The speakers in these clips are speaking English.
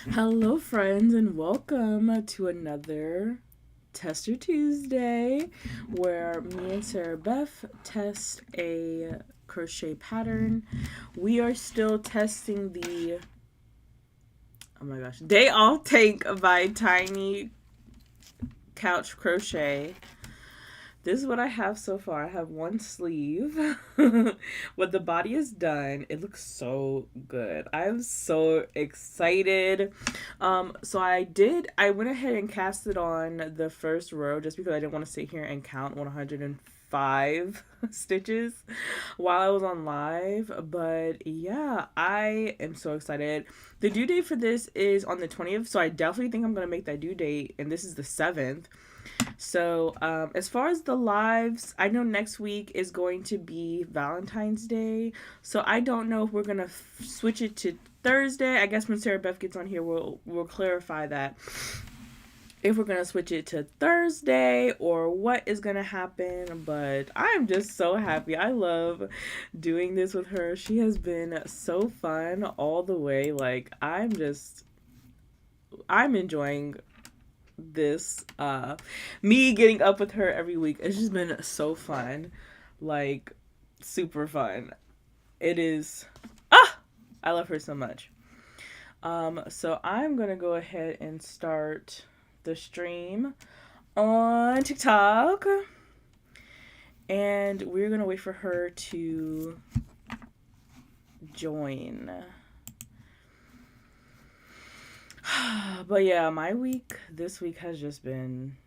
Hello, friends, and welcome to another Tester Tuesday where me and Sarah Beth test a crochet pattern. We are still testing the oh my gosh, Day Off Tank by Tiny Couch Crochet. This is what I have so far. I have one sleeve. What the body is done, it looks so good. I'm so excited. I went ahead and cast it on the first row just because I didn't want to sit here and count 105 stitches while I was on live. But yeah, I am so excited. The due date for this is on the 20th, so I definitely think I'm going to make that due date, and this is the 7th. So, as far as the lives, I know next week is going to be Valentine's Day. So I don't know if we're gonna switch it to Thursday. I guess when Sarah Beth gets on here, we'll clarify that if we're gonna switch it to Thursday or what is gonna happen. But I'm just so happy. I love doing this with her. She has been so fun all the way. Like I'm enjoying this me getting up with her every week. It's just been so fun, like super fun. It is. I love her so much. So I'm gonna go ahead and start the stream on TikTok, and we're gonna wait for her to join. But yeah, this week has just been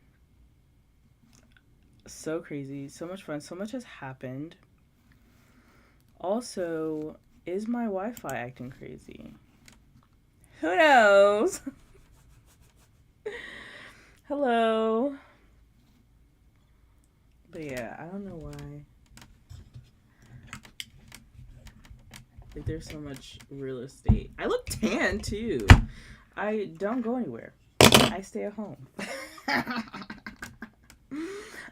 so crazy, so much fun, so much has happened. Also, is my Wi-Fi acting crazy? Who knows? Hello. But yeah, I don't know why. Like, there's so much real estate. I look tan too. I don't go anywhere. I stay at home.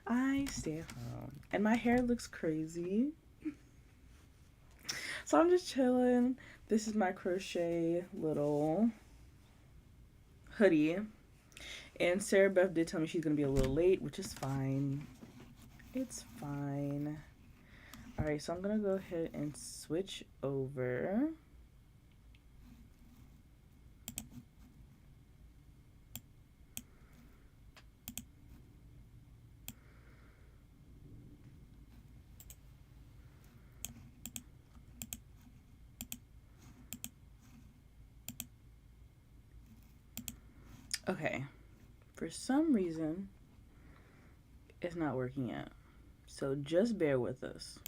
I stay at home. And my hair looks crazy. So I'm just chilling. This is my crochet little hoodie. And Sarah Beth did tell me she's going to be a little late, which is fine. It's fine. Alright, so I'm going to go ahead and switch over. Okay, for some reason, it's not working yet. So just bear with us.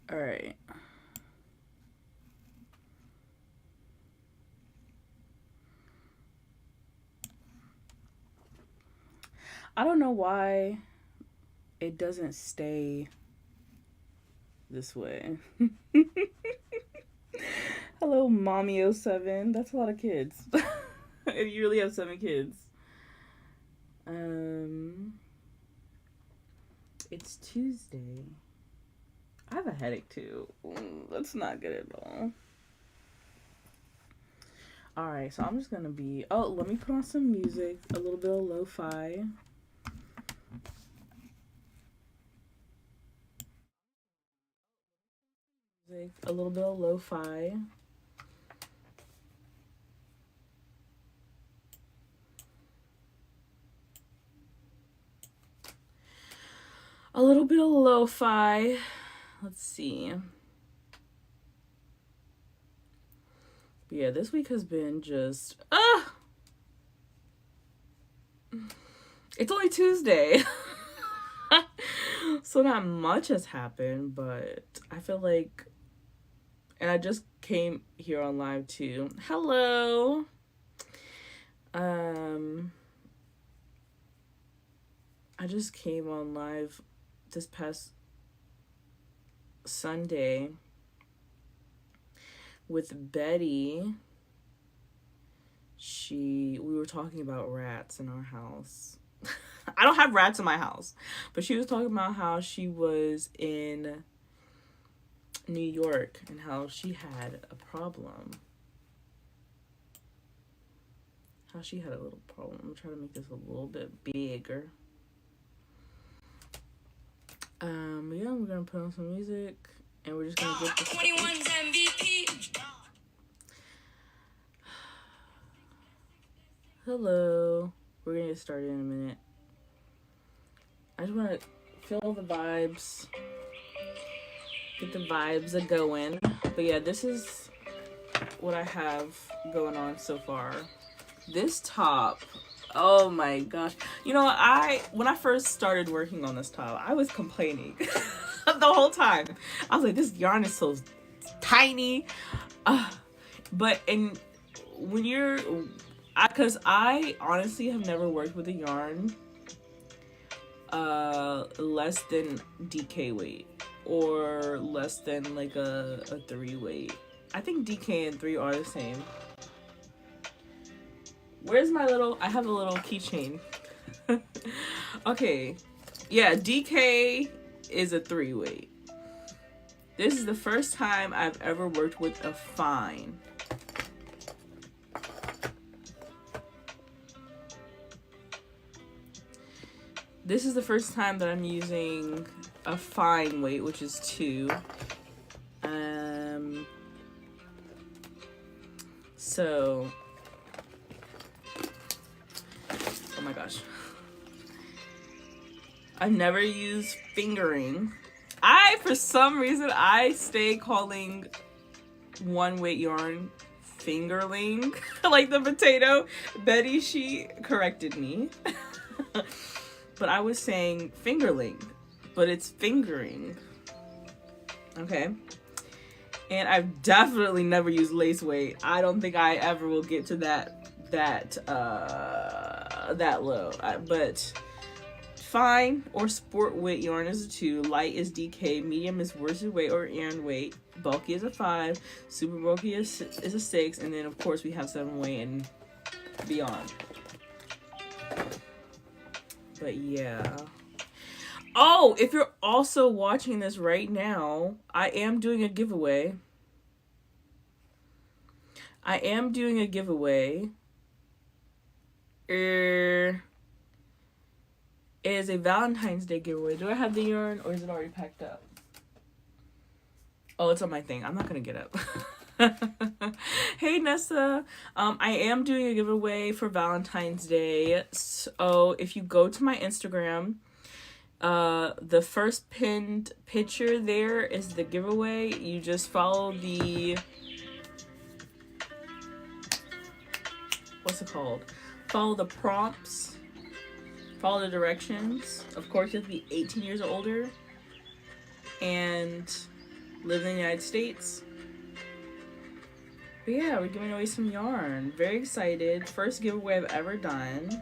All right. I don't know why it doesn't stay this way. Hello, Mommy07. That's a lot of kids. If you really have 7 kids. It's Tuesday. I have a headache too. That's not good at all. Alright, so I'm just gonna be. Oh, let me put on some music. A little bit of lo fi. A little bit of lo fi. A little bit of lo fi. Let's see. But yeah, this week has been just. It's only Tuesday. So not much has happened, but I feel like. And I just came here on live too. Hello. I I just came on live this past Sunday with Betty. We were talking about rats in our house. I don't have rats in my house, but she was talking about how she was in New York and how she had a problem. How she had a little problem. I'm trying to make this a little bit bigger. Yeah, we're gonna put on some music and we're just gonna get this. 21's MVP. Hello. We're gonna get started in a minute. I just wanna feel the vibes. Get the vibes a going. But yeah, this is what I have going on so far. This top, oh my gosh. You know, when I first started working on this top, I was complaining the whole time. I was like, this yarn is so tiny. But when you're, because I honestly have never worked with a yarn less than DK weight or less than like a 3 weight. I think DK and 3 are the same. Where's my little, I have a little keychain. Okay. Yeah, DK is a 3 weight. This is the first time I've ever worked with a fine. This is the first time that I'm using a fine weight, which is 2. So, oh my gosh. I've never used fingering. For some reason, I stay calling 1 weight yarn fingerling, like the potato. Betty, she corrected me. But I was saying fingerling, but it's fingering. Okay. And I've definitely never used lace weight. I don't think I ever will get to that low. But fine or sport weight yarn is a 2, light is DK, medium is worsted weight or yarn weight, bulky is a 5, super bulky is a 6, and then of course we have 7 weight and beyond. But yeah. Oh, if you're also watching this right now, I am doing a giveaway. It is a Valentine's Day giveaway. Do I have the yarn or is it already packed up? Oh, it's on my thing. I'm not gonna get up. Hey Nessa, I am doing a giveaway for Valentine's Day. So if you go to my Instagram, the first pinned picture there is the giveaway. You just follow the, what's it called? Follow the prompts, follow the directions. Of course, you have to be 18 years or older and live in the United States. But yeah, we're giving away some yarn. Very excited. First giveaway I've ever done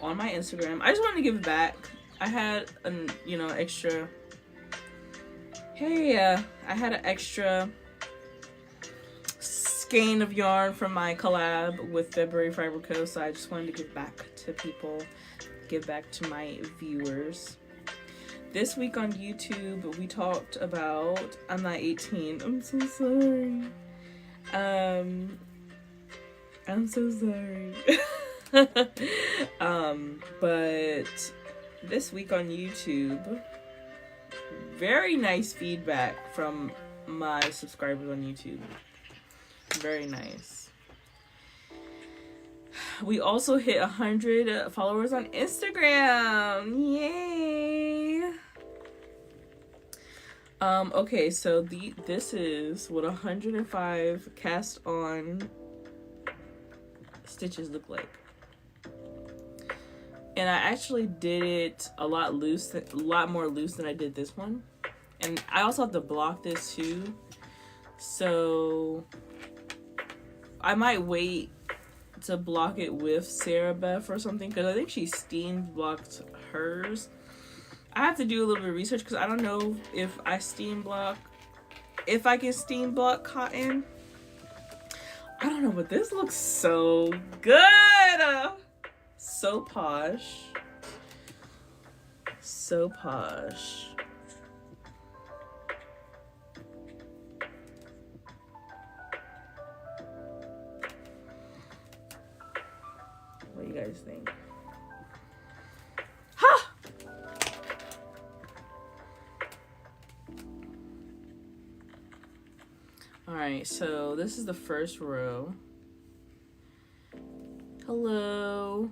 on my Instagram. I just wanted to give it back. I had an, extra. Hey, I had an extra skein of yarn from my collab with February Fiber Co. So I just wanted to give back to people, give back to my viewers. This week on YouTube, we talked about, I'm not 18. I'm so sorry. I'm so sorry. But this week on YouTube, very nice feedback from my subscribers on YouTube. Very nice. We also hit 100 followers on Instagram. Yay! Okay, so this is what 105 cast on stitches look like. And I actually did it a lot more loose than I did this one. And I also have to block this too. So I might wait to block it with Sarah Beth or something, because I think she steam blocked hers. I have to do a little bit of research because I don't know if I can steam block cotton. I don't know, but this looks so good. So posh. So posh. What do you guys think? Ha! Alright, so this is the first row. Hello.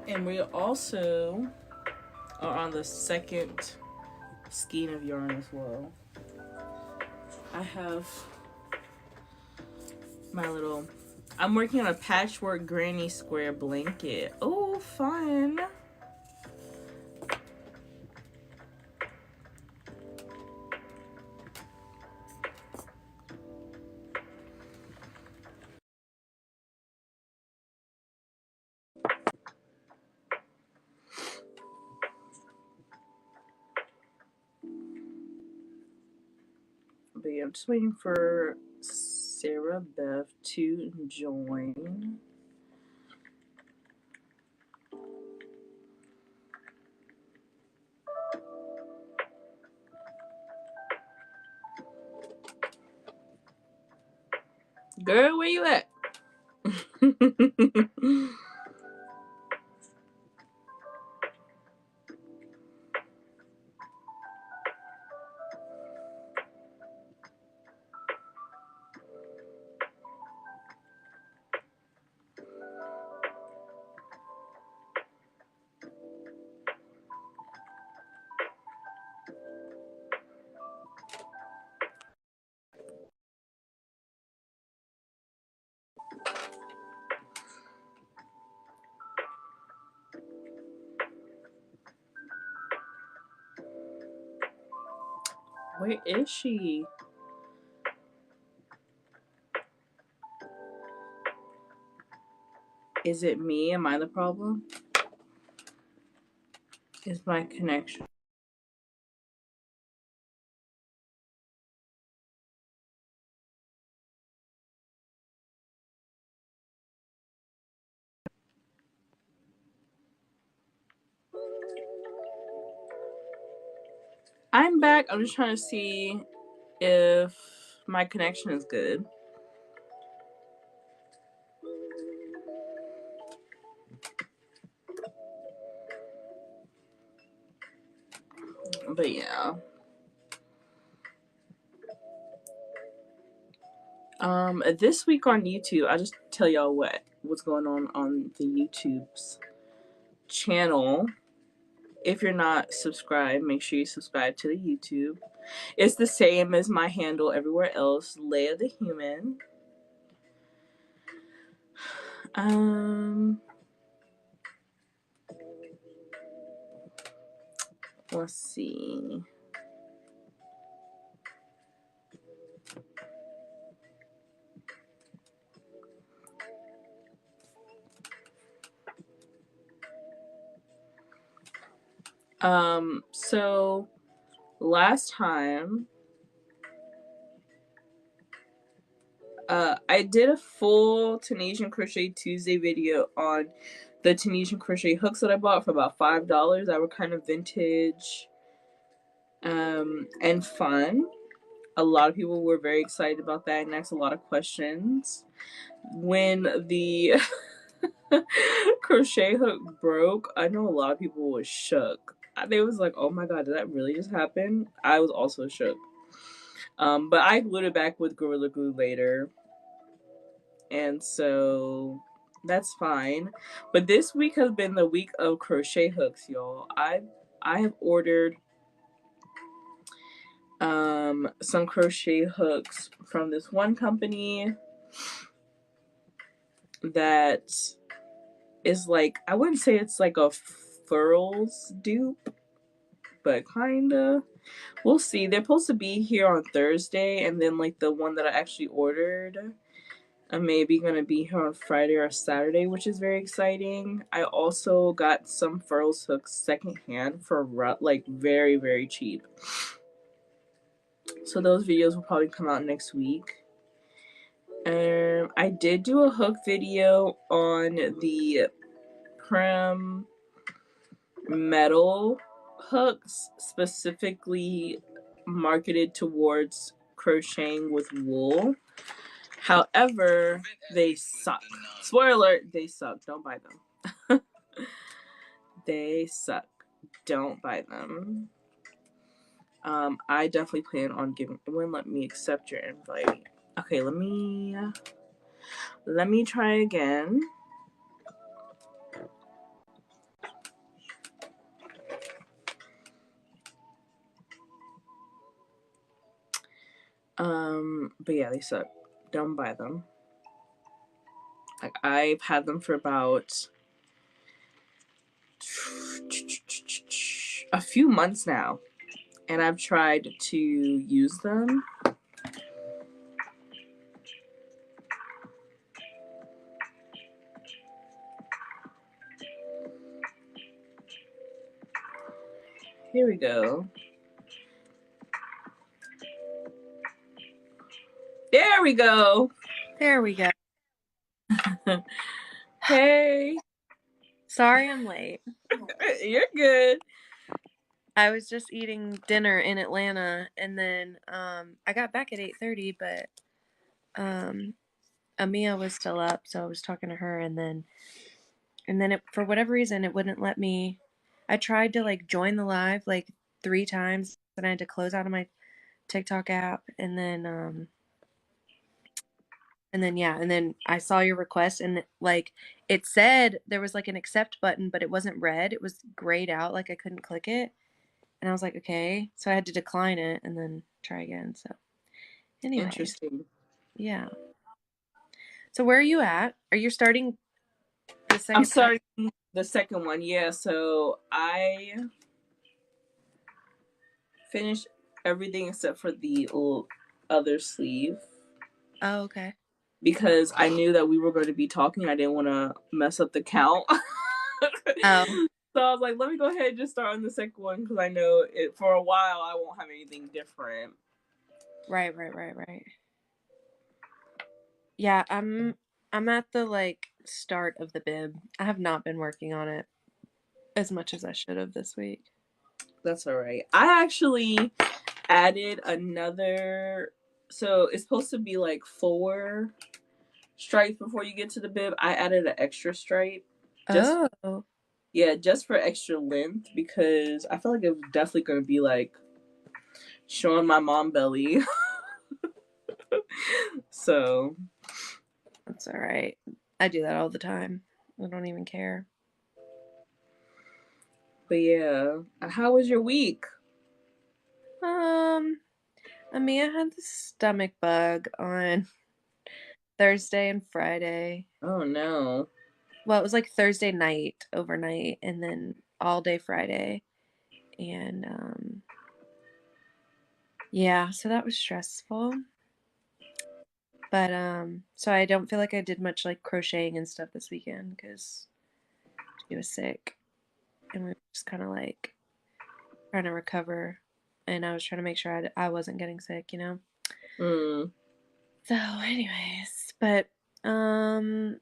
And we also are on the second skein of yarn as well. I have my little, I'm working on a patchwork granny square blanket. Oh, fun. But yeah, I'm just waiting for Sarah Beth to join. Girl, where you at? Where is she? Is it me? Am I the problem? Is my connection? I'm back. I'm just trying to see if my connection is good. But yeah. This week on YouTube, I'll just tell y'all what's going on the YouTube's channel. If you're not subscribed, make sure you subscribe to the YouTube. It's the same as my handle everywhere else, Leia the Human. Let's see. So last time I did a full Tunisian Crochet Tuesday video on the Tunisian crochet hooks that I bought for about $5 that were kind of vintage and fun. A lot of people were very excited about that and asked a lot of questions. When the crochet hook broke, I know a lot of people was shook. They was like, oh my god, did that really just happen? I was also shook. But I glued it back with Gorilla Glue later. And so that's fine. But this week has been the week of crochet hooks, y'all. I have ordered some crochet hooks from this one company that is like, I wouldn't say it's like a furls dupe, but kinda. We'll see. They're supposed to be here on Thursday, and then like the one that I actually ordered, I'm maybe gonna be here on Friday or Saturday, which is very exciting. I also got some furls hooks secondhand for like very, very cheap. So those videos will probably come out next week. I did do a hook video on the Prem metal hooks, specifically marketed towards crocheting with wool. However, they suck. Spoiler alert, they suck. Don't buy them. They suck. Don't buy them. I definitely plan on giving. It wouldn't let me accept your invite. Okay, let me try again. But yeah, they suck. Don't buy them. Like, I've had them for about a few months now, and I've tried to use them. Here we go. There we go. There we go. Hey. Sorry I'm late. You're good. I was just eating dinner in Atlanta, and then I got back at 8:30, but Amia was still up, so I was talking to her, and then it, for whatever reason, it wouldn't let me. I tried to like join the live like 3 times, and I had to close out of my TikTok app, and then I saw your request, and like it said there was like an accept button, but it wasn't red. It was grayed out, like I couldn't click it. And I was like, okay. So I had to decline it and then try again. So anyways, Interesting. yeah. So where are you at? Are you starting the I'm second part? starting the second one. Yeah, so I finished everything except for the other sleeve Oh, okay. because I knew that we were going to be talking. I didn't want to mess up the count. Oh, So I was like, let me go ahead and just start on the second one because I know it for a while I won't have anything different. right. Yeah, I'm at the like start of the bib. I have not been working on it as much as I should have this week. That's all right. I actually added another. So it's supposed to be like 4 stripes before you get to the bib. I added an extra stripe. Just Oh, Yeah, just for extra length because I feel like it's definitely gonna be like showing my mom belly. So, that's all right. I do that all the time. I don't even care. but yeah, how was your week? Um, Amia had the stomach bug on Thursday and Friday. Oh no. Well, it was like Thursday night, overnight, and then all day Friday. And yeah, so that was stressful. But so I don't feel like I did much like crocheting and stuff this weekend because she was sick, and we were just kind of like trying to recover. And I was trying to make sure I wasn't getting sick, you know. Mm. So, anyways, but um,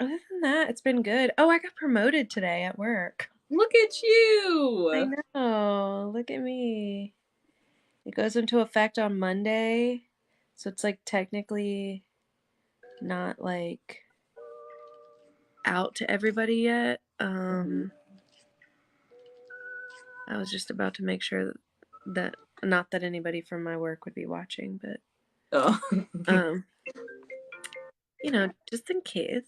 other than that, it's been good. Oh, I got promoted today at work. Look at I you. know. Look at me. It goes into effect on Monday. So it's like technically not like out to everybody yet. Mhm. I was just about to make sure that not that anybody from my work would be watching, but Oh. um, just in case.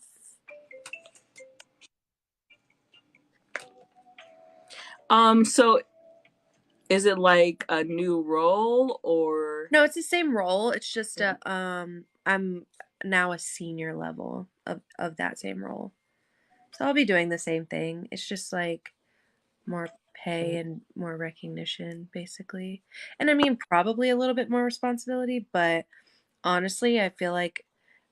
So Is it like a new role or? No, it's the same role. It's just I'm now a senior level of that same role. So I'll be doing the same thing. It's just like more pay and more recognition, basically. And I mean, probably a little bit more responsibility, but honestly, I feel like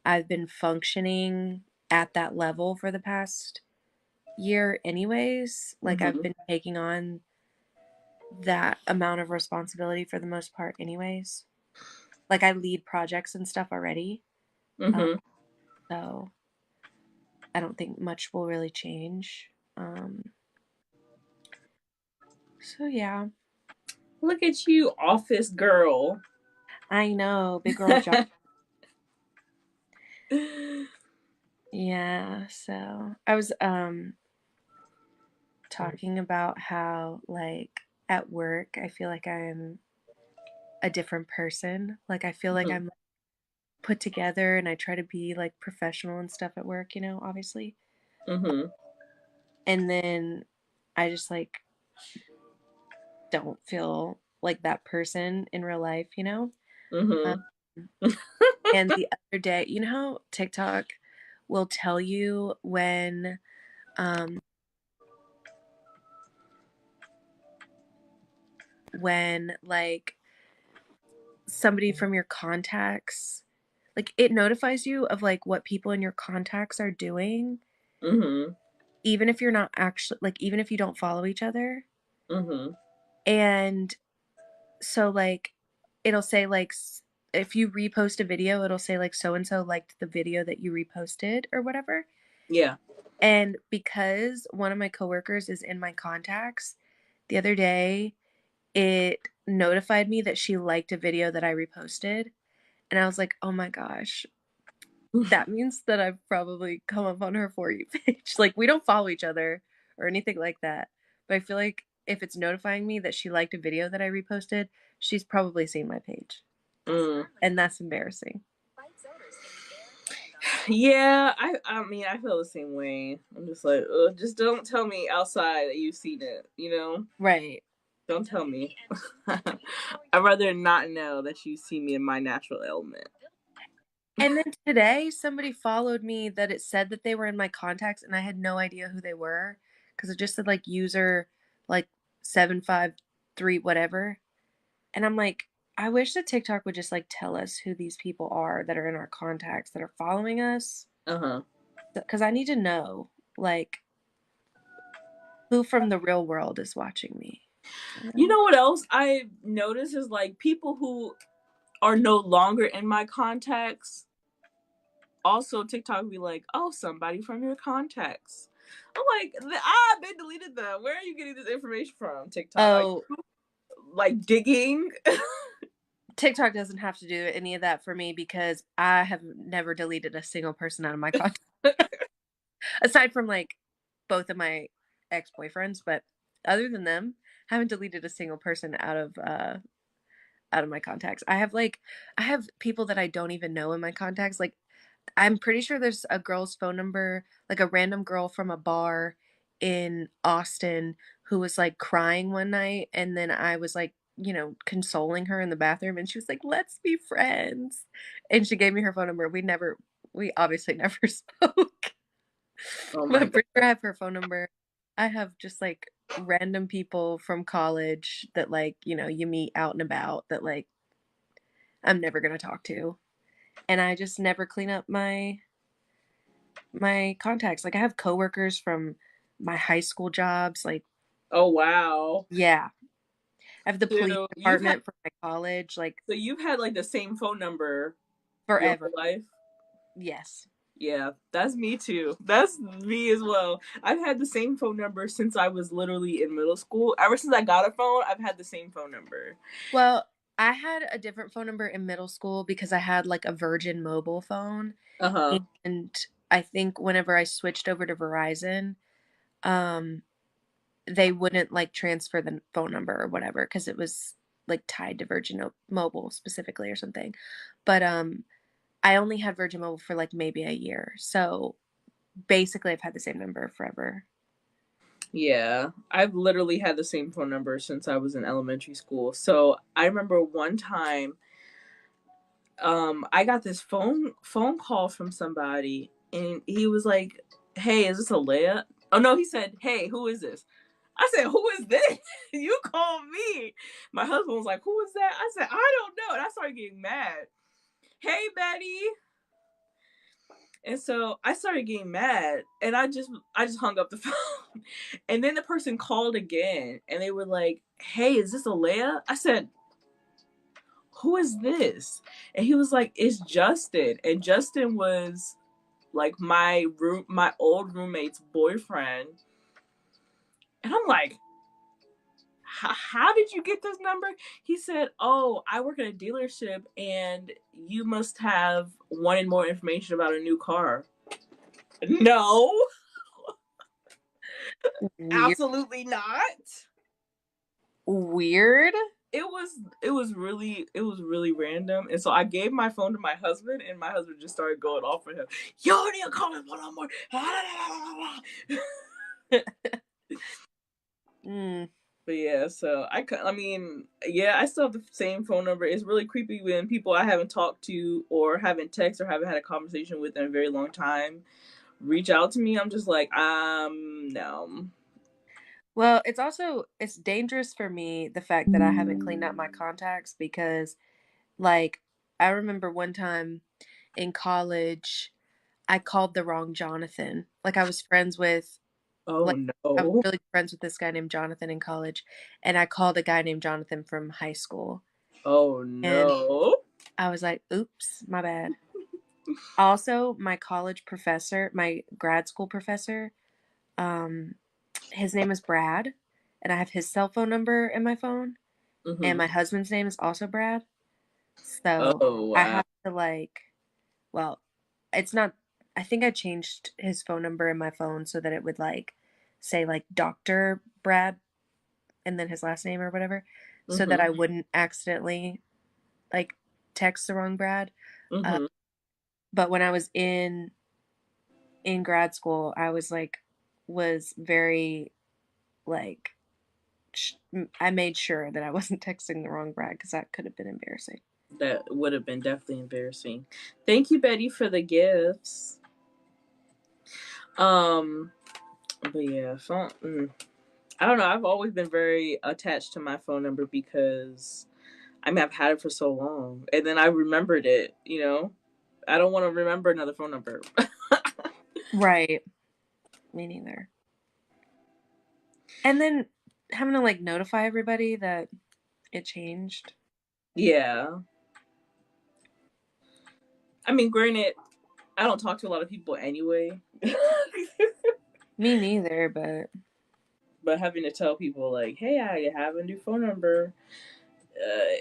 I've been functioning at that level for the past year anyways. Like I've Mm-hmm. been taking on that amount of responsibility for the most part anyways. Like I lead projects and stuff already. Uh, Mm-hmm. so I don't think much will really change. So yeah, Look at you, office girl. I know, big girl job. Yeah, so I was talking about how like at work I feel like I'm a different person. Like I feel like Mm-hmm. I'm put together and I try to be like professional and stuff at work, obviously. Mm-hmm. And then I just like don't feel like that person in real life. Um, Mm-hmm. and the other day, you know how TikTok will tell you um when like somebody from your contacts, like it notifies you of like what people in your contacts are doing, Mm-hmm. even if you're not actually like even if you don't follow each other. Mm-hmm. And so like it'll say like if you repost a video, it'll say like so and so liked the video that you reposted or whatever. Yeah. And because one of my coworkers is in my contacts, the other day it notified me that she liked a video that I reposted. And I was like, oh my gosh, that means that I've probably come up on her For You page. Like, we don't follow each other or anything like that. But I feel like if it's notifying me that she liked a video that I reposted, she's probably seen my page. Mm. And that's embarrassing. Yeah, I mean I feel the same way. I'm just like, ugh, just don't tell me outside that you've seen it. Right. Don't tell me. I'd rather not know that you see me in my natural element. And then today, somebody followed me that it said that they were in my contacts, and I had no idea who they were because it just said like user like 753 whatever. And I'm like, I wish that TikTok would just like tell us who these people are that are in our contacts that are following us Uh-huh. because I need to know like who from the real world is watching me. You You know? know what else I notice is like people who are no longer in my contacts. Also, TikTok be like, "Oh, somebody from your contacts." I'm like, they deleted them. Where are you getting this information from? TikTok, Oh, like digging. TikTok doesn't have to do any of that for me because I have never deleted a single person out of my contact aside from like both of my ex-boyfriends, but other than them, haven't deleted a single person out of my contacts. I have people that I don't even know in my contacts. Like I'm pretty sure there's a girl's phone number, like a random girl from a bar in Austin who was like crying one night and then I was like, consoling her in the bathroom and she was like, "Let's be friends." And she gave me her phone number. We obviously never spoke. Oh But my I'm god. pretty sure I have her phone number. I have just like random people from college that like, you meet out and about that like I'm never gonna talk to. And I just never clean up my contacts. Like I have coworkers from my high school jobs. Like, Oh wow. yeah. I have the police So department from my college, like you've had like the same phone number your forever. whole life. Yes. Yeah, that's me too. That's me as well. I've had the same phone number since I was literally in middle school. Ever since I got a phone, I've had the same phone number. Well, I had a different phone number in middle school because I had like a Virgin mobile phone. Uh huh. And I think whenever I switched over to Verizon, um, they wouldn't like transfer the phone number or whatever because it was like tied to Mobile specifically or something. But I only had Virgin Mobile for like maybe a year. So basically I've had the same number forever. Yeah, I've literally had the same phone number since I was in elementary school. So I remember one time, I got this phone call from somebody, and he was like, "Hey, is this Alea?" Oh no, he said, "Hey, who is this?" I said, "Who is this? You called me." My husband was like, "Who is that?" I said, "I don't know," and I started getting mad. "Hey, Betty." And so I started getting mad, and I just hung up the phone. And then the person called again, and they were like, "Hey, is this Alea?" I said, "Who is this?" And he was like, "It's Justin." And Justin was like my old roommate's boyfriend. And I'm like, how did you get this number? He said, "Oh, I work at a dealership, and you must have wanted more information about a new car." No, Weird. absolutely not. Weird. It was really random, and so I gave my phone to my husband, and my husband just started going off on him. Yo, need to call me one more. Mm. But yeah, so I mean, yeah, I still have the same phone number. It's really creepy when people I haven't talked to or haven't texted or haven't had a conversation with in a very long time reach out to me. I'm just like, no. Well, it's dangerous for me the fact that I haven't cleaned up my contacts because like I remember one time in college I called the wrong Jonathan. Like I was friends with Oh like I was no. really good friends with this guy named Jonathan in college and I called a guy named Jonathan from high school Oh and no. I was like, "Oops, my bad." Also, my college professor, my grad school professor, um his name is Brad and I have his cell phone number in my phone and Mm-hmm. my husband's name is also Brad. So, Oh I wow. have to like well, it's not I think I changed his phone number in my phone so that it would like say like Dr. Brad and then his last name or whatever so that Mm-hmm. I wouldn't accidentally like text the wrong Brad. Uh, Mm-hmm. but when I was in grad school, I was very like I made sure that I wasn't texting the wrong Brad because that could have been embarrassing. That would have been definitely embarrassing. Thank you, Betty, for the gifts. Um, but yeah, phone. I don't know. I've always been very attached to my phone number because I mean I've had it for so long, and then I remembered it. I don't want to remember another phone number. Right. Me neither. And then having to like notify everybody that it changed. Yeah. I mean, granted, I don't talk to a lot of people anyway, Me neither, but but having to tell people like, "Hey, I have a new phone number,"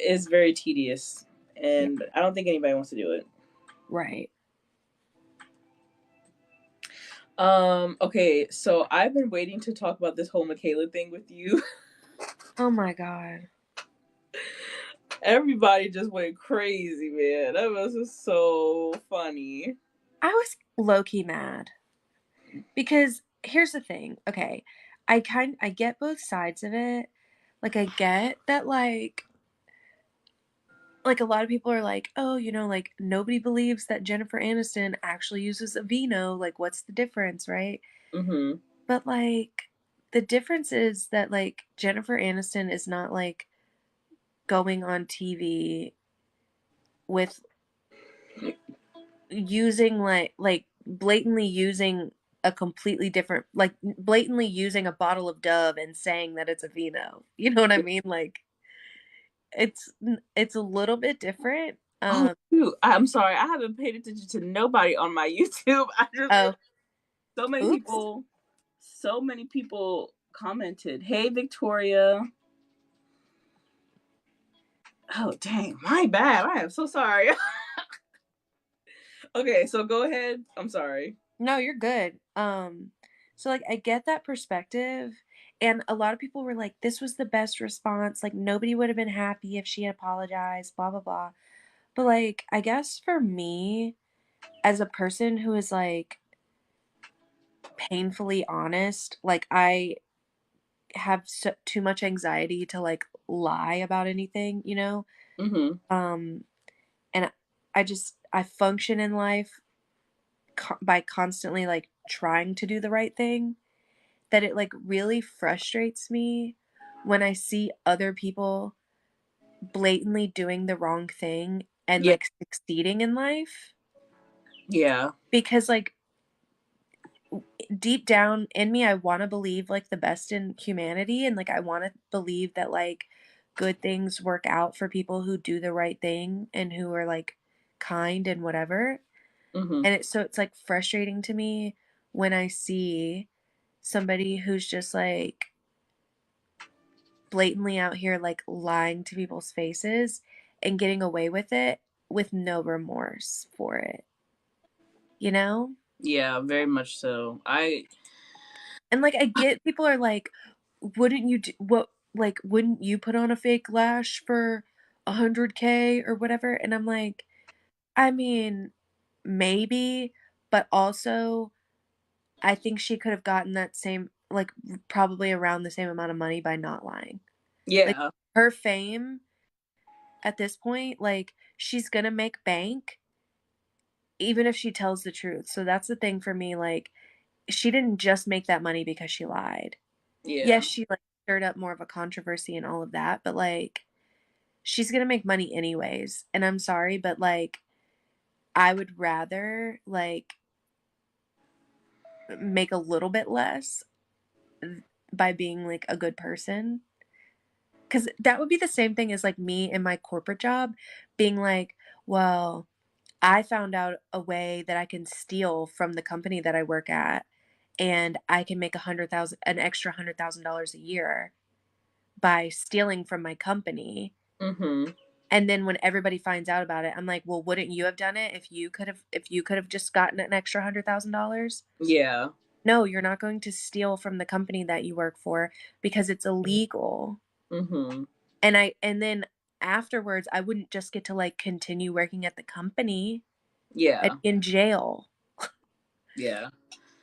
is very tedious, yeah, and I don't think anybody wants to do it. right. Okay, so I've been waiting to talk about this whole Michaela thing with you. Oh my god. Everybody just went crazy, man. That was just so funny. I was low key mad because here's the thing. Okay. I get both sides of it. Like I get that like a lot of people are like, "Oh, like nobody believes that Jennifer Aniston actually uses a vino. Like what's the difference, right?" Mm-hmm. But like the difference is that like Jennifer Aniston is not like going on TV with using like blatantly using a completely different like blatantly using a bottle of Dove and saying that it's a vino. You know what I mean? Like it's a little bit different. Oh, shoot. I'm sorry. I haven't paid attention to nobody on my YouTube. I just Oh, so many oops. people, so many people commented. Hey, Victoria. Oh, dang. My bad. I am so sorry. Okay, so go ahead. I'm sorry. No, you're good. So like I get that perspective and a lot of people were like this was the best response. Like nobody would have been happy if she had apologized, blah blah blah. But like I guess for me as a person who is like painfully honest, like have too much anxiety to like lie about anything, you know? Mhm. Um, and I function in life by constantly like trying to do the right thing, that it like really frustrates me when I see other people blatantly doing the wrong thing and Yeah. like succeeding in life, Yeah. because like deep down in me I want to believe like the best in humanity, and like I want to believe that like good things work out for people who do the right thing and who are like kind and whatever. Mhm. And it's like frustrating to me when I see somebody who's just like blatantly out here like lying to people's faces and getting away with it with no remorse for it, you know? Yeah, very much so. I And like I get people are like, wouldn't you do what like wouldn't you put on a fake lash for 100K or whatever? And I'm like, I mean, maybe, but also I think she could have gotten that same like probably around the same amount of money by not lying. Like yeah. her fame at this point, like she's gonna make bank even if she tells the truth. So that's the thing for me, like she didn't just make that money because she lied. Yes, Yeah. she like stirred up more of a controversy and all of that, but like she's gonna make money anyways. And I'm sorry, but like I would rather like make a little bit less by being like a good person. Cause that would be the same thing as like me in my corporate job being like, well, I found out a way that I can steal from the company that I work at, and I can make an extra $100,000 a year by stealing from my company. Mhm. And then when everybody finds out about it, I'm like, well, wouldn't you have done it if you could have just gotten an extra $100,000? Yeah. No, you're not going to steal from the company that you work for because it's illegal. Mhm. And then afterwards, I wouldn't just get to like continue working at the company. I'd Yeah. be in jail. Yeah.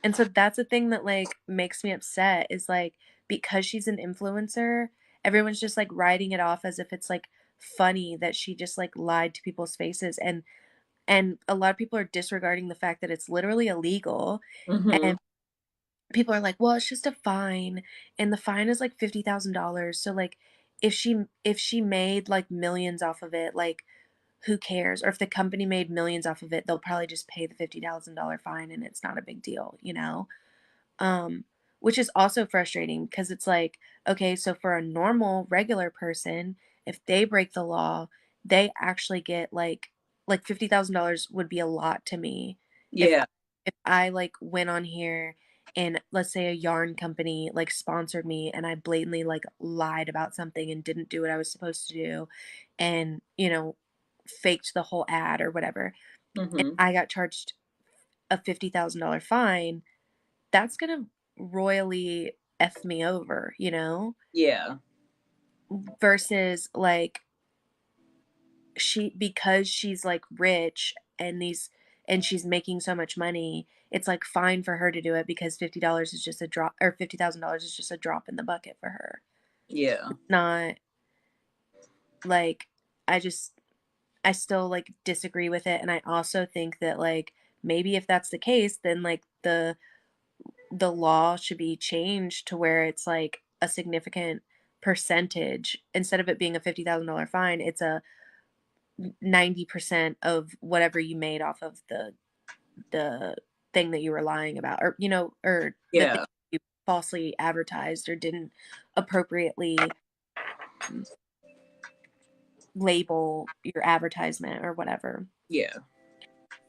And so that's the thing that like makes me upset is like because she's an influencer, everyone's just like writing it off as if it's like funny that she just like lied to people's faces, and a lot of people are disregarding the fact that it's literally illegal. Mhm. And people are like, well, it's just a fine, and the fine is like $50,000. So like if she made like millions off of it, like who cares? Or if the company made millions off of it, they'll probably just pay the $50,000 fine and it's not a big deal, you know? Um, which is also frustrating because it's like, okay, so for a normal, regular person, if they break the law, they actually get like $50,000 would be a lot to me if Yeah. if I like went on here and let's say a yarn company like sponsored me and I blatantly like lied about something and didn't do what I was supposed to do and, you know, faked the whole ad or whatever. And Mhm. I got charged a $50,000 fine, that's gonna royally F me over, you know? Yeah. Versus like because she's like rich and she's making so much money, it's like fine for her to do it because $50 is just a drop, or $50,000 is just a drop in the bucket for her. Yeah. It's not like I just I still like disagree with it, and I also think that like maybe if that's the case, then like the law should be changed to where it's like a significant percentage, instead of it being a $50,000 fine, it's a 90% of whatever you made off of the thing that you were lying about, or you know, or the thing Yeah. you falsely advertised or didn't appropriately label your advertisement or whatever. Yeah.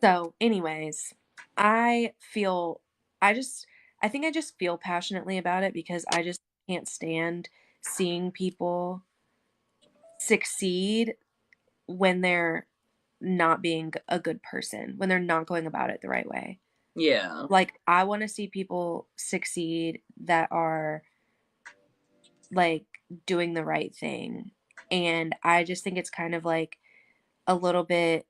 So anyways, I feel I just I think I just feel passionately about it because I just can't stand seeing people succeed when they're not being a good person, when they're not going about it the right way. Yeah. Like I want to see people succeed that are like doing the right thing. And I just think it's kind of like a little bit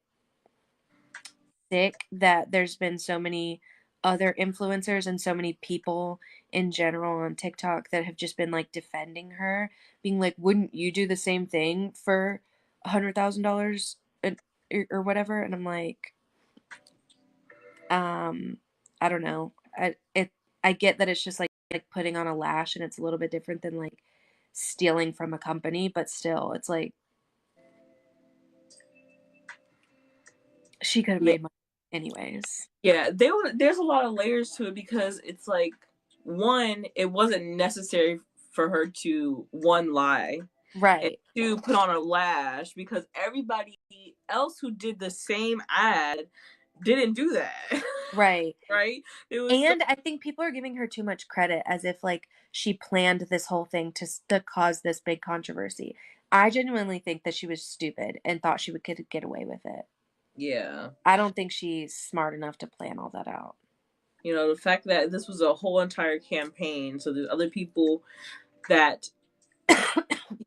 sick that there's been so many other influencers and so many people in general on TikTok that have just been like defending her, being like, wouldn't you do the same thing for $100,000 or whatever? And I'm like, um, I don't know. I get that it's just like putting on a lash and it's a little bit different than like stealing from a company, but still, it's like she could have Yeah, made money anyways. yeah. There's a lot of layers to it because it's like one, it wasn't necessary for her to one lie and Right. two put on a lash because everybody else who did the same ad didn't do that. Right. Right? It was so And I think people are giving her too much credit as if like she planned this whole thing to cause this big controversy. I genuinely think that she was stupid and thought she would could get away with it. yeah. I don't think she's smart enough to plan all that out. You know, the fact that this was a whole entire campaign, so there's other people that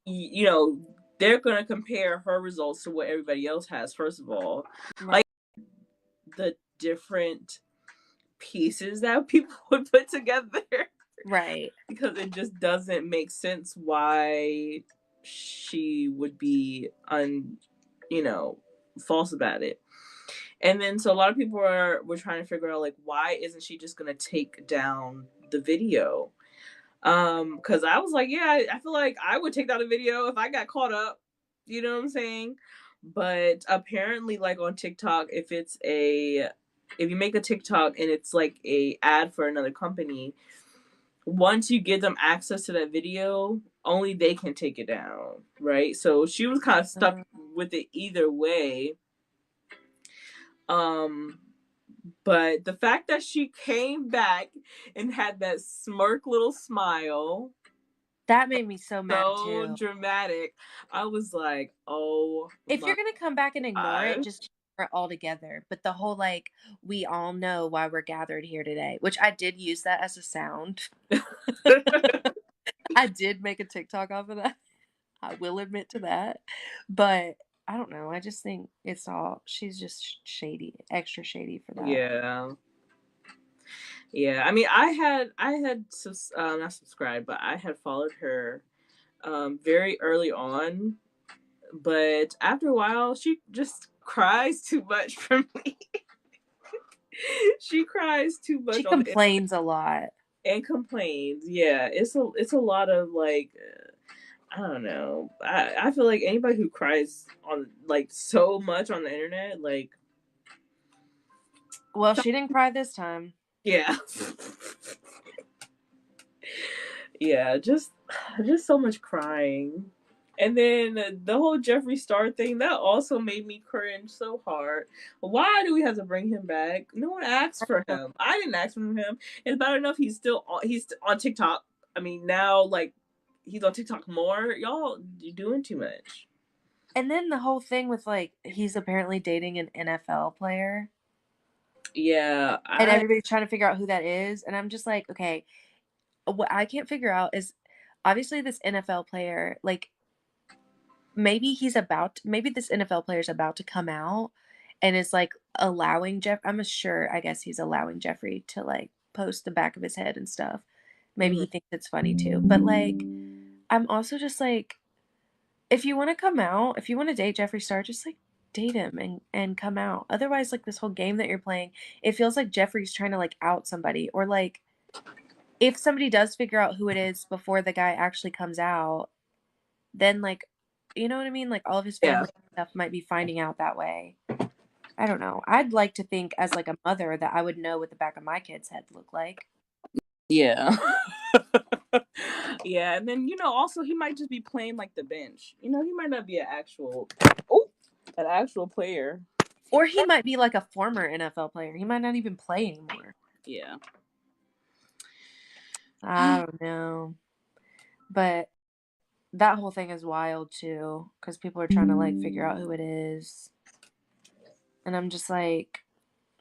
you know, they're going to compare her results to what everybody else has first of all. Right. Like the different pieces that people would put together Right. because it just doesn't make sense why she would be you know, false about it. And then so a lot of people were trying to figure out like why isn't she just going to take down the video? Because I was like, yeah, I feel like I would take down a video if I got caught up. You know what I'm saying? But apparently, like on TikTok, if you make a TikTok and it's like a ad for another company, once you give them access to that video, only they can take it down, right? So she was kind of stuck with it either way. Um, but the fact that she came back and had that smirk little smile, That made me so mad so too. dramatic. I was like, oh If my you're gonna come back and ignore it, god. just ignore it altogether. But the whole like, we all know why we're gathered here today, which I did use that as a sound. I did make a TikTok off of that. I will admit to that. But I don't know. I just think she's just shady, extra shady for that. Yeah. Yeah. I mean, I had not subscribed, but I had followed her very early on, but after a while she just cries too much for me. She cries too She much on the complains a lot. and complains. Yeah, it's a lot of like I don't know. I feel like anybody who cries on like so much on the internet, like Well, she didn't cry this time. yeah, yeah, just so much crying. And then the whole Jeffree Star thing that also made me cringe so hard. Why do we have to bring him back? No one asked for him. I didn't ask for him. It's bad enough he's on TikTok. I mean now like he's on TikTok more. Y'all you doing too much. And then the whole thing with like he's apparently dating an NFL player. Yeah, And everybody's trying to figure out who that is. And I'm just like, okay, what I can't figure out is obviously this NFL player, like maybe this NFL player is about to come out and is like allowing I guess he's allowing Jeffrey to like post the back of his head and stuff. Maybe mhm. he thinks it's funny too. But like, I'm also just like, if you want to come out, if you want to date Jeffree Star, just like date him and come out. Otherwise, like this whole game that you're playing, it feels like Jeffrey's trying to like out somebody, or like if somebody does figure out who it is before the guy actually comes out, then like, you know what I mean? Like all of his Yeah. family stuff might be finding out that way. I don't know. I'd like to think as like a mother that I would know what the back of my kid's head looked like. Yeah. Yeah, and then also he might just be playing like the bench. He might not be an actual player. Or he might be like a former NFL player. He might not even play anymore. Yeah. I don't know. But that whole thing is wild too, because people are trying to like figure out who it is. And I'm just like,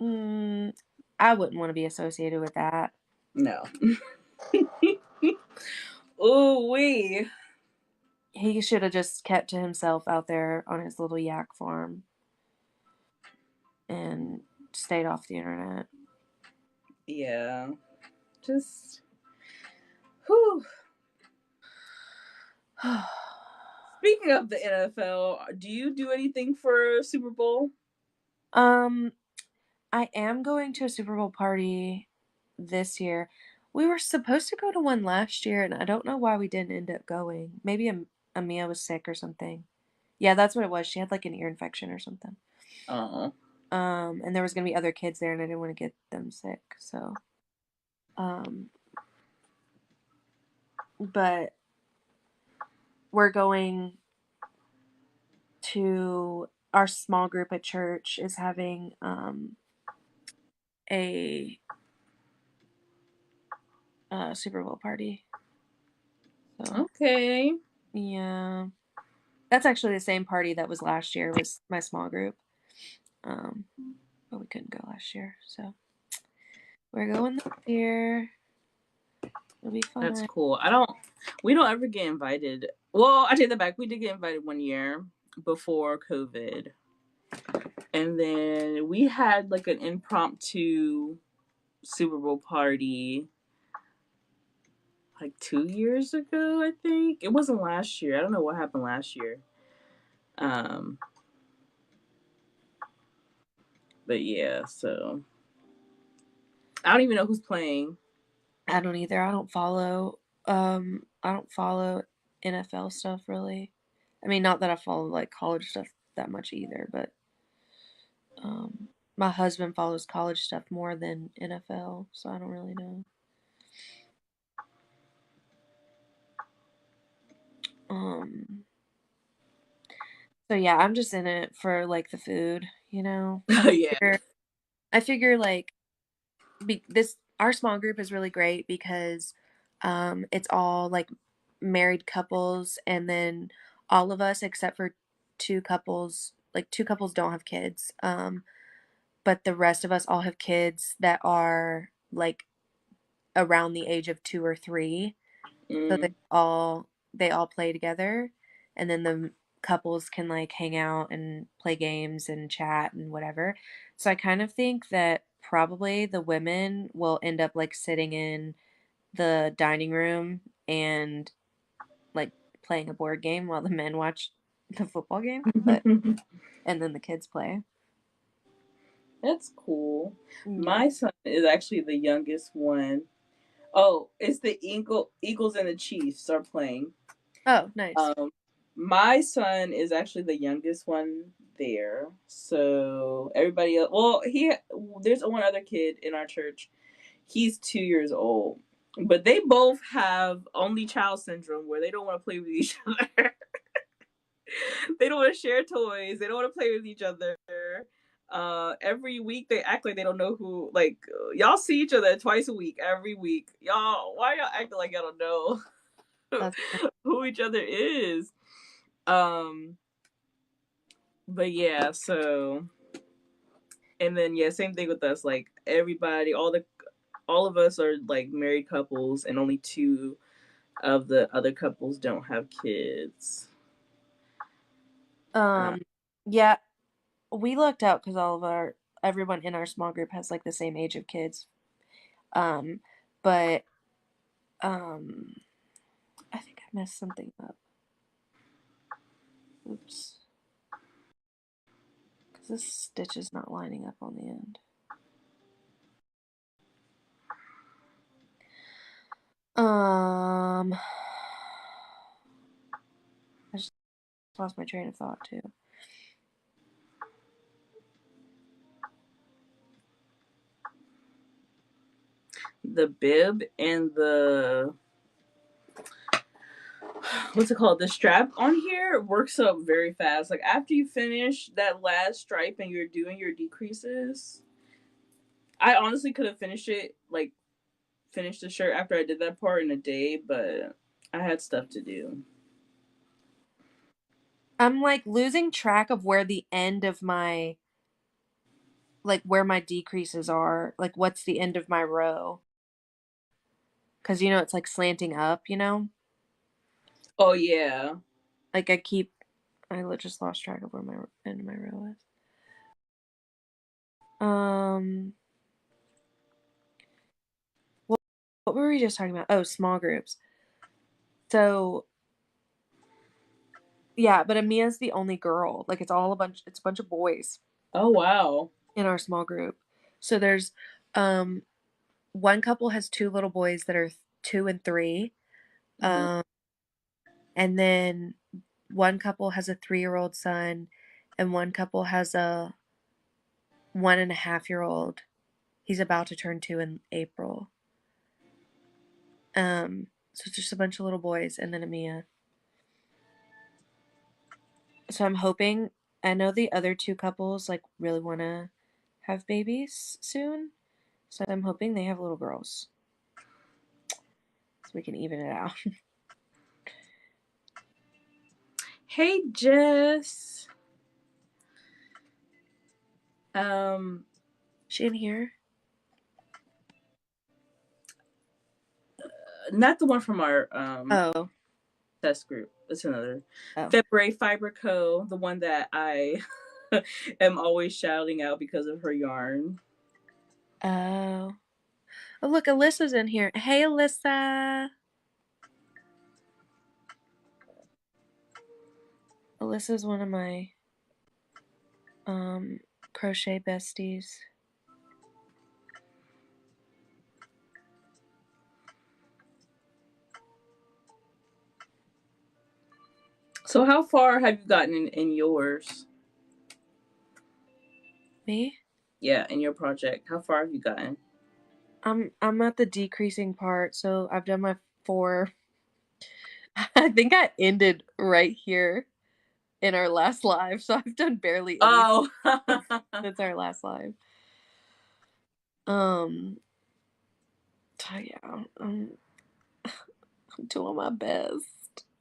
I wouldn't want to be associated with that. No. Ooh wee. He should have just kept to himself out there on his little yak farm and stayed off the internet. Yeah. Just whew. Speaking of the NFL, do you do anything for Super Bowl? um, I am going to a Super Bowl party this year. We were supposed to go to one last year, and I don't know why we didn't end up going. Maybe Amia was sick or something. Yeah, that's what it was. She had like an ear infection or something. Oh. And there was gonna be other kids there, and I didn't want to get them sick. So, um, but we're going to our small group at church is having a Super Bowl party. So Okay. yeah, that's actually the same party that was last year. Was my small group, um, but we couldn't go last year, so we're going this year. It'll be That's fun. cool. We don't ever get invited. Well, I take that back. We did get invited one year before COVID. And then we had like an impromptu Super Bowl party like 2 years ago, I think. It wasn't last year. I don't know what happened last year. Um, but yeah, so I don't even know who's playing. I don't either. I don't follow NFL stuff really. I mean, not that I follow like college stuff that much either, but my husband follows college stuff more than NFL, so I don't really know. Um, so yeah, I'm just in it for like the food, you know. Yeah. I figure like this our small group is really great because it's all like married couples, and then all of us except for two couples don't have kids, but the rest of us all have kids that are like around the age of 2 or 3, so Mm. they all play together, and then the couples can like hang out and play games and chat and whatever. So I kind of think that probably the women will end up like sitting in the dining room and like playing a board game while the men watch the football game, but and then the kids play. That's cool. Yeah. My son is actually the youngest one. Oh, it's the Eagles and the Chiefs are playing. Oh, nice. Um, my son is actually the youngest one there. So everybody else, well, there's one other kid in our church. He's 2 years old, but they both have only child syndrome where they don't want to play with each other. They don't want to share toys. They don't want to play with each other. Every week they act like they don't know who. Like y'all see each other twice a week. Every week, y'all. Why y'all acting like y'all don't know That's who each other is? Um, but yeah. So and then yeah, same thing with us. Like everybody, all of us are like married couples, and only two of the other couples don't have kids. Uh, um yeah, we lucked out because everyone in our small group has like the same age of kids. Um, but um, I think I messed something up. Oops, because this stitch is not lining up on the end. I just lost my train of thought too. the bib and the what's it called? The strap on here works up very fast. Like after you finish that last stripe and you're doing your decreases, I honestly could have finished it like finished the shirt after I did that part in a day, but I had stuff to do. I'm like losing track of where the end of my like where my decreases are. Like what's the end of my row? Because you know it's like slanting up. You know, Oh yeah. like I just lost track of where my end of my row is. what were we just talking about? Oh, small groups. So yeah, but Amia's the only girl. Like it's a bunch of boys Oh wow. in our small group. So there's um one couple has two little boys that are 2 and 3. Hmm. And then one couple has a 3-year-old son and one couple has a 1.5-year-old. He's about to turn 2 in April. So it's just a bunch of little boys and then Amia. So I'm hoping, I know the other two couples like really want to have babies soon. So I'm hoping they have little girls. So we can even it out. Hey Jess. Um, She in here? not the one from our Oh. test group. It's another Oh. February Fiber Co. The one that I am always shouting out because of her yarn. Oh. Oh, look, Alyssa's in here. Hey, Alyssa. Alyssa's one of my crochet besties. So how far have you gotten in yours? Me? Yeah, in your project. How far have you gotten? I'm at the decreasing part, so I've done my 4. I think I ended right here in our last live, so I've done barely anything Oh. since our last live. So yeah, I'm doing my best.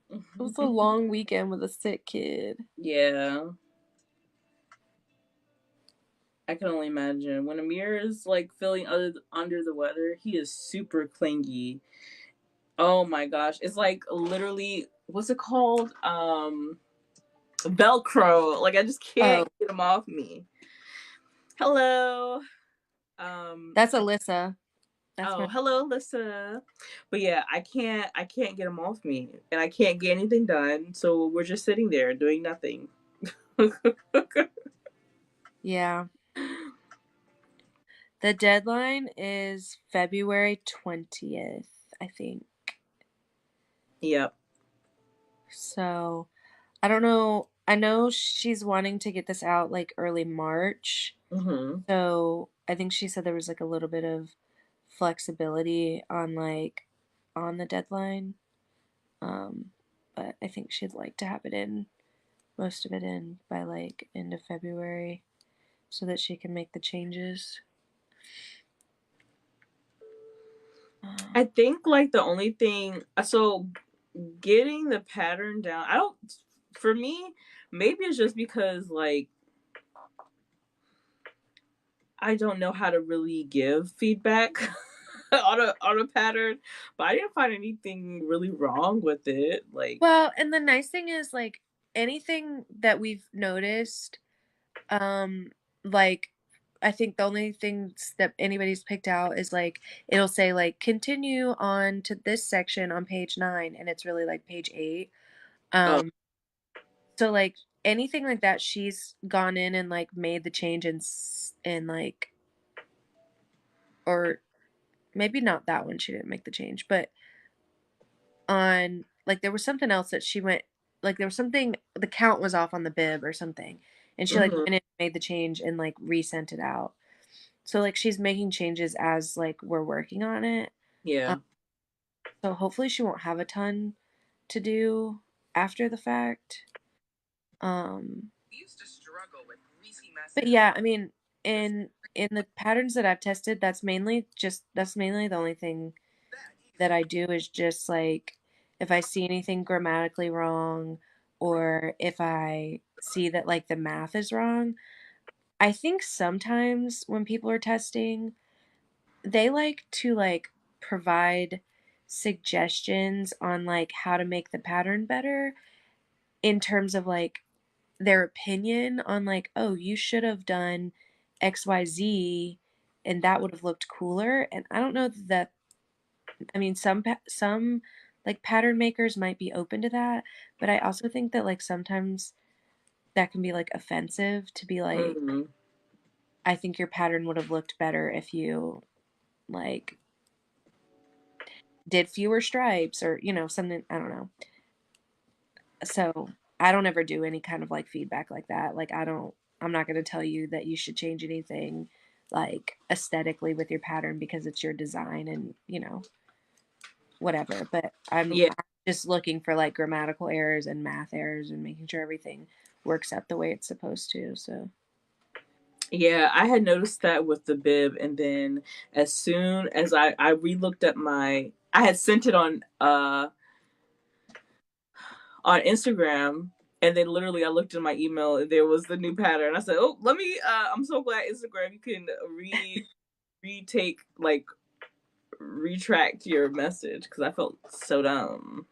It was a long weekend with a sick kid. Yeah. I can only imagine. When Amir is like feeling under the weather, he is super clingy. Oh my gosh. It's like literally what's it called? Velcro. Like I just Oh, can't get him off me. Hello. that's Alyssa. That's my. Oh, hello, Lissa. But yeah, I can't get him off me. And I can't get anything done. So we're just sitting there doing nothing. Yeah. The deadline is February 20th, I think. Yep. So I don't know. I know she's wanting to get this out like early March. Mm-hmm. So I think she said there was like a little bit of flexibility on the deadline. Um, but I think she'd like to have it in, most of it in by like end of February so that she can make the changes. I think like the only thing so getting the pattern down, I don't for me, maybe it's just because like I don't know how to really give feedback on a pattern, but I didn't find anything really wrong with it. Like, Well, and the nice thing is like anything that we've noticed, like I think the only things that anybody's picked out is like it'll say like continue on to this section on page 9 and it's really like page 8. oh, Um so like anything like that she's gone in and like made the change and like or maybe not that one she didn't make the change, but on like there was something else that she went like there was something the count was off on the bib or something and she like mm-hmm. went in and made the change and like resent it out. So like she's making changes as like we're working on it. Um, Yeah. so hopefully she won't have a ton to do after the fact. Um, but yeah, I mean, in the patterns that I've tested, that's mainly the only thing that I do is just like if I see anything grammatically wrong or if I see that like the math is wrong. I think sometimes when people are testing, they like to like provide suggestions on like how to make the pattern better in terms of like their opinion on like, oh, you should have done XYZ and that would have looked cooler. And I don't know that I mean, some like pattern makers might be open to that, but I also think that like sometimes that can be like offensive to be like, Mm-hmm. I think your pattern would have looked better if you like did fewer stripes or, you know, something, I don't know. So I don't ever do any kind of like feedback like that. Like I'm not going to tell you that you should change anything like aesthetically with your pattern because it's your design and, you know, whatever. But Yeah. I'm just looking for like grammatical errors and math errors and making sure everything works out the way it's supposed to. So Yeah, I had noticed that with the bib, and then as soon as I re-looked at my, I had sent it on Instagram, and then literally I looked in my email and there was the new pattern. I said, "Oh, let me." I'm so glad Instagram you can retake like retract your message because I felt so dumb.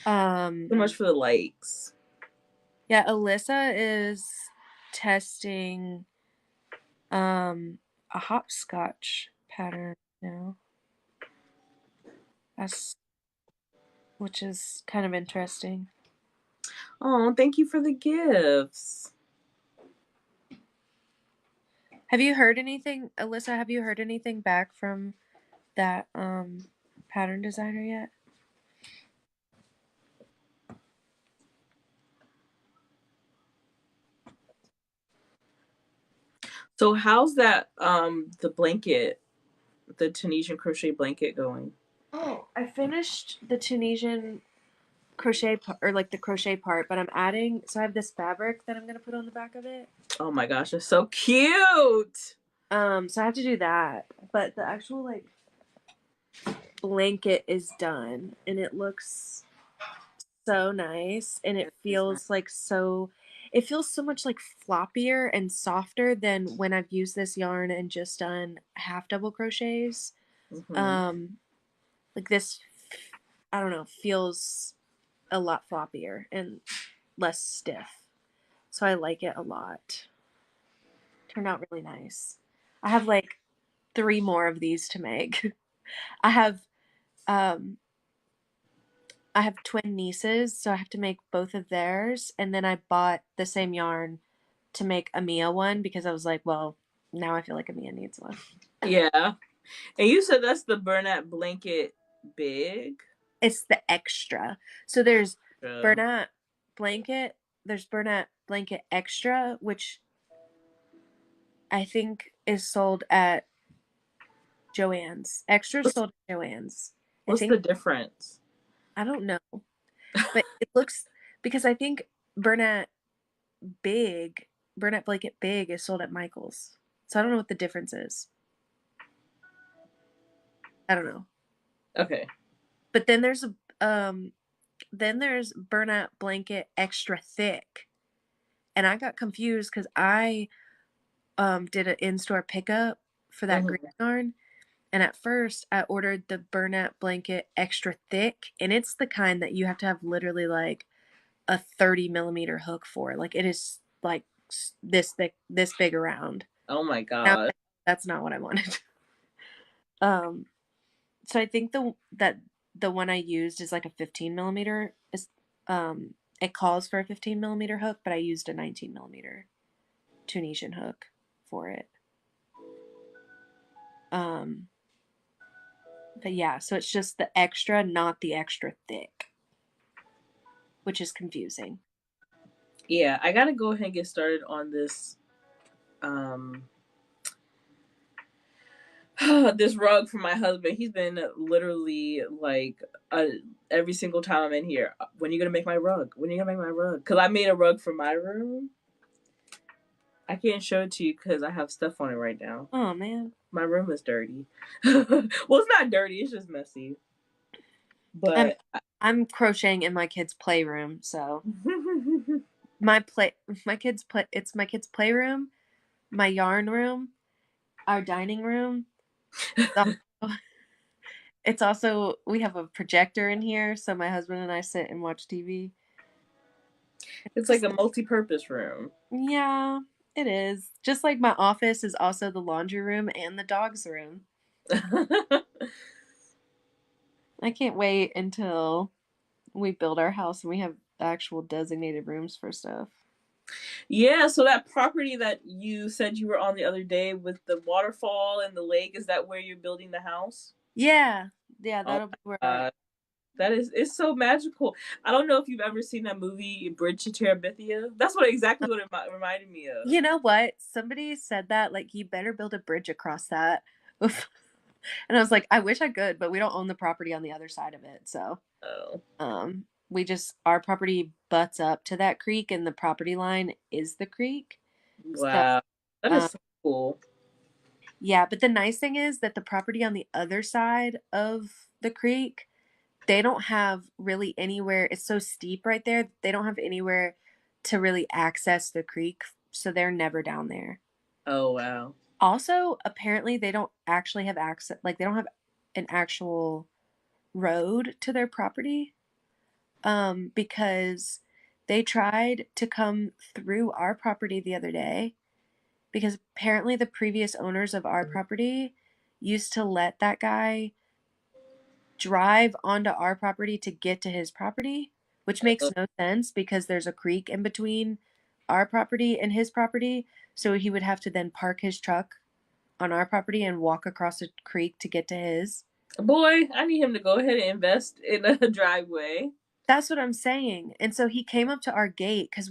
So much for the likes. yeah, Alyssa is testing a hopscotch pattern now. That's which is kind of interesting. Oh, thank you for the gifts. Have you heard anything, Alyssa, have you heard anything back from that pattern designer yet? So how's that the blanket, the Tunisian crochet blanket going? Oh, I finished the Tunisian crochet or like the crochet part, but I'm adding, so I have this fabric that I'm going to put on the back of it. Oh my gosh, it's so cute. So I have to do that, but the actual like blanket is done and it looks so nice and it feels like so it feels so much like floppier and softer than when I've used this yarn and just done half double crochets. Mm-hmm. Like this, I don't know, feels a lot floppier and less stiff. So I like it a lot. Turned out really nice. I have like 3 more of these to make. I have um I have twin nieces, so I have to make both of theirs. And then I bought the same yarn to make a Mia one because I was like, well, now I feel like a Mia needs one. Yeah. And you said that's the Bernat blanket big? It's the extra. So there's Yeah. Bernat blanket, there's Bernat blanket extra, which I think is sold at Joann's. Extra What's, sold at Joann's. I what's think the difference? I don't know, but it looks because I think Bernat big, Bernat blanket big is sold at Michael's. So I don't know what the difference is. I don't know. Okay. But then there's Bernat blanket extra thick. And I got confused because I did an in-store pickup for that green Mm-hmm. yarn. And at first I ordered the Bernat blanket extra thick, and it's the kind that you have to have literally like a 30 millimeter hook for. Like it is like this thick, this big around. Oh my Now god. that's not what I wanted. Um, so I think the one I used is like a 15 millimeter. It calls for a 15 millimeter hook, but I used a 19 millimeter Tunisian hook for it. Um, but yeah, so it's just the extra, not the extra thick, which is confusing. Yeah, I gotta go ahead and get started on this um this rug for my husband. He's been literally like every single time I'm in here, when are you gonna make my rug? When are you gonna make my rug? Because I made a rug for my room. I can't show it to you because I have stuff on it right now. Oh man. My room is dirty. Well, it's not dirty, it's just messy. I'm But I'm crocheting in my kids' playroom, so my kids' playroom, my yarn room, our dining room. It's also we have a projector in here, so my husband and I sit and watch TV. it's like Just a multi-purpose room. yeah, it is. Just like my office is also the laundry room and the dog's room. I can't wait until we build our house and we have actual designated rooms for stuff. Yeah, so that property that you said you were on the other day with the waterfall and the lake, is that where you're building the house? Yeah, Oh that'll be where. my God. That is, it's so magical. I don't know if you've ever seen that movie Bridge to Terabithia. That's exactly what it reminded me of. You know what? Somebody said that, like, you better build a bridge across that. And I was like, I wish I could, but we don't own the property on the other side of it. So, Oh, we just, our property butts up to that creek and the property line is the creek. So, wow. That is um, so cool. yeah, but the nice thing is that the property on the other side of the creek, they don't have really anywhere. It's so steep right there. They don't have anywhere to really access the creek. So they're never down there. Oh, wow. Also, apparently they don't actually have access, like they don't have an actual road to their property because they tried to come through our property the other day because apparently the previous owners of our property used to let that guy drive onto our property to get to his property, which makes no sense because there's a creek in between our property and his property. So he would have to then park his truck on our property and walk across a creek to get to his. Boy, I need him to go ahead and invest in a driveway. That's what I'm saying. And so he came up to our gate because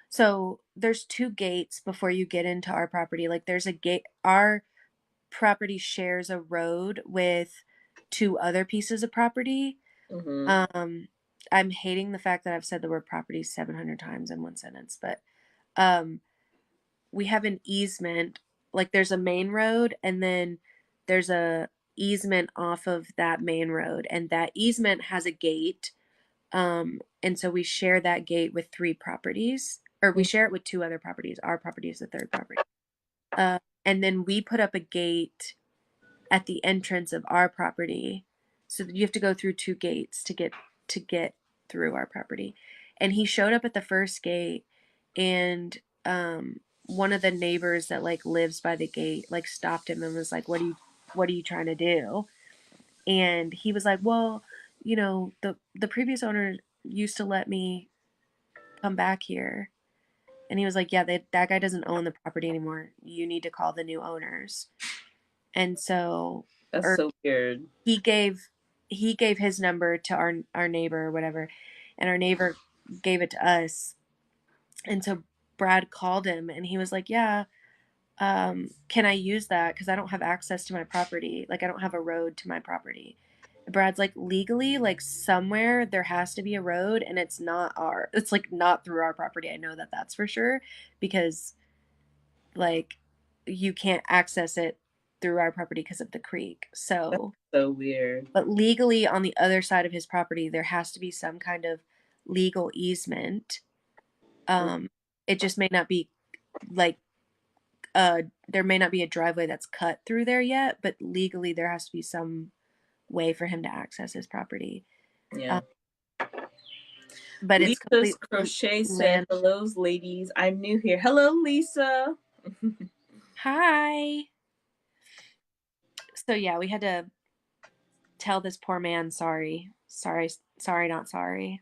so there's two gates before you get into our property. Like there's a gate, our property shares a road with two other pieces of property. Mm-hmm. I'm hating the fact that I've said the word property 700 times in one sentence, but um, we have an easement. Like there's a main road, and then there's a easement off of that main road, and that easement has a gate. And so we share that gate with three properties, or we share it with two other properties. Our property is the third property. And then we put up a gate at the entrance of our property. So you have to go through two gates to get through our property. And he showed up at the first gate, and one of the neighbors that like lives by the gate like stopped him and was like, what are you trying to do?" And he was like, "Well, the previous owner used to let me come back here." And he was like, "Yeah, that guy doesn't own the property anymore. You need to call the new owners." And so, That's or so weird. he gave his number to our neighbor or whatever, and our neighbor gave it to us. And so Brad called him and he was like, "Yeah, can I use that? Because I don't have access to my property. Like I don't have a road to my property." And Brad's like, "Legally, like somewhere there has to be a road, and it's like not through our property. I know that that's for sure because like you can't access it through our property because of the creek. So, So weird. but legally on the other side of his property, there has to be some kind of legal easement. It just may not be like there may not be a driveway that's cut through there yet, but legally there has to be some way for him to access his property. Yeah. But it's Lisa's completely Crochet said, land. "Hello, ladies. I'm new here." Hello, Lisa. Hi. So yeah, we had to tell this poor man sorry. Sorry, not sorry.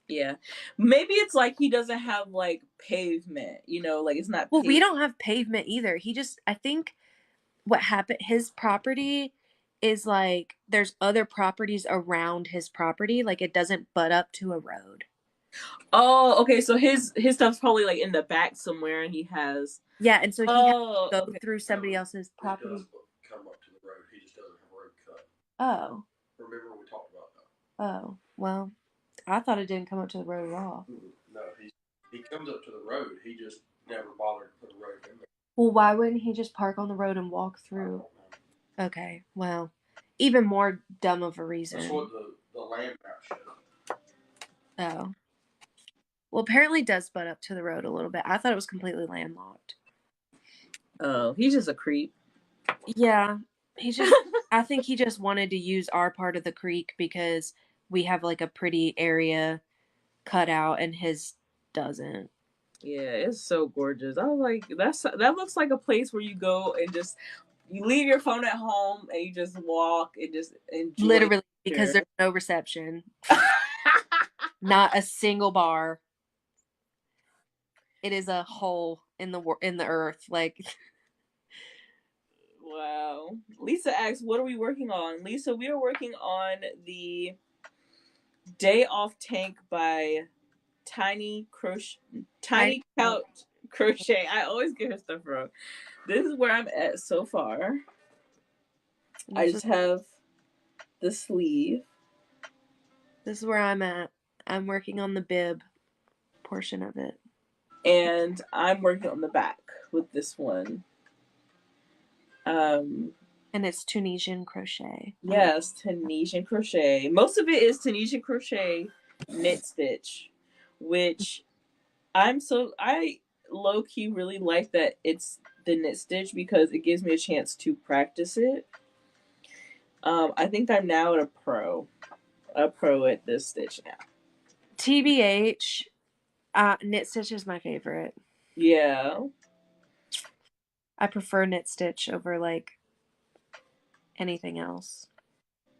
Yeah. Maybe it's like he doesn't have like pavement, like it's not Well, we paved. don't have pavement either. I think what happened, his property is like there's other properties around his property. Like it doesn't butt up to a road. Oh, okay. So his stuff's probably like in the back somewhere and he has. Yeah, and so he has Oh, to go okay. through somebody else's property. He does come up to the road. He just doesn't have a road cut. Oh. Remember we talked about that? Oh. Well, I thought it didn't come up to the road at all. No, he comes up to the road. He just never bothered to put a road in there. Well, why wouldn't he just park on the road and walk through? Okay, well, even more dumb of a reason. That's what the land map showed. Oh. Well, apparently it does butt up to the road a little bit. I thought it was completely landlocked. Oh, he's just a creep. Yeah, I think he just wanted to use our part of the creek because we have like a pretty area cut out and his doesn't. Yeah, it's so gorgeous. I was like, that looks like a place where you go and just you leave your phone at home and you just walk and just enjoy. Literally because there's no reception. Not a single bar. It is a hole in the earth. Like, wow. Lisa asks, what are we working on? Lisa, we are working on the Day Off Tank by Tiny Couch Crochet. I always get her stuff wrong. This is where I'm at so far. I just have the sleeve. This is where I'm at. I'm working on the bib portion of it. And I'm working on the back with this one. And it's Tunisian crochet. Yes, Tunisian crochet. Most of it is Tunisian crochet knit stitch, which I low key really like that it's the knit stitch because it gives me a chance to practice it. I think I'm now a pro at this stitch now. TBH, knit stitch is my favorite. Yeah. I prefer knit stitch over like anything else.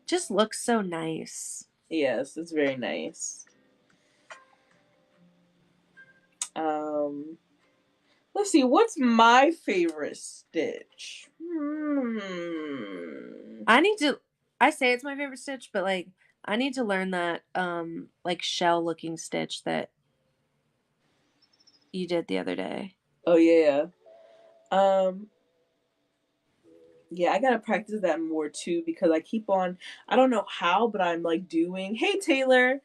Just looks so nice. Yes, it's very nice. Let's see, what's my favorite stitch? I say it's my favorite stitch, but like I need to learn that like shell looking stitch that you did the other day. Oh yeah. Yeah, I gotta practice that more too because I keep on, I don't know how, but I'm like doing, hey Taylor,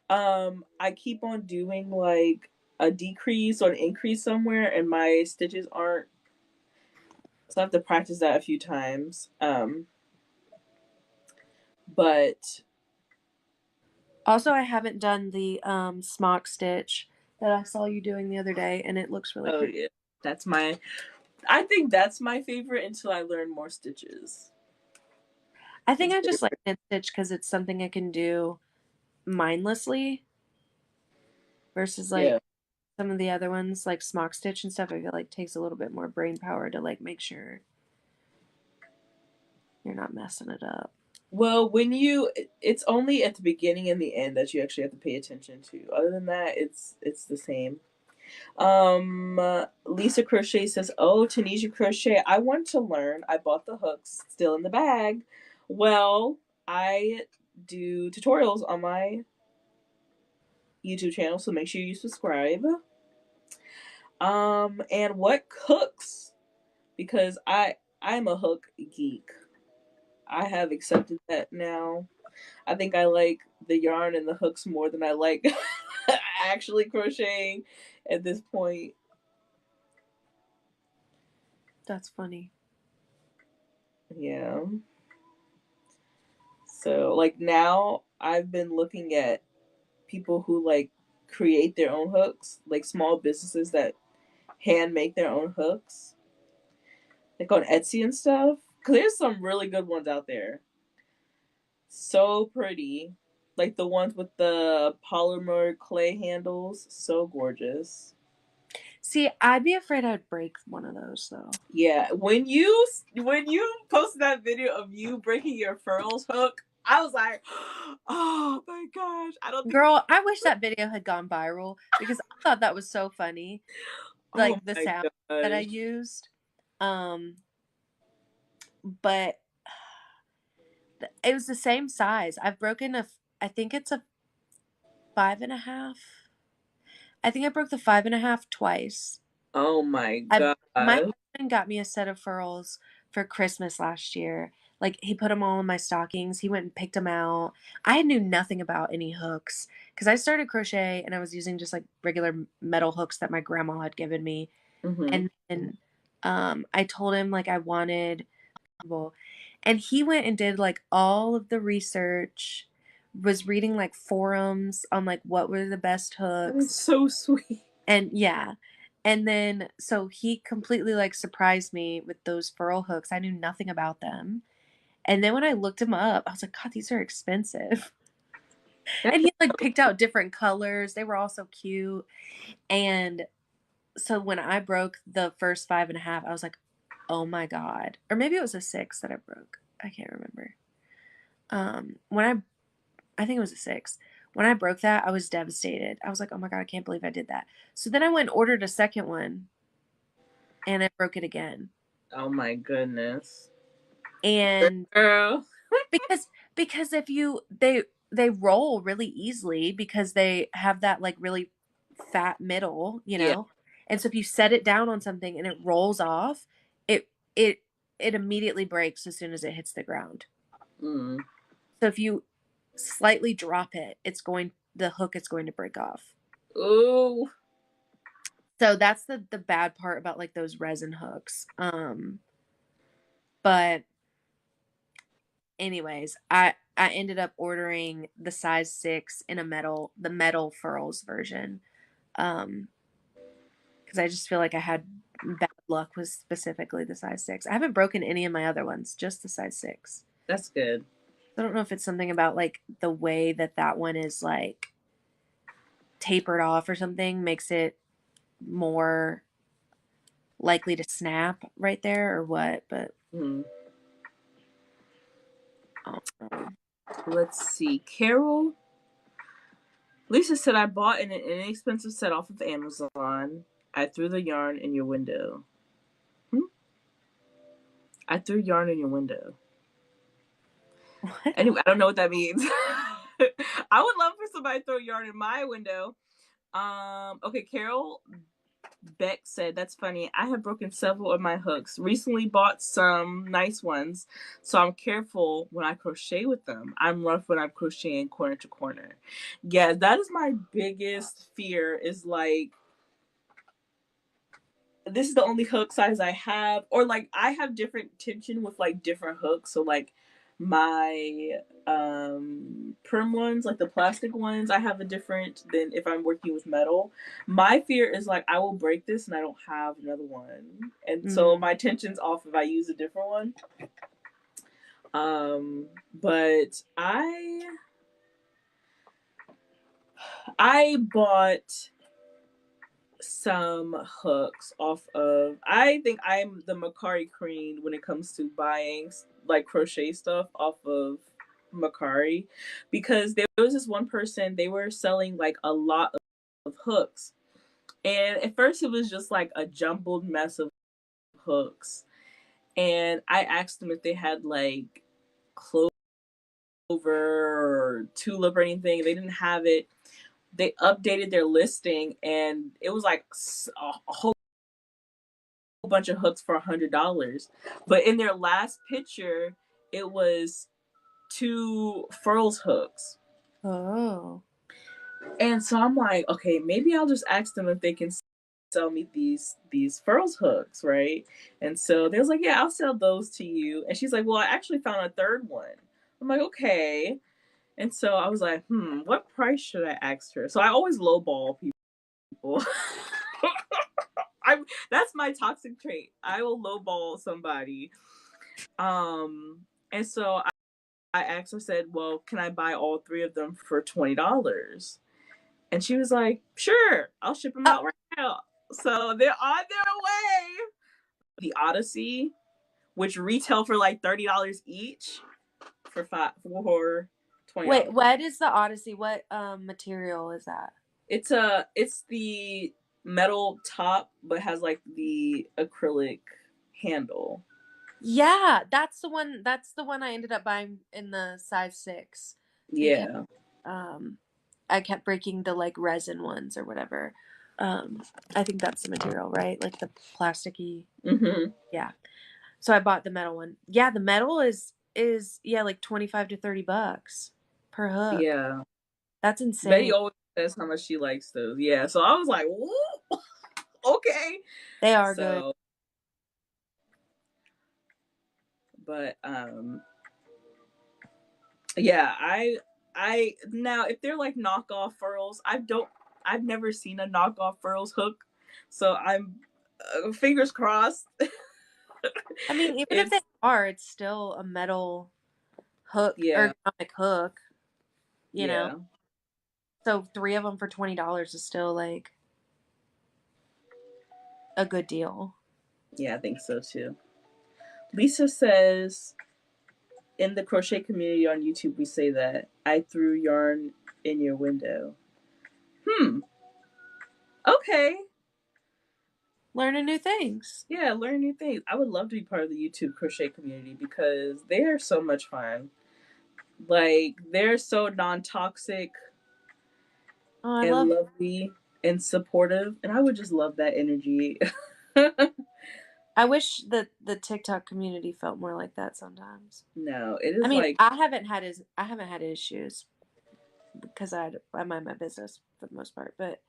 I keep on doing like a decrease or an increase somewhere and my stitches aren't, so I have to practice that a few times. But also I haven't done the smock stitch that I saw you doing the other day, and it looks really pretty. Yeah, I think that's my favorite until I learn more stitches. I think I just like knit stitch because it's something I can do mindlessly versus like some of the other ones like smock stitch and stuff. I feel like takes a little bit more brain power to like make sure you're not messing it up. Well, it's only at the beginning and the end that you actually have to pay attention to. Other than that, it's the same. Lisa Crochet says, "Oh, Tunisia Crochet, I want to learn. I bought the hooks, still in the bag." Well, I do tutorials on my YouTube channel, so make sure you subscribe. And what hooks? Because I'm a hook geek. I have accepted that now. I think I like the yarn and the hooks more than I like actually crocheting at this point. That's funny. Yeah. So like now I've been looking at people who like create their own hooks, like small businesses that hand make their own hooks. Like on Etsy and stuff. Cause there's some really good ones out there. So pretty. Like the ones with the polymer clay handles. So gorgeous. See, I'd be afraid I'd break one of those though. Yeah. When you posted that video of you breaking your furls hook, I was like, oh my gosh. Girl, I wish that video had gone viral because I thought that was so funny. Like the sound that I used. But it was the same size. I've broken I think it's a 5.5. I think I broke the 5.5 twice. Oh my god. My husband got me a set of furls for Christmas last year. Like he put them all in my stockings. He went and picked them out. I knew nothing about any hooks because I started crochet and I was using just like regular metal hooks that my grandma had given me. Mm-hmm. And then I told him like I wanted, and he went and did like all of the research, was reading like forums on like what were the best hooks. That's so sweet. And yeah. And then so he completely like surprised me with those furl hooks. I knew nothing about them. And then when I looked them up, I was like, God, these are expensive. And he like picked out different colors. They were all so cute. And so when I broke the first 5.5, I was like, oh my God. Or maybe it was a 6 that I broke. I can't remember. when I think it was a 6. When I broke that, I was devastated. I was like, oh my God, I can't believe I did that. So then I went and ordered a second one and I broke it again. Oh my goodness. And Girl. because if you they roll really easily because they have that like really fat middle, you Yeah. know. And so if you set it down on something and it rolls off, it it it immediately breaks as soon as it hits the ground. Mm. So if you slightly drop it, the hook is going to break off. Ooh. So that's the bad part about like those resin hooks. But anyways, I ended up ordering the size 6 in the metal furls version. Because I just feel like I had bad luck with specifically the size 6. I haven't broken any of my other ones, just the size 6. That's good. I don't know if it's something about like the way that one is like tapered off or something makes it more likely to snap right there or what, but Mm. um, Let's see. Carol. Lisa said, I bought an inexpensive set off of Amazon. I threw the yarn in your window. I threw yarn in your window. what? Anyway, I don't know what that means. I would love for somebody to throw yarn in my window. Okay, Carol Beck said, that's funny. I have broken several of my hooks. Recently bought some nice ones, so I'm careful when I crochet with them. I'm rough when I'm crocheting corner to corner. Yeah, that is my biggest fear is like, this is the only hook size I have, or like I have different tension with like different hooks. So like my perm ones, like the plastic ones, I have a different than if I'm working with metal. My fear is like I will break this and I don't have another one, and so my tension's off if I use a different one. But I bought some hooks off of, I think I'm the Macari queen when it comes to buying like crochet stuff off of Macari, because there was this one person, they were selling like a lot of hooks, and at first it was just like a jumbled mess of hooks, and I asked them if they had like clover or tulip or anything. They didn't have it. They updated their listing and it was like a whole bunch of hooks for $100, but in their last picture it was 2 furls hooks. Oh. And so I'm like, okay, maybe I'll just ask them if they can sell me these furls hooks, right? And so they was like, yeah, I'll sell those to you. And she's like, well, I actually found a third one. I'm like, okay. And so I was like, what price should I ask her? So I always lowball people. That's my toxic trait. I will lowball somebody. And so I asked her, said, well, can I buy all 3 of them for $20? And she was like, sure, I'll ship them out right now. So they're on their way. The Odyssey, which retail for like $30 each for $20. Wait, what is the Odyssey? What material is that? It's the metal top, but has like the acrylic handle. Yeah, that's the one. That's the one I ended up buying in the size 6. Yeah. Because, I kept breaking the like resin ones or whatever. I think that's the material, right? Like the plasticky. Mm-hmm. Yeah. So I bought the metal one. Yeah, the metal is yeah like $25 to $30 per hook. Yeah. That's insane. Betty always says how much she likes those. Yeah. So I was like, whoa, okay. They are good. But yeah, I now if they're like knockoff furls, I've never seen a knockoff furls hook, so I'm fingers crossed. I mean, even if they are, it's still a metal hook, ergonomic hook, you know. So 3 of them for $20 is still like a good deal. Yeah, I think so too. Lisa says, in the crochet community on YouTube, we say that I threw yarn in your window. Okay. Learning new things. Yeah, learn new things. I would love to be part of the YouTube crochet community because they are so much fun. Like, they're so non-toxic Oh, I and love. lovely and supportive, and I would just love that energy. I wish that the TikTok community felt more like that sometimes. No, it I is mean, like I haven't had issues because I mind my business for the most part, but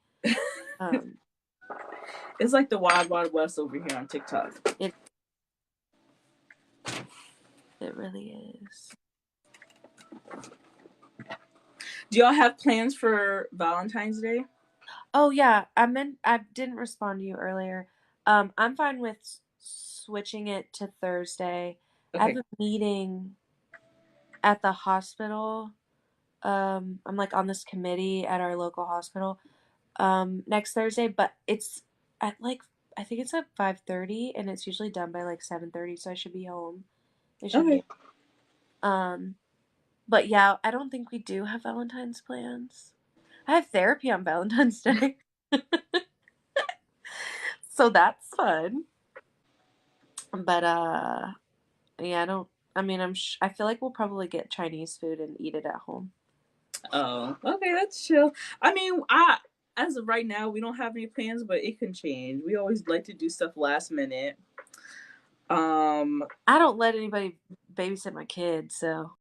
it's like the wild wild west over here on TikTok. it really is. Do y'all have plans for Valentine's Day? Oh yeah, I didn't respond to you earlier. I'm fine with switching it to Thursday. I Okay. have a meeting at the hospital. I'm like on this committee at our local hospital next Thursday, but it's at like I think it's at 5:30 and it's usually done by like 7:30, so I should be home. It should Okay. be but yeah, I don't think we do have Valentine's plans. I have therapy on Valentine's Day. So that's fun. But yeah, I feel like we'll probably get Chinese food and eat it at home. Oh, okay, that's chill. I mean, as of right now, we don't have any plans, but it can change. We always like to do stuff last minute. I don't let anybody babysit my kids, so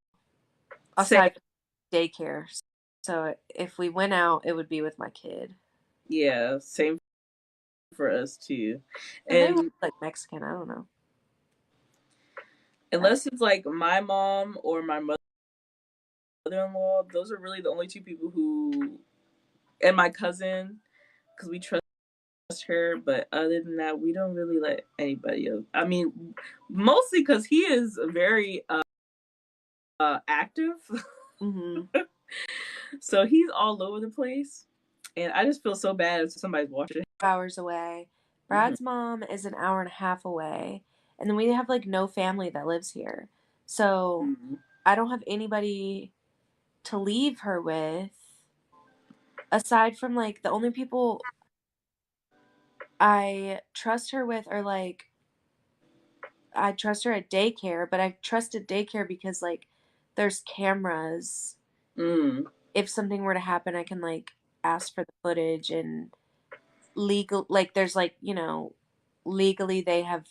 Say, aside from daycare. So if we went out, it would be with my kid. yeah, same for us too. And maybe And like Mexican, I don't know. unless it's like my mom or my mother-in-law, those are really the only two people who, and my cousin, because we trust her. But other than that, we don't really let anybody else. I mean, mostly because he is very active. Mm-hmm. So he's all over the place, and I just feel so bad if somebody's watching. Hours away. Brad's mom is an hour and a half away, and then we have like no family that lives here, so I don't have anybody to leave her with. Aside from like the only people I trust her with are like I trust her at daycare, but I trusted daycare because like there's cameras. If something were to happen, I can like ask for the footage and legal like there's like, legally they have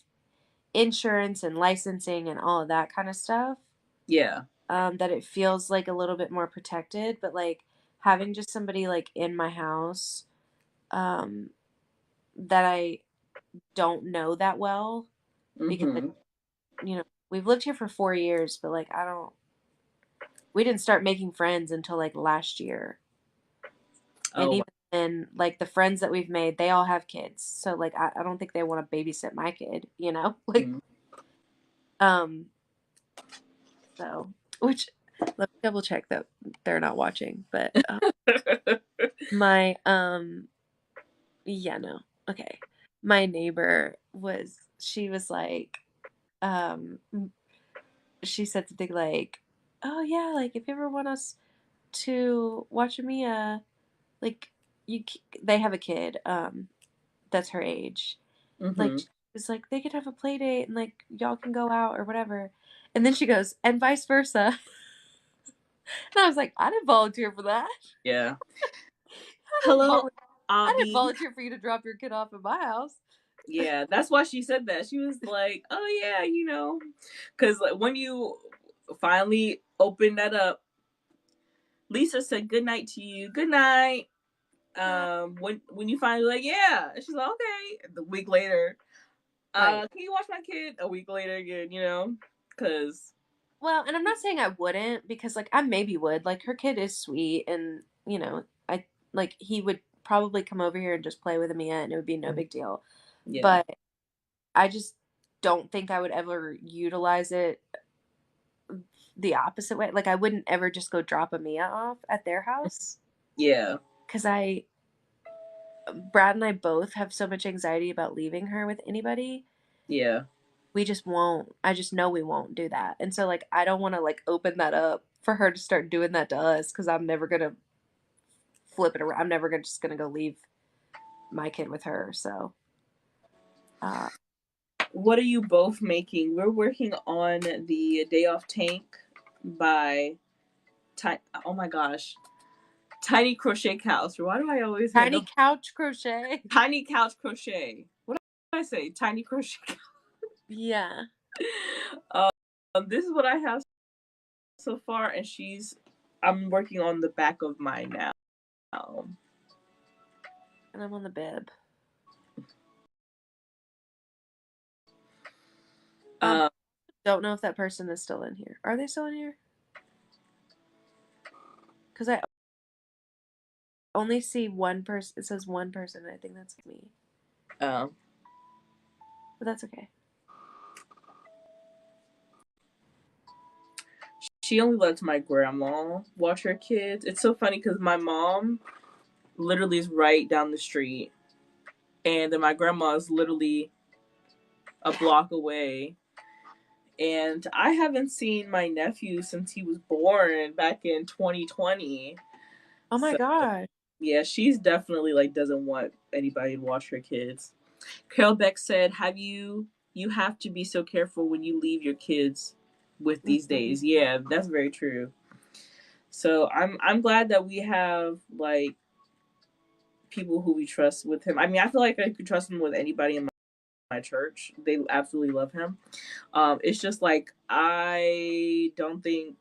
insurance and licensing and all of that kind of stuff. Yeah. That it feels like a little bit more protected, but like having just somebody like in my house that I don't know that well because we've lived here for 4 years, but like we didn't start making friends until like last year. And even then, like the friends that we've made, they all have kids. So like I don't think they want to babysit my kid, Like so which let me double check that they're not watching. But my yeah, no. Okay. My neighbor she was like, she said something like, "Oh yeah, like if you ever want us to watch Mia, like they have a kid, that's her age. Like it's like they could have a play date and like y'all can go out or whatever." And then she goes, "And vice versa." And I was like, I didn't volunteer for that. Yeah. I I'll didn't be. volunteer for you to drop your kid off at my house. Yeah, that's why she said that. She was like, "Oh yeah, because like when you finally opened that up, Lisa said good night to you. Good night. When you finally like, yeah, she's like, okay. The week later, Right. can you watch my kid? A week later again, because. Well, and I'm not saying I wouldn't because like I maybe would. Like her kid is sweet and I like he would probably come over here and just play with Mia and it would be no big deal. Yeah. But I just don't think I would ever utilize it the opposite way. Like I wouldn't ever just go drop Mia off at their house. Yeah. Because Brad and I both have so much anxiety about leaving her with anybody. Yeah. we just won't. I just know we won't do that. And so like I don't want to like open that up for her to start doing that to us because I'm never gonna flip it around. I'm never gonna just gonna go leave my kid with her. So uh What are you both making? We're working on the Day Off Tank by oh my gosh. Tiny Crochet Couch. Why do I always say tiny couch crochet. Tiny Couch Crochet? What did I say? Tiny Crochet Couch. Yeah. This is what I have so far, and I'm working on the back of mine now. And I'm on the bib. Don't know if that person is still in here. Are they still in here? Because I only see one person. It says one person. And I think that's me. But that's okay. she only lets my grandma watch her kids. It's so funny because my mom literally is right down the street, and then my grandma is literally a block away. And I haven't seen my nephew since he was born back in 2020. Oh my gosh. Yeah, she's definitely like doesn't want anybody to watch her kids. Carol Beck said, you have to be so careful when you leave your kids with these days. Yeah, that's very true. So I'm glad that we have like people who we trust with him. I mean, I feel like I could trust him with anybody in my church. They absolutely love him. It's just like I don't think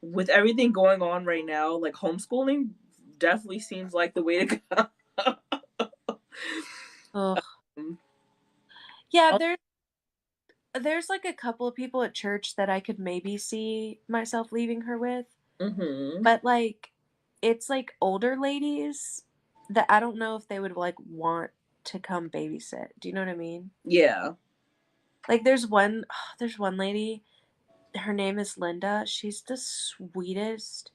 with everything going on right now, like homeschooling definitely seems like the way to go. Oh. Yeah, there's like a couple of people at church that I could maybe see myself leaving her with. Mm-hmm. But like it's like older ladies that I don't know if they would like want to come babysit. Do you know what I mean? Yeah. Like there's one lady, her name is Linda. She's the sweetest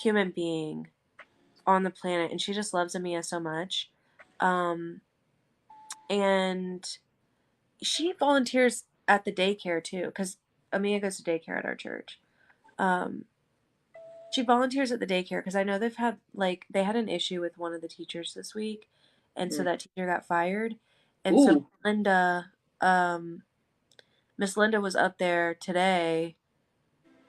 human being on the planet and she just loves Amia so much. And she volunteers at the daycare too because Amia goes to daycare at our church. She volunteers at the daycare because I know they had an issue with one of the teachers this week, and so that teacher got fired. And so Linda, Miss Linda was up there today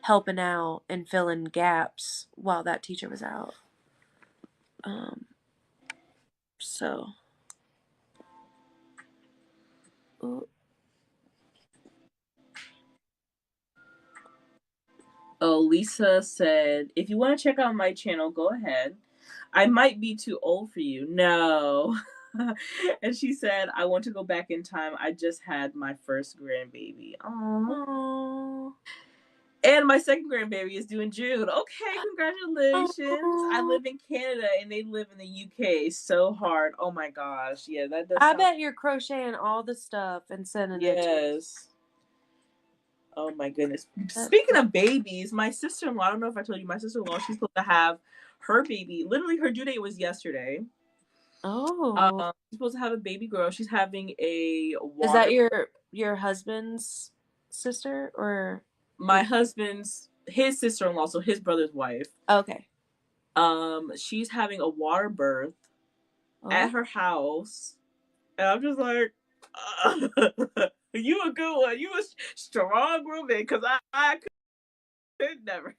helping out and filling gaps while that teacher was out. So. Ooh. Oh, Lisa said, if you want to check out my channel, go ahead. I might be too old for you. No. And she said, I want to go back in time. I just had my first grandbaby. Aww. And my second grandbaby is due in June. Okay, congratulations. I live in Canada and they live in the UK. So hard. Oh my gosh. Yeah, that does I bet you're crocheting all the stuff and sending it to Yes. Oh my goodness. Speaking of babies, my sister-in-law, I don't know if I told you, my sister-in-law, she's supposed to have her baby. Literally, her due date was yesterday. Oh. She's supposed to have a baby girl. She's having a water. Is that your husband's sister or my husband's his sister-in-law, so his brother's wife. Okay. She's having a water birth at her house. And I'm just like, you a good one. You a strong woman, because I could never.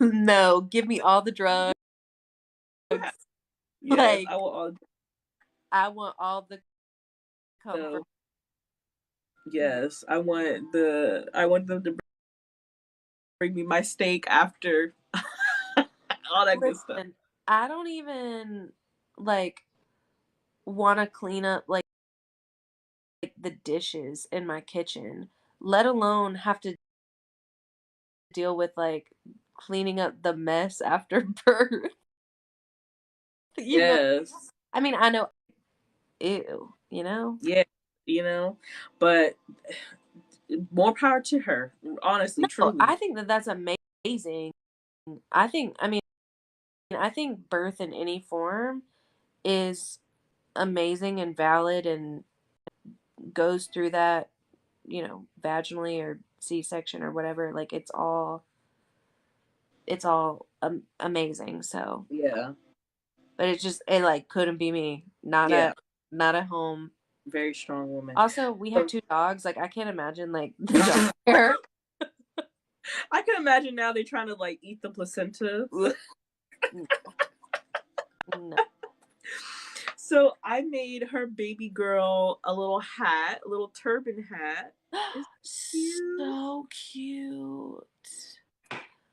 No, give me all the drugs. Yes, like, I want all the comfort. So, yes, I want them to bring me my steak after all that good stuff. I don't even like want to clean up like the dishes in my kitchen, let alone have to deal with like cleaning up the mess after birth. Yes. Know? I mean, I know, ew, you know? Yeah, but more power to her, honestly, truly. I think that's amazing. I think birth in any form is amazing and valid and goes through that, vaginally or C-section or whatever, like it's all amazing. So, Yeah. but it like couldn't be me. Not Yeah. at home. Very strong woman. Also, we have 2 dogs. Like I can't imagine like the dog hair. I can imagine now they're trying to like eat the placenta. No. So I made her baby girl a little hat, a little turban hat. It's cute. So cute.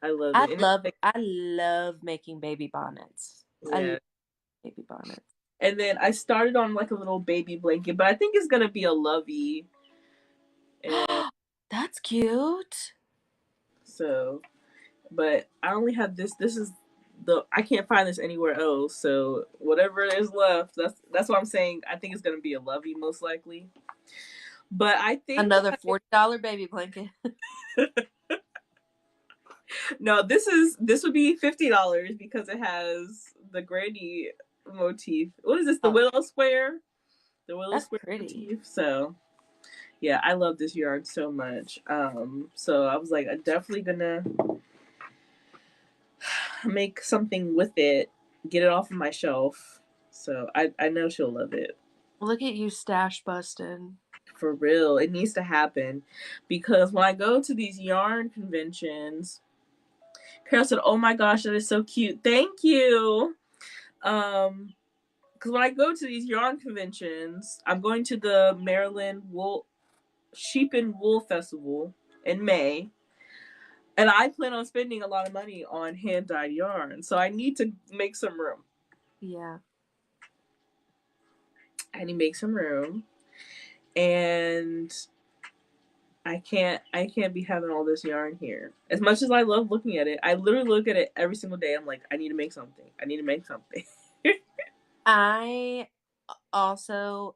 I love it. I love making baby bonnets. I Yeah. love baby bonnets. And then I started on like a little baby blanket, but I think it's gonna be a lovey. And That's cute. so, but I only have this. This is I can't find this anywhere else. So whatever is left, that's what I'm saying. I think it's gonna be a lovey most likely. But I think Another $40 baby blanket. no, this would be $50 because it has the granny motif. What is this? The willow square. The willow That's square pretty. motif. So yeah, I love this yarn so much. So I was like, I'm definitely gonna make something with it, get it off of my shelf. So I know she'll love it. Look at you stash busting. For real, it needs to happen because when I go to these yarn conventions, Carol said, "Oh my gosh, that is so cute. Thank you." Because when I go to these yarn conventions, I'm going to the Maryland Sheep and Wool Festival in May, and I plan on spending a lot of money on hand dyed yarn. So I need to make some room. Yeah. I need to make some room, and I can't be having all this yarn here. As much as I love looking at it, I literally look at it every single day. I'm like, I need to make something. I need to make something. I also,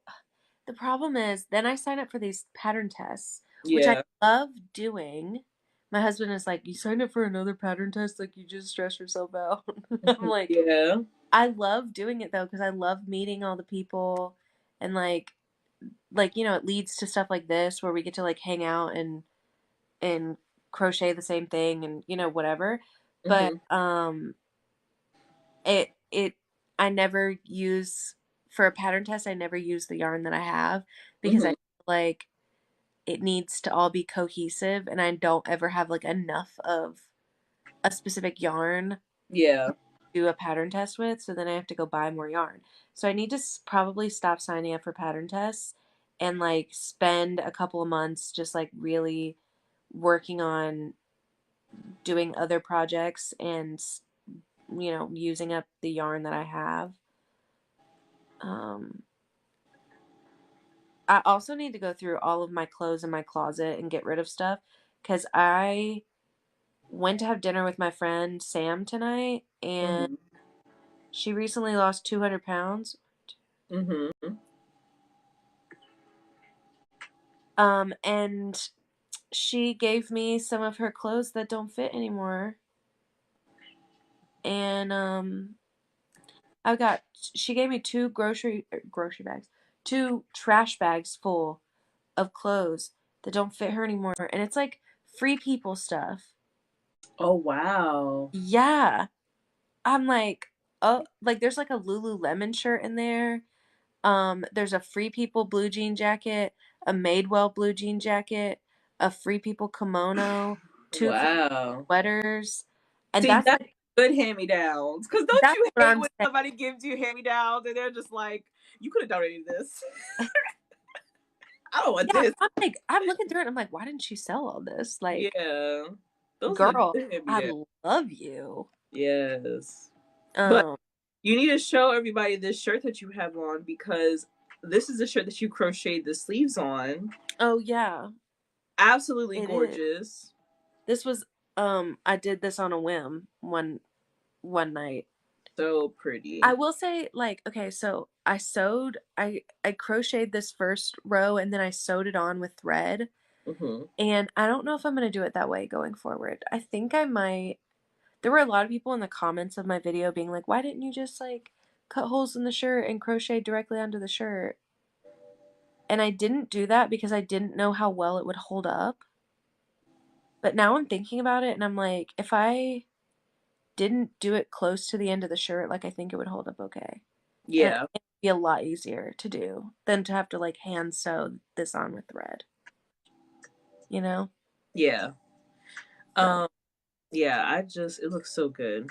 the problem is then I sign up for these pattern tests, which I love doing. My husband is like, you signed up for another pattern test, like you just stress yourself out. I'm like, yeah. I love doing it though because I love meeting all the people, and like it leads to stuff like this where we get to like hang out and crochet the same thing and whatever. But it I never use, for a pattern test, I never use the yarn that I have because I feel like it needs to all be cohesive, and I don't ever have like enough of a specific yarn Yeah. do a pattern test with, so then I have to go buy more yarn. So I need to probably stop signing up for pattern tests and like spend a couple of months just like really working on doing other projects and using up the yarn that I have. I also need to go through all of my clothes in my closet and get rid of stuff because I went to have dinner with my friend Sam tonight, and she recently lost 200 pounds. And she gave me some of her clothes that don't fit anymore. And she gave me 2 grocery bags, 2 trash bags full of clothes that don't fit her anymore. And it's like free people stuff. Oh, wow. Yeah. I'm like, oh, like there's like a Lululemon shirt in there. There's a Free People blue jean jacket, a Madewell blue jean jacket, a Free People kimono, 2 sweaters. And see, that's that's like good hand-me-downs. Because don't you what hate I'm when saying. somebody gives you hand-me-downs and they're just like, you could have donated this. I don't want this. I'm looking through it and I'm like, why didn't she sell all this? Like, yeah. Those girl, I love you. Yes. But you need to show everybody this shirt that you have on because this is the shirt that you crocheted the sleeves on. Oh, yeah. Absolutely gorgeous. This was, I did this on a whim one night. So pretty. I will say, like, okay, so I crocheted this first row and then I sewed it on with thread. And I don't know if I'm going to do it that way going forward. I think I might. There were a lot of people in the comments of my video being like, why didn't you just like cut holes in the shirt and crochet directly onto the shirt? And I didn't do that because I didn't know how well it would hold up. But now I'm thinking about it and I'm like, if I didn't do it close to the end of the shirt, like I think it would hold up okay. And Yeah. it'd be a lot easier to do than to have to like hand sew this on with thread. You know? Yeah. So, Yeah, it looks so good.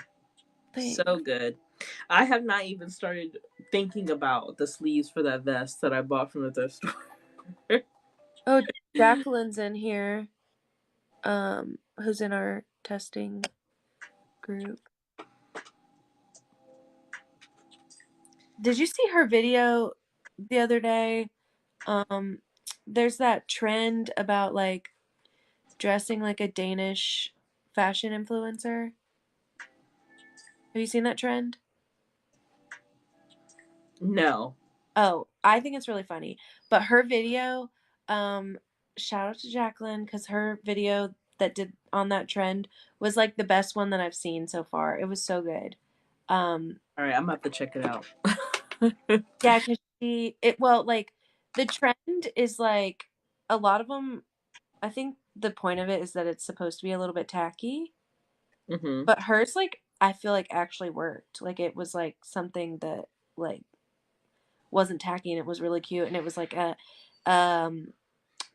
thanks. So good. I have not even started thinking about the sleeves for that vest that I bought from the thrift store. Oh, Jacqueline's in here. Who's in our testing group. Did you see her video the other day? There's that trend about like dressing like a Danish fashion influencer. Have you seen that trend? No. Oh, I think it's really funny. But her video, shout out to Jacqueline because her video that did on that trend was like the best one that I've seen so far. It was so good. All right, I'm gonna have to check it out. Yeah, because like the trend is like a lot of them. I think the point of it is that it's supposed to be a little bit tacky, Mm-hmm. but hers like I feel like actually worked. Like it was like something that like wasn't tacky and it was really cute and it was like um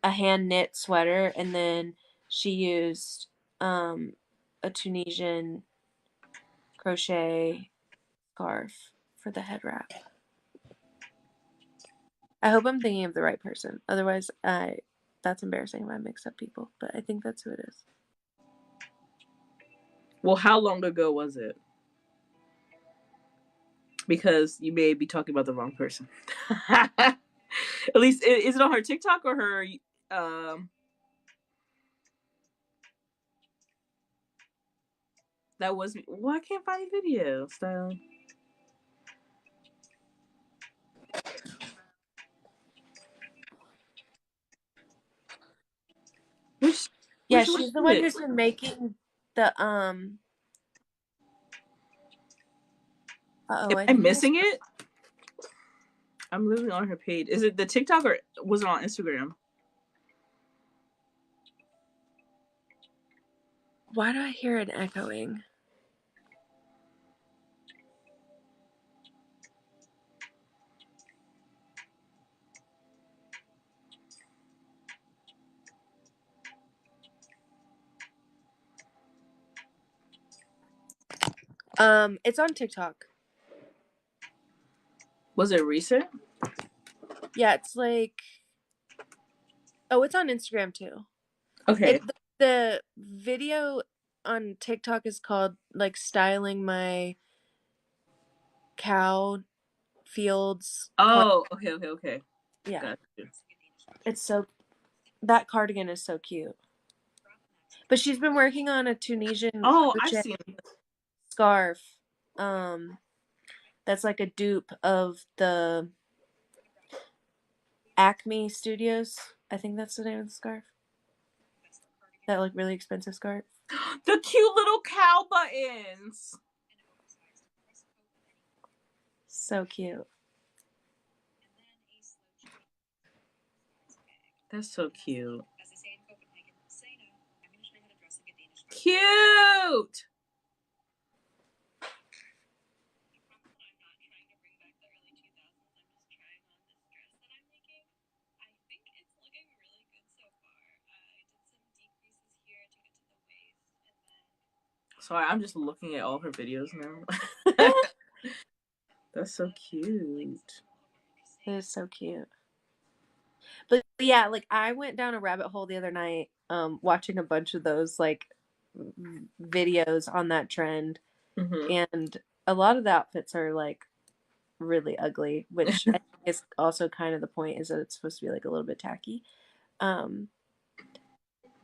a hand knit sweater and then she used a Tunisian crochet scarf for the head wrap. I hope I'm thinking of the right person. Otherwise, that's embarrassing if I mix up people, but I think that's who it is. Well, how long ago was it? Because you may be talking about the wrong person. At least, is it on her TikTok or her? That was. Well, I can't find the video. So. Which Yeah, one she's the is one it? who's been making the Am I I think missing it? I'm literally on her page. Is it the TikTok or was it on Instagram? why do I hear an echoing? It's on TikTok. Was it recent? Yeah, it's like it's on Instagram too. Okay. The video on TikTok is called like styling my cow fields. Oh, okay. Yeah, Got you. it's so that cardigan is so cute. But she's been working on a Tunisian Oh, I crochet see. scarf. That's like a dupe of the Acme Studios. I think that's the name of the scarf. That like really expensive scarf. The cute little cow buttons. So cute. That's so cute. Cute. Sorry, I'm just looking at all her videos now. That's so cute. It is so cute. But yeah, like I went down a rabbit hole the other night, watching a bunch of those like videos on that trend, and a lot of the outfits are like really ugly, which I think is also kind of the point is that it's supposed to be like a little bit tacky.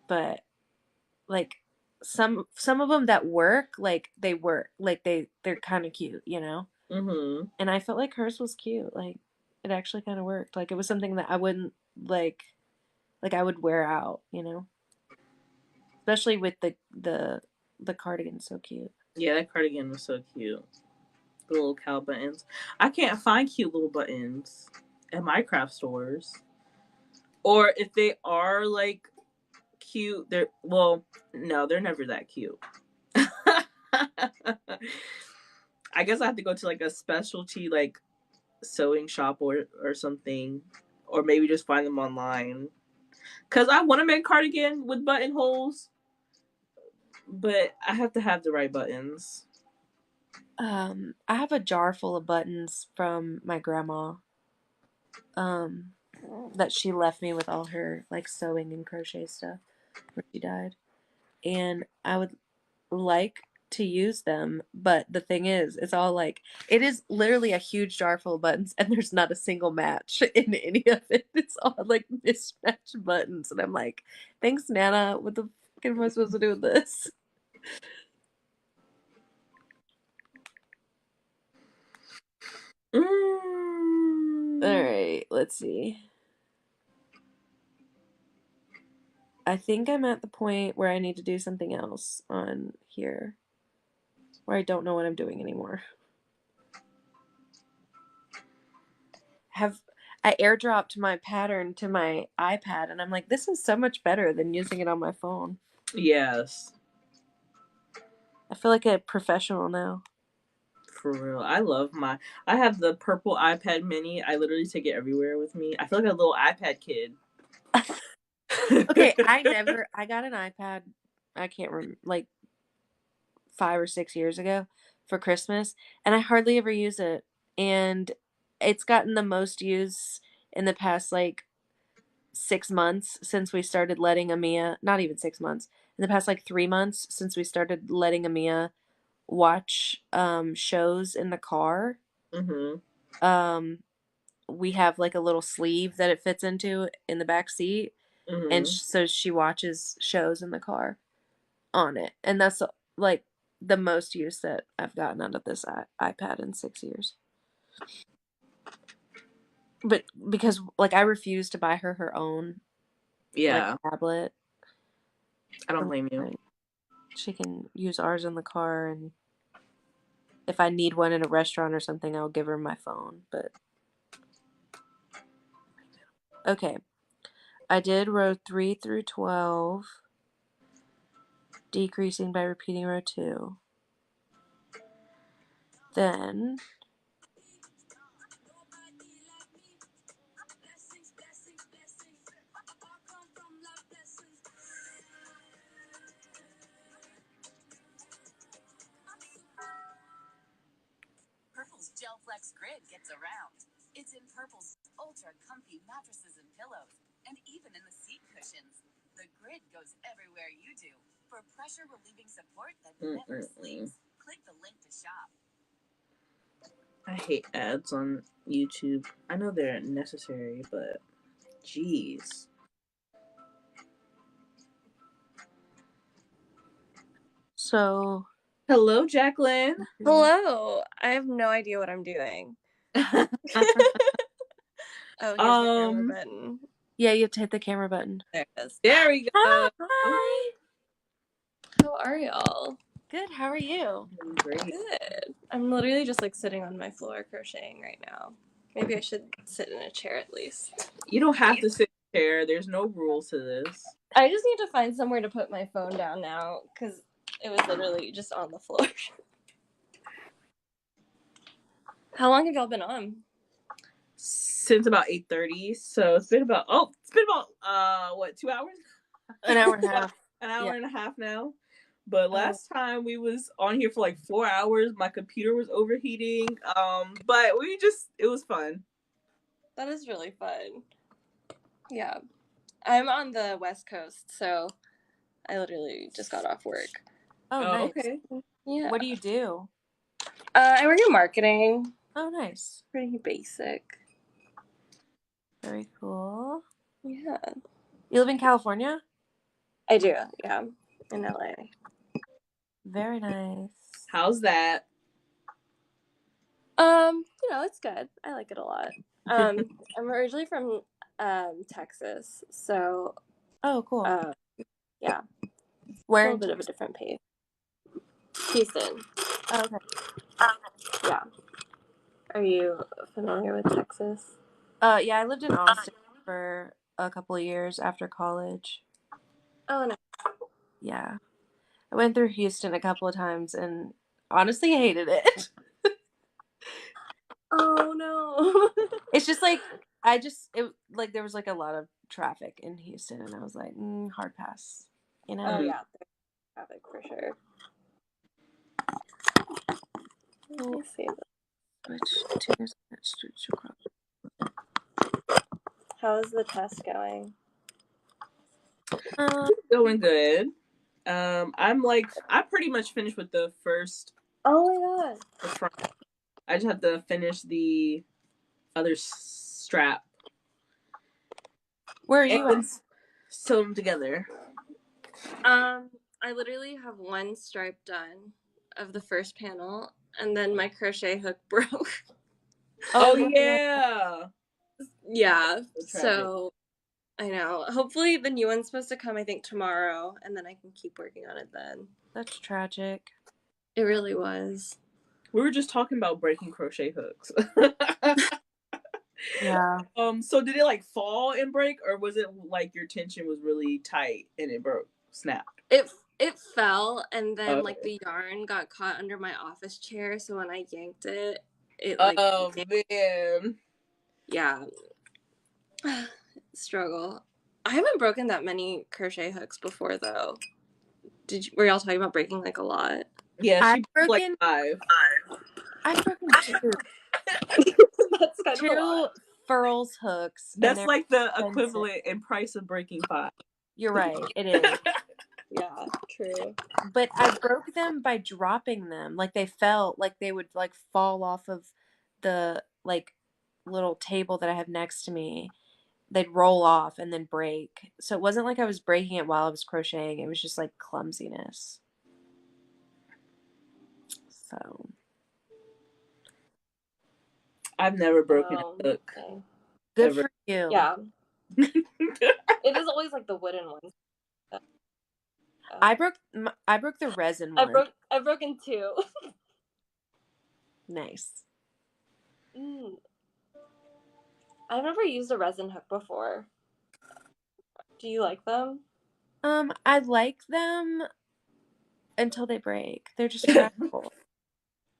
But like some of them that work, like they work, like they're kind of cute, you know. And I felt like hers was cute, like it actually kind of worked. Like it was something that I wouldn't like I would wear out, you know. Especially with the cardigan, so cute. Yeah, that cardigan was so cute. The little cow buttons. I can't find cute little buttons at my craft stores. Or if they are like cute, they're no, they're never that cute. I guess I have to go to like a specialty like sewing shop or something, or maybe just find them online. Cause I want to make a cardigan with buttonholes, but I have to have the right buttons. I have a jar full of buttons from my grandma. That she left me with all her like sewing and crochet stuff when she died. And I would like to use them, but the thing is, it's all like it is literally a huge jar full of buttons and there's not a single match in any of it. It's all like mismatched buttons. And I'm like, thanks, Nana. What the fuck am I supposed to do with this? Alright, let's see. I think I'm at the point where I need to do something else on here. Where I don't know what I'm doing anymore. I airdropped my pattern to my iPad and I'm like, this is so much better than using it on my phone. Yes. I feel like a professional now. For real. I have the purple iPad mini. I literally take it everywhere with me. I feel like a little iPad kid. Okay, I got an iPad, I can't remember, like 5 or 6 years ago for Christmas, and I hardly ever use it. And it's gotten the most use in the past like 6 months since we started letting Amia, not even 6 months, in the past like 3 months since we started letting Amia watch shows in the car. We have like a little sleeve that it fits into in the back seat, and so she watches shows in the car on it, and that's like the most use that I've gotten out of this iPad in 6 years. But because like I refuse to buy her own like tablet. I don't blame you. She can use ours in the car, and if I need one in a restaurant or something, I'll give her my phone. But okay, I did row 3 through 12, decreasing by repeating row 2. Then Purple's Gel Flex Grid gets around. It's in Purple's ultra comfy mattresses and pillows, and even in the seat cushions. The grid goes everywhere you do for pressure relieving support that never sleeps. Click the link to shop. I hate ads on YouTube. I know they're necessary, but jeez. so hello, Jacqueline. Hello. I have no idea what I'm doing. Oh, here's the camera button. Yeah, you have to hit the camera button. There it is. There we go. Hi. How are y'all? Good. How are you? Great. Good. I'm literally just like sitting on my floor crocheting right now. Maybe I should sit in a chair at least. You don't have to sit in a chair. There's no rules to this. I just need to find somewhere to put my phone down now because it was literally just on the floor. How long have y'all been on? Since about 8:30. So it's been about 2 hours? An hour and a half. An hour and a half now. But last time we was on here for like 4 hours. My computer was overheating. But it was fun. That is really fun. Yeah. I'm on the West Coast, so I literally just got off work. Oh, nice. Okay. Yeah. What do you do? I work in marketing. Oh, nice. Pretty basic. Very cool. Yeah. You live in California? I do, yeah. In LA. Very nice. How's that? It's good. I like it a lot. I'm originally from Texas, so cool. Yeah. Where? A little bit of a different pace. Houston. Oh, okay. Yeah. Are you familiar with Texas? Yeah, I lived in Austin for a couple of years after college. Oh no. Yeah. I went through Houston a couple of times and honestly hated it. Oh no. It's just like there was like a lot of traffic in Houston and I was like, hard pass. You know? Oh yeah, there's traffic for sure. Let me see this. How's the test going? Going good. I pretty much finished with the first. Oh my god. I just have to finish the other strap. Where are you at? Sew them together. I literally have one stripe done of the first panel, and then my crochet hook broke. Oh yeah. Yeah. So I know. Hopefully the new one's supposed to come, I think, tomorrow, and then I can keep working on it then. That's tragic. It really was. We were just talking about breaking crochet hooks. Yeah. So did it like fall and break, or was it like your tension was really tight and it broke, snapped? It fell, and then like the yarn got caught under my office chair, so when I yanked it like man. Yeah. Struggle. I haven't broken that many crochet hooks before though. Were y'all talking about breaking like a lot? Yeah, she broke like 5. I've broken 2. That's kind of a 2 lot. furls hooks. That's like the equivalent in price of breaking 5. You're right. It is. Yeah, true. But I broke them by dropping them. Like they fell, like they would like fall off of the like little table that I have next to me. They'd roll off and then break. So it wasn't like I was breaking it while I was crocheting. It was just like clumsiness. So I've never broken a hook. Good ever. For you. Yeah. It is always like the wooden ones. I broke the resin one. I've broken 2. Nice. I've never used a resin hook before. Do you like them? I like them until they break. They're just fragile.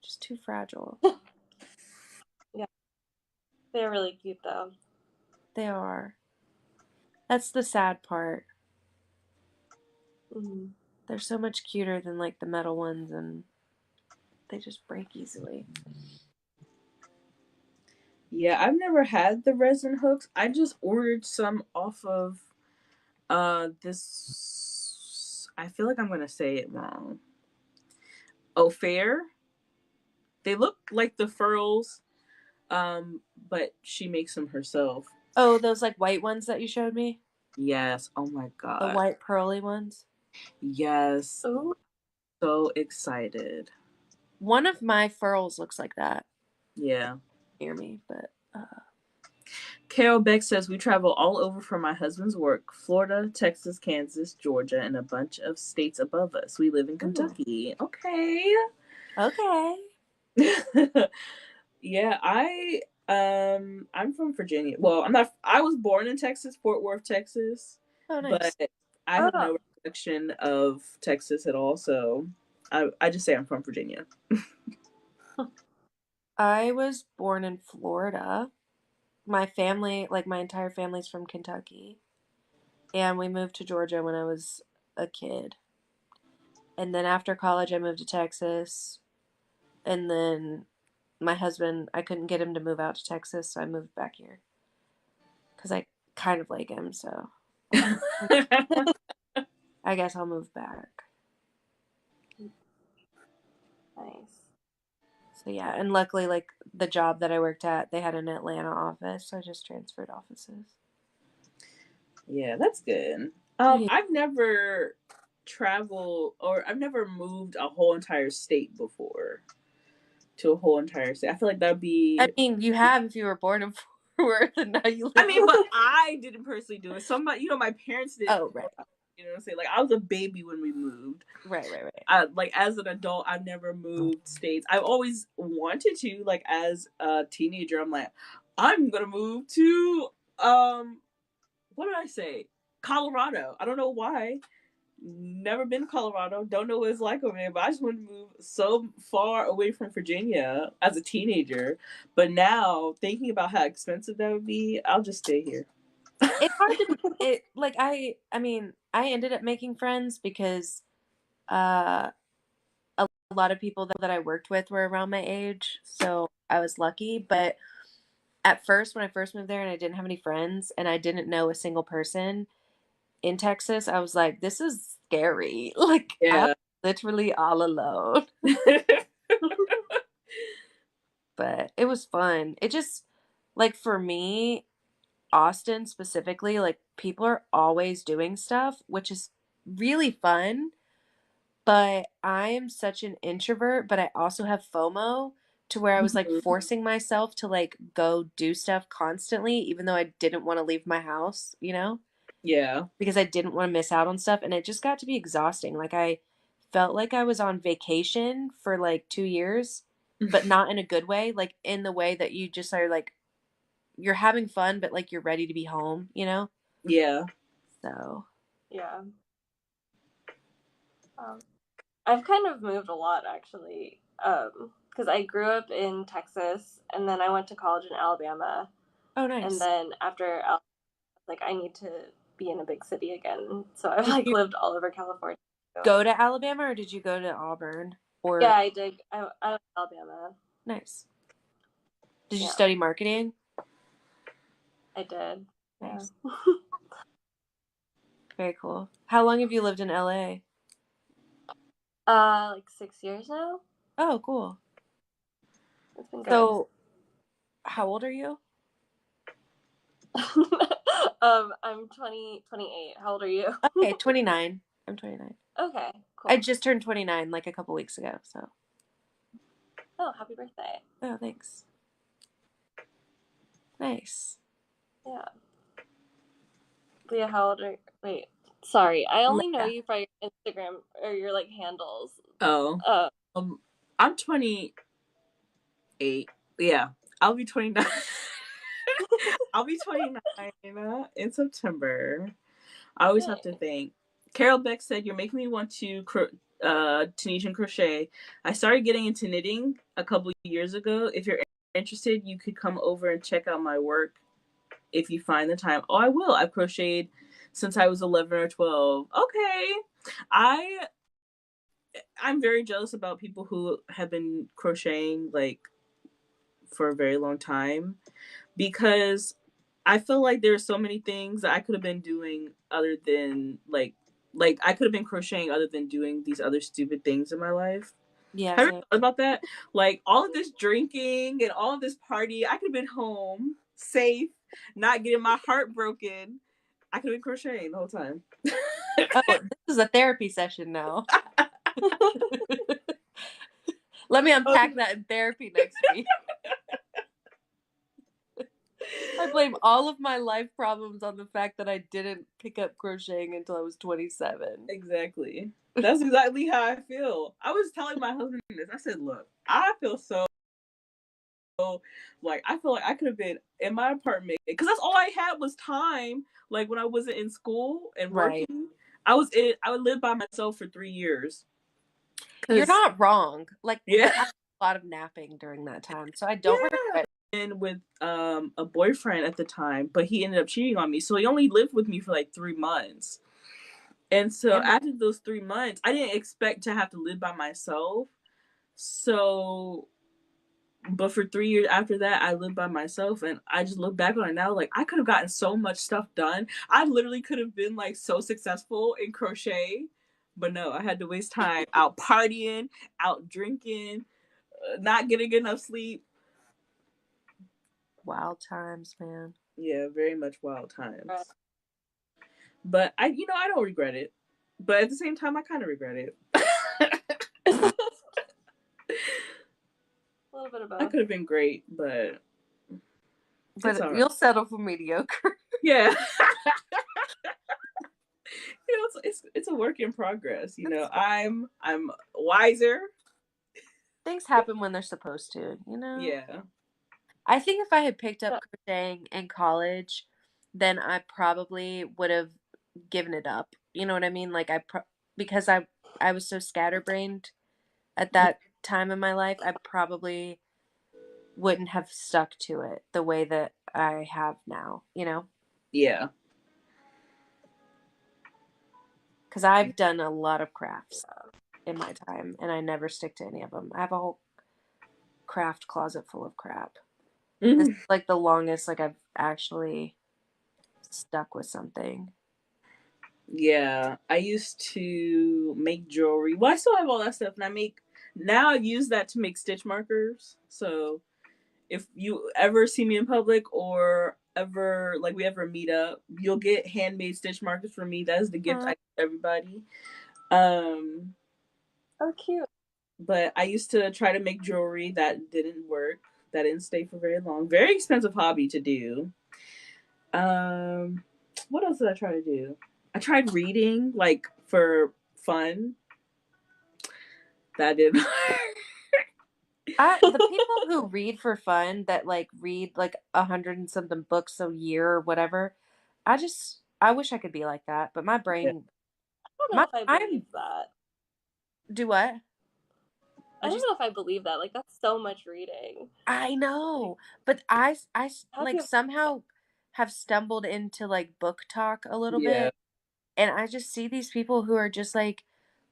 Just too fragile. Yeah. They're really cute though. They are. That's the sad part. Mm-hmm. They're so much cuter than like the metal ones, and they just break easily. Yeah, I've never had the resin hooks. I just ordered some off of this, I feel like I'm gonna say it wrong. Fair. They look like the furls, but she makes them herself. Oh, those like white ones that you showed me? Yes. Oh my god. The white pearly ones? Yes. Ooh. So excited. One of my furls looks like that. Yeah. Near me, but Carol Beck says we travel all over for my husband's work. Florida, Texas, Kansas, Georgia, and a bunch of states above us. We live in Kentucky. Ooh. Okay. Yeah, I'm from Virginia. Well, I was born in Texas, Fort Worth, Texas. Oh, nice. But I have no recollection of Texas at all, so I just say I'm from Virginia. I was born in Florida. My family, like my entire family's from Kentucky. And we moved to Georgia when I was a kid. And then after college, I moved to Texas. And then my husband, I couldn't get him to move out to Texas, so I moved back here. Because I kind of like him, so I guess I'll move back. Nice. So yeah, and luckily, like the job that I worked at, they had an Atlanta office, so I just transferred offices. Yeah, that's good. I've never traveled, or I've never moved a whole entire state before. To a whole entire state. I feel like that'd be. I mean, you have if you were born in Fort Worth, and now you live. I mean, but I didn't personally do it. Somebody, my parents did. Oh, right. You know what I'm saying? Like, I was a baby when we moved. Right. Like, as an adult, I've never moved states. I've always wanted to. Like, as a teenager, I'm like, I'm gonna move to what did I say? Colorado. I don't know why. Never been to Colorado. Don't know what it's like over there. But I just wanted to move so far away from Virginia as a teenager. But now thinking about how expensive that would be, I'll just stay here. It's hard to I mean, I ended up making friends because a lot of people that I worked with were around my age, so I was lucky. But at first, when I first moved there and I didn't have any friends and I didn't know a single person in Texas, I was like, this is scary. Like, I'm Yeah. literally all alone. But it was fun. It just, like, for me, Austin specifically, like, people are always doing stuff, which is really fun. But I am such an introvert, but I also have FOMO to where I was like forcing myself to like go do stuff constantly, even though I didn't want to leave my house, you know, Yeah. because I didn't want to miss out on stuff. And it just got to be exhausting. Like I felt like I was on vacation for like 2 years, but not in a good way, like in the way that you just are like, you're having fun, but like you're ready to be home, you know? Yeah. So, Yeah. I've kind of moved a lot actually, because I grew up in Texas and then I went to college in Alabama, oh, nice. and then after like I need to be in a big city again, so I've Did like you lived all over California. go to Alabama or did you go to Auburn? Or Yeah, I did. I went to Alabama. nice. Did you Yeah, study marketing? I did. Nice. Yeah. Very cool. How long have you lived in LA? Like 6 years now. Oh, cool. It's been good. So, how old are you? I'm 28. How old are you? Okay, 29. I'm 29. Okay, cool. I just turned 29 like a couple weeks ago, so. Oh, happy birthday. Oh, thanks. Nice. Yeah. Leah, how old are you? Wait, sorry. I only know you by your Instagram or your like handles. Oh. I'm 28. Yeah. I'll be 29. I'll be 29 in September. I always have to think. Carol Beck said, "You're making me want to Tunisian crochet. I started getting into knitting a couple years ago. If you're interested, you could come over and check out my work if you find the time." Oh, I will. I've crocheted since I was 11 or 12. Okay. I'm very jealous about people who have been crocheting like for a very long time, because I feel like there's so many things that I could have been doing other than like I could have been crocheting other than doing these other stupid things in my life. Yeah. Have you thought about that? Like all of this drinking and all of this party, I could have been home, safe, not getting my heart broken. I could have been crocheting the whole time. Oh, this is a therapy session now. Let me unpack that in therapy next week. I blame all of my life problems on the fact that I didn't pick up crocheting until I was 27. Exactly. That's exactly how I feel. I was telling my husband this. I said, look, I feel so like I feel like I could have been in my apartment because that's all I had was time. Like when I wasn't in school and working, right. I would live by myself for 3 years. You're not wrong. Like, yeah, I had a lot of napping during that time, so I don't regret. And with a boyfriend at the time, but he ended up cheating on me, so he only lived with me for like 3 months. And so after those 3 months, I didn't expect to have to live by myself. So, but for 3 years after that, I lived by myself, and I just look back on it now, like I could have gotten so much stuff done. I literally could have been like so successful in crochet, but no, I had to waste time out partying, out drinking, not getting enough sleep. Wild times, man. Yeah, very much wild times. But I don't regret it. But at the same time, I kind of regret it. A little bit of both. I could have been great, but you'll settle for mediocre. Yeah. It's a work in progress. I'm wiser. Things happen when they're supposed to, Yeah. I think if I had picked up crocheting in college, then I probably would have given it up. You know what I mean? Like because I was so scatterbrained at that time in my life, I probably wouldn't have stuck to it the way that I have now, you know? Yeah. Because I've done a lot of crafts in my time, and I never stick to any of them. I have a whole craft closet full of crap. This is like the longest like I've actually stuck with something. Yeah, I used to make jewelry. Well, I still have all that stuff, and I use that to make stitch markers. So if you ever see me in public or ever like we ever meet up, you'll get handmade stitch markers from me. That is the gift I give everybody. Oh, cute. But I used to try to make jewelry. That didn't work. That didn't stay for very long. Very expensive hobby to do. What else did I try to do? I tried reading like for fun. That didn't. The people who read for fun, that like read like 100 and something books a year or whatever, I wish I could be like that, but my brain, I don't know if I believe that. Do what? I don't know if I believe that. Like, that's so much reading. I know, but I like somehow have stumbled into like book talk a little bit, and I just see these people who are just like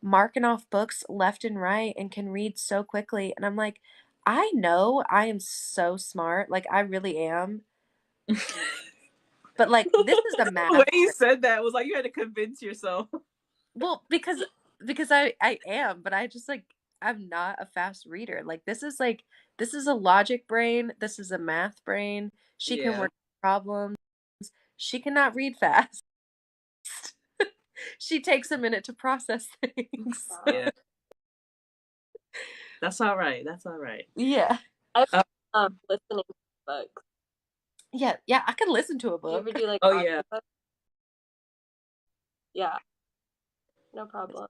marking off books left and right and can read so quickly, and I'm like, I know I am so smart, like I really am, but like this is a math. The way you said that was like you had to convince yourself. Well, because I am, but I just like I'm not a fast reader. Like this is a logic brain, this is a math brain. She can work problems. She cannot read fast. She takes a minute to process things. Yeah. That's all right. That's all right. Yeah. I listening to books. Yeah, I could listen to a book. You ever do like yeah. Yeah. No problem.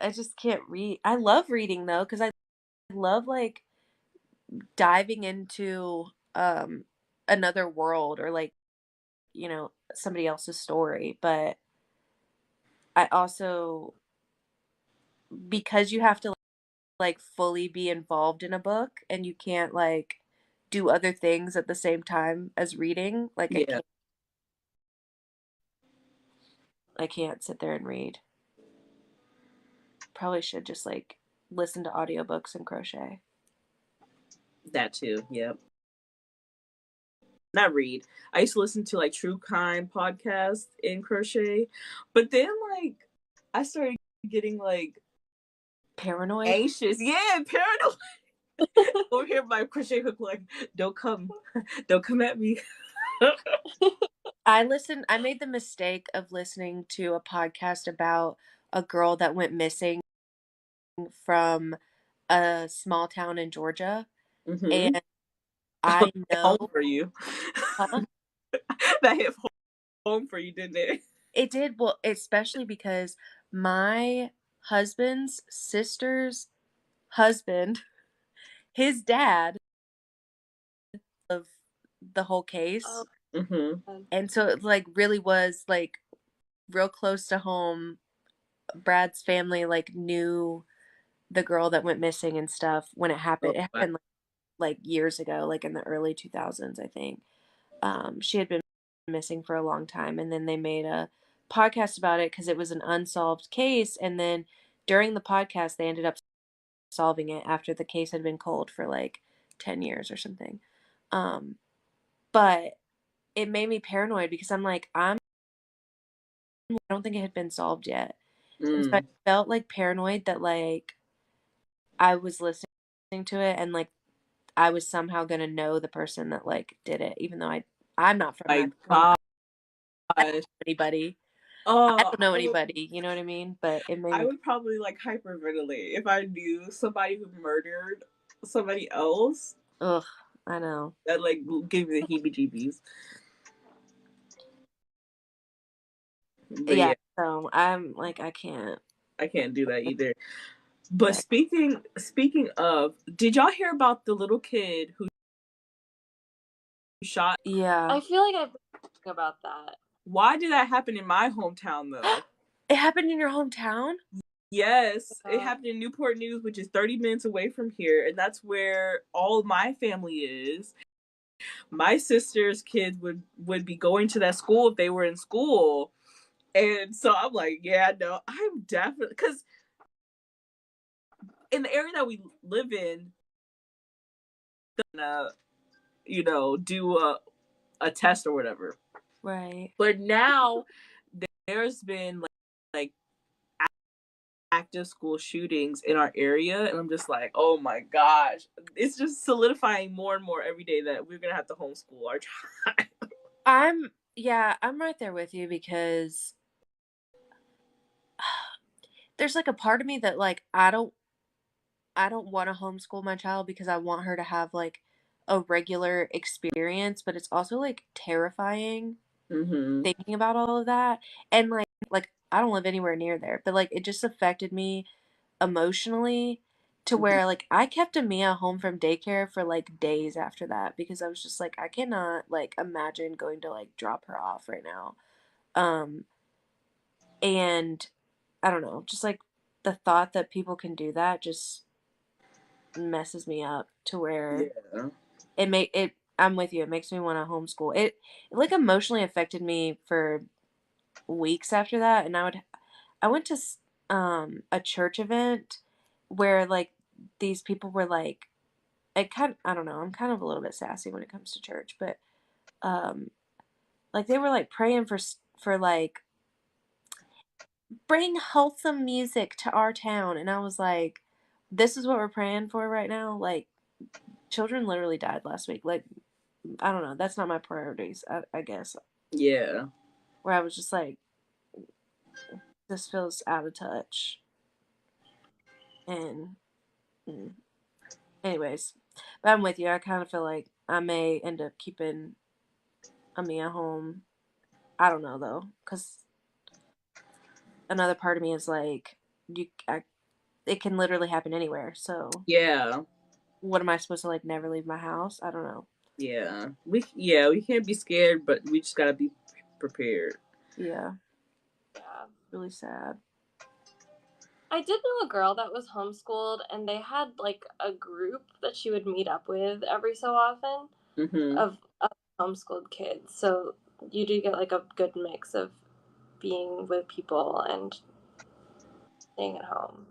I just can't read. I love reading though, because I love like diving into another world or like, you know, somebody else's story. But I also, because you have to like fully be involved in a book and you can't like do other things at the same time as reading, like I can't sit there and read. Probably should just like listen to audiobooks and crochet. That too. Yep. Not read. I used to listen to like true crime podcasts in crochet, but then like I started getting like paranoid, anxious. Yeah, paranoid. Over here, my crochet hook like, don't come at me. I made the mistake of listening to a podcast about a girl that went missing from a small town in Georgia. Mm-hmm. And I know home for you. Huh? That hit home for you, didn't it? It did. Well, especially because my husband's sister's husband, his dad, of the whole case. Oh. Mm-hmm. And so it like really was like real close to home. Brad's family like knew the girl that went missing and stuff when it happened. It happened like years ago, like in the early 2000s, I think. She had been missing for a long time, and then they made a podcast about it because it was an unsolved case, and then during the podcast they ended up solving it after the case had been cold for like 10 years or something. But it made me paranoid because I'm like, I don't think it had been solved yet. And so I felt like paranoid that like I was listening to it and like I was somehow gonna know the person that like did it, even though I'm not from that. I don't know anybody. I don't know anybody, you know what I mean? But it made I would probably like hyperventilate if I knew somebody who murdered somebody else. Ugh, I know. That like give me the heebie-jeebies. Yeah, so I'm like I can't do that either. But speaking of, did y'all hear about the little kid who shot? Yeah. I feel like I've about that. Why did that happen in my hometown though? It happened in your hometown? Yes, it Yeah. happened in Newport News, which is 30 minutes away from here, and that's where all my family is. My sister's kids would be going to that school if they were in school. And so I'm like, yeah, no, I'm definitely, because in the area that we live in, do a test or whatever. Right. But now there's been like active school shootings in our area, and I'm just like, oh my gosh, it's just solidifying more and more every day that we're gonna have to homeschool our child. I'm right there with you, because there's like a part of me that like I don't want to homeschool my child because I want her to have like a regular experience, but it's also like terrifying thinking about all of that. And like I don't live anywhere near there, but like it just affected me emotionally to where like I kept Amia home from daycare for like days after that, because I was just like, I cannot like imagine going to like drop her off right now. And I don't know, just like the thought that people can do that just messes me up to where Yeah. I'm with you. It makes me want to homeschool. It like emotionally affected me for weeks after that, and I went to a church event where like these people were like, I don't know, I'm kind of a little bit sassy when it comes to church, but um like they were like praying for like, bring wholesome music to our town, and I was like, this is what we're praying for right now? Like, children literally died last week. Like, I don't know, that's not my priorities, I guess. Yeah. Where I was just like, this feels out of touch. And anyways, but I'm with you. I kind of feel like I may end up keeping Amia home. I don't know though, because another part of me is like, it can literally happen anywhere. So Yeah. what am I supposed to like never leave my house? I don't know. Yeah. We can't be scared, but we just gotta be prepared. Yeah, Yeah. really sad. I did know a girl that was homeschooled, and they had like a group that she would meet up with every so often of homeschooled kids. So you do get like a good mix of being with people and staying at home.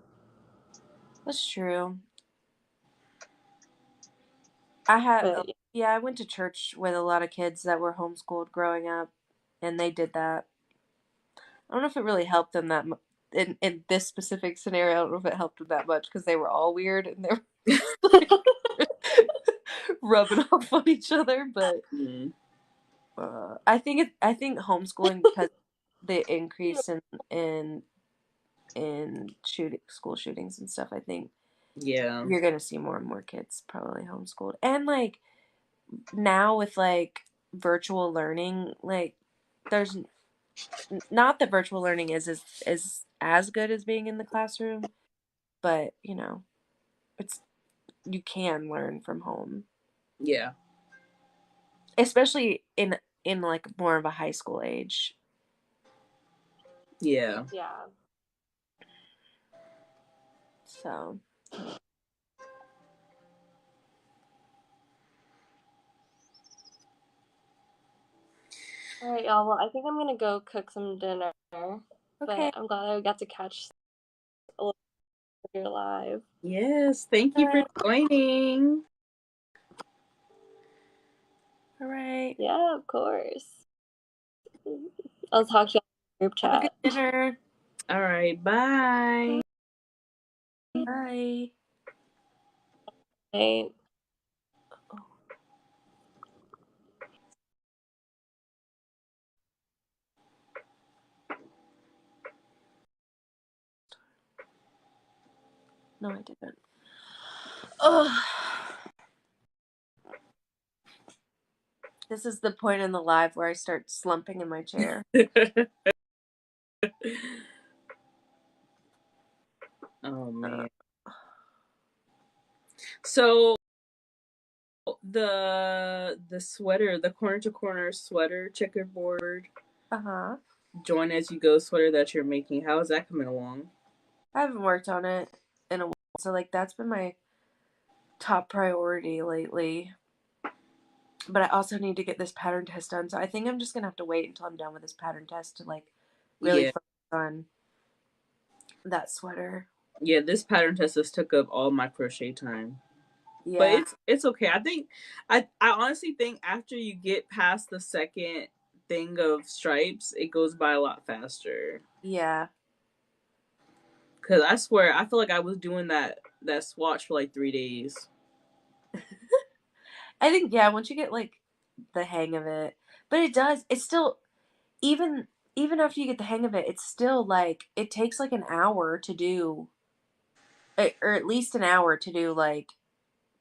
That's true. I went to church with a lot of kids that were homeschooled growing up, and they did that. I don't know if it really helped them that much. In this specific scenario, I don't know if it helped them that much because they were all weird and they were like, rubbing off on each other. But I think homeschooling, because the increase in school shootings and stuff, I think you're gonna see more and more kids probably homeschooled. And like now with like virtual learning, like there's not that virtual learning is as good as being in the classroom, but it's you can learn from home. Yeah. Especially in like more of a high school age. Yeah. Yeah. So all right, y'all. Well, I think I'm gonna go cook some dinner. okay. But I'm glad I got to catch a little bit of your live. Yes. Thank you for joining. All right. Yeah, of course. I'll talk to you on the group chat. Have a good dinner. All right. Bye. Bye. Right. No, I didn't. Oh. This is the point in the live where I start slumping in my chair. Oh man. So the the sweater, the corner to corner sweater checkerboard join as you go sweater that you're making. How is that coming along? I haven't worked on it in a while, so like that's been my top priority lately. But I also need to get this pattern test done, so I think I'm just gonna have to wait until I'm done with this pattern test to like really focus on that sweater. Yeah, this pattern test just took up all my crochet time. Yeah. But it's okay. I think I honestly think after you get past the second thing of stripes, it goes by a lot faster. Yeah. Cause I swear, I feel like I was doing that swatch for like 3 days. I think once you get like the hang of it, but it's still even after you get the hang of it, it's still like it takes like an hour to do, or at least an hour to do like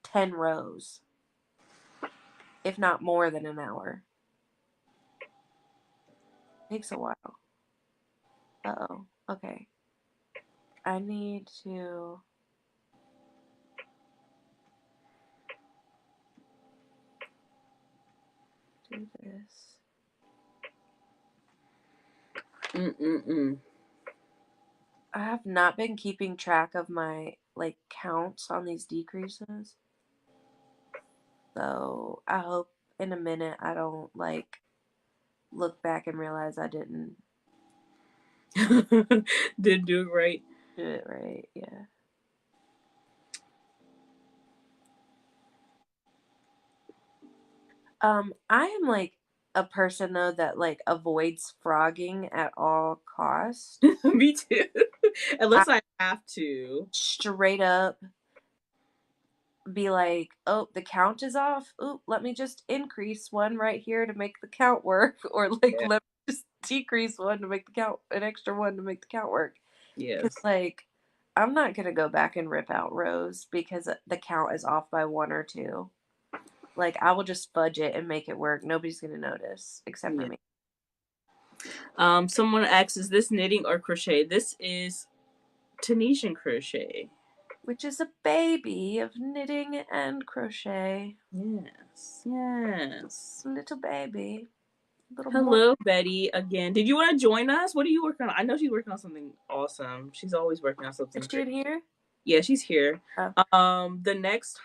10 rows, if not more than an hour. It takes a while. Uh-oh. Okay. I need to do this. I have not been keeping track of my like counts on these decreases. So I hope in a minute I don't like look back and realize I didn't Didn't do it right. do it right. Yeah. I am like a person though that like avoids frogging at all costs. Me too. Unless I have to. Straight up be like, oh, the count is off. Oop, let me just increase one right here to make the count work. Or like let me just decrease one to make the count, an extra one to make the count work. Yes. Because like I'm not gonna go back and rip out rows because the count is off by 1 or 2. Like I will just fudge it and make it work. Nobody's gonna notice except for me. Someone asks, is this knitting or crochet? This is Tunisian crochet, which is a baby of knitting and crochet. Yes. Little baby. Hello, Betty, again. Did you want to join us? What are you working on? I know she's working on something awesome. She's always working on something. Is she in here? Yeah, she's here. Oh. The next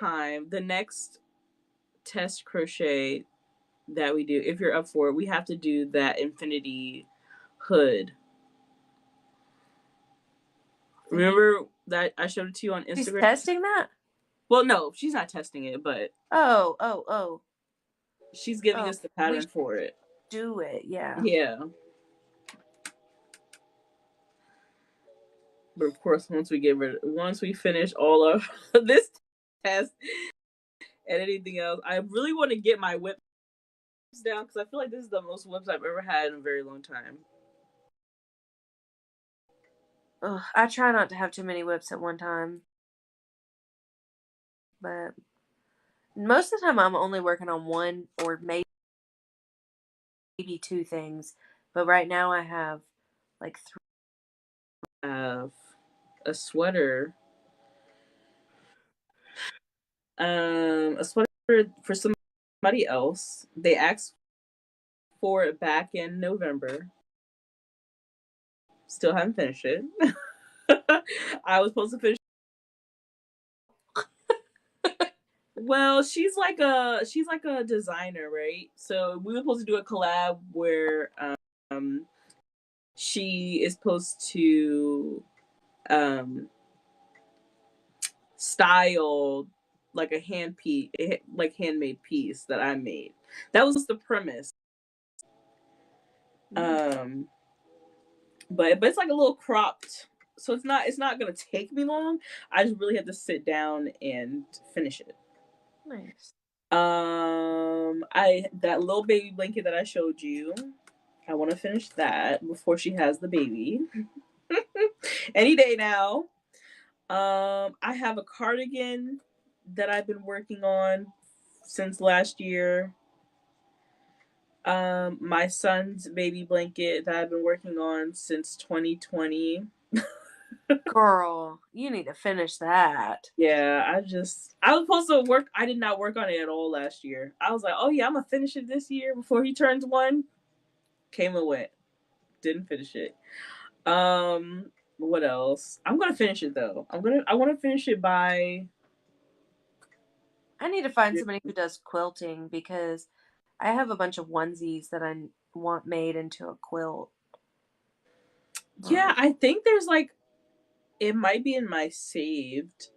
test crochet that we do, if you're up for it, we have to do that infinity hood. Remember that I showed it to you on Instagram? She's testing that? Well, no, she's not testing it, but she's giving us the pattern for it. Do it, yeah. Yeah. But of course, once we finish all of this test and anything else, I really want to get my whips down because I feel like this is the most whips I've ever had in a very long time. Ugh, I try not to have too many whips at one time. But most of the time I'm only working on one or maybe 2 things. But right now I have like 3. I have a sweater. A sweater for somebody else. They asked for it back in November. Still haven't finished it. I was supposed to finish. Well, she's like a designer, right? So we were supposed to do a collab where she is supposed to style like a handmade piece that I made. That was the premise. But it's like a little cropped, so it's not gonna take me long. I just really have to sit down and finish it. Nice. That little baby blanket that I showed you, I want to finish that before she has the baby. Any day now. I have a cardigan that I've been working on since last year. My son's baby blanket that I've been working on since 2020. Girl, you need to finish that. Yeah, I was supposed to work. I did not work on it at all last year. I was like, oh yeah, I'm gonna finish it this year before he turns 1. Came and went. Didn't finish it. What else? I'm gonna finish it though. I want to finish it by. I need to find somebody who does quilting because I have a bunch of onesies that I want made into a quilt. Yeah, I think there's like, it might be in my saved,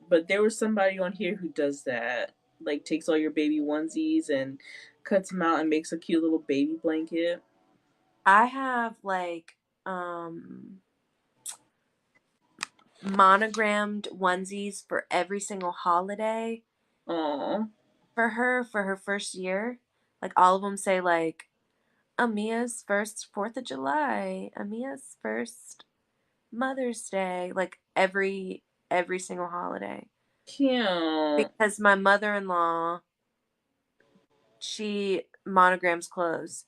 but there was somebody on here who does that. Like takes all your baby onesies and cuts them out and makes a cute little baby blanket. I have like monogrammed onesies for every single holiday. Aww. For her first year. Like all of them say like Amia's first 4th of July, Amia's first Mother's Day, like every single holiday. Cute. Because my mother-in-law, she monograms clothes.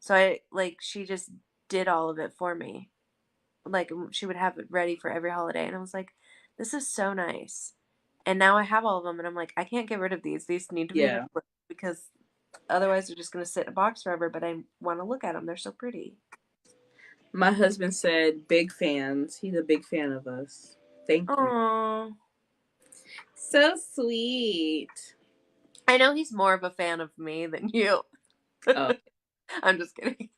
So she just did all of it for me. Like she would have it ready for every holiday and I was like, this is so nice. And now I have all of them and I'm like, I can't get rid of these. These need to be because otherwise they're just going to sit in a box forever, but I want to look at them. They're so pretty. My husband said big fans. He's a big fan of us. Thank you. Aww. So sweet. I know he's more of a fan of me than you. Oh. I'm just kidding.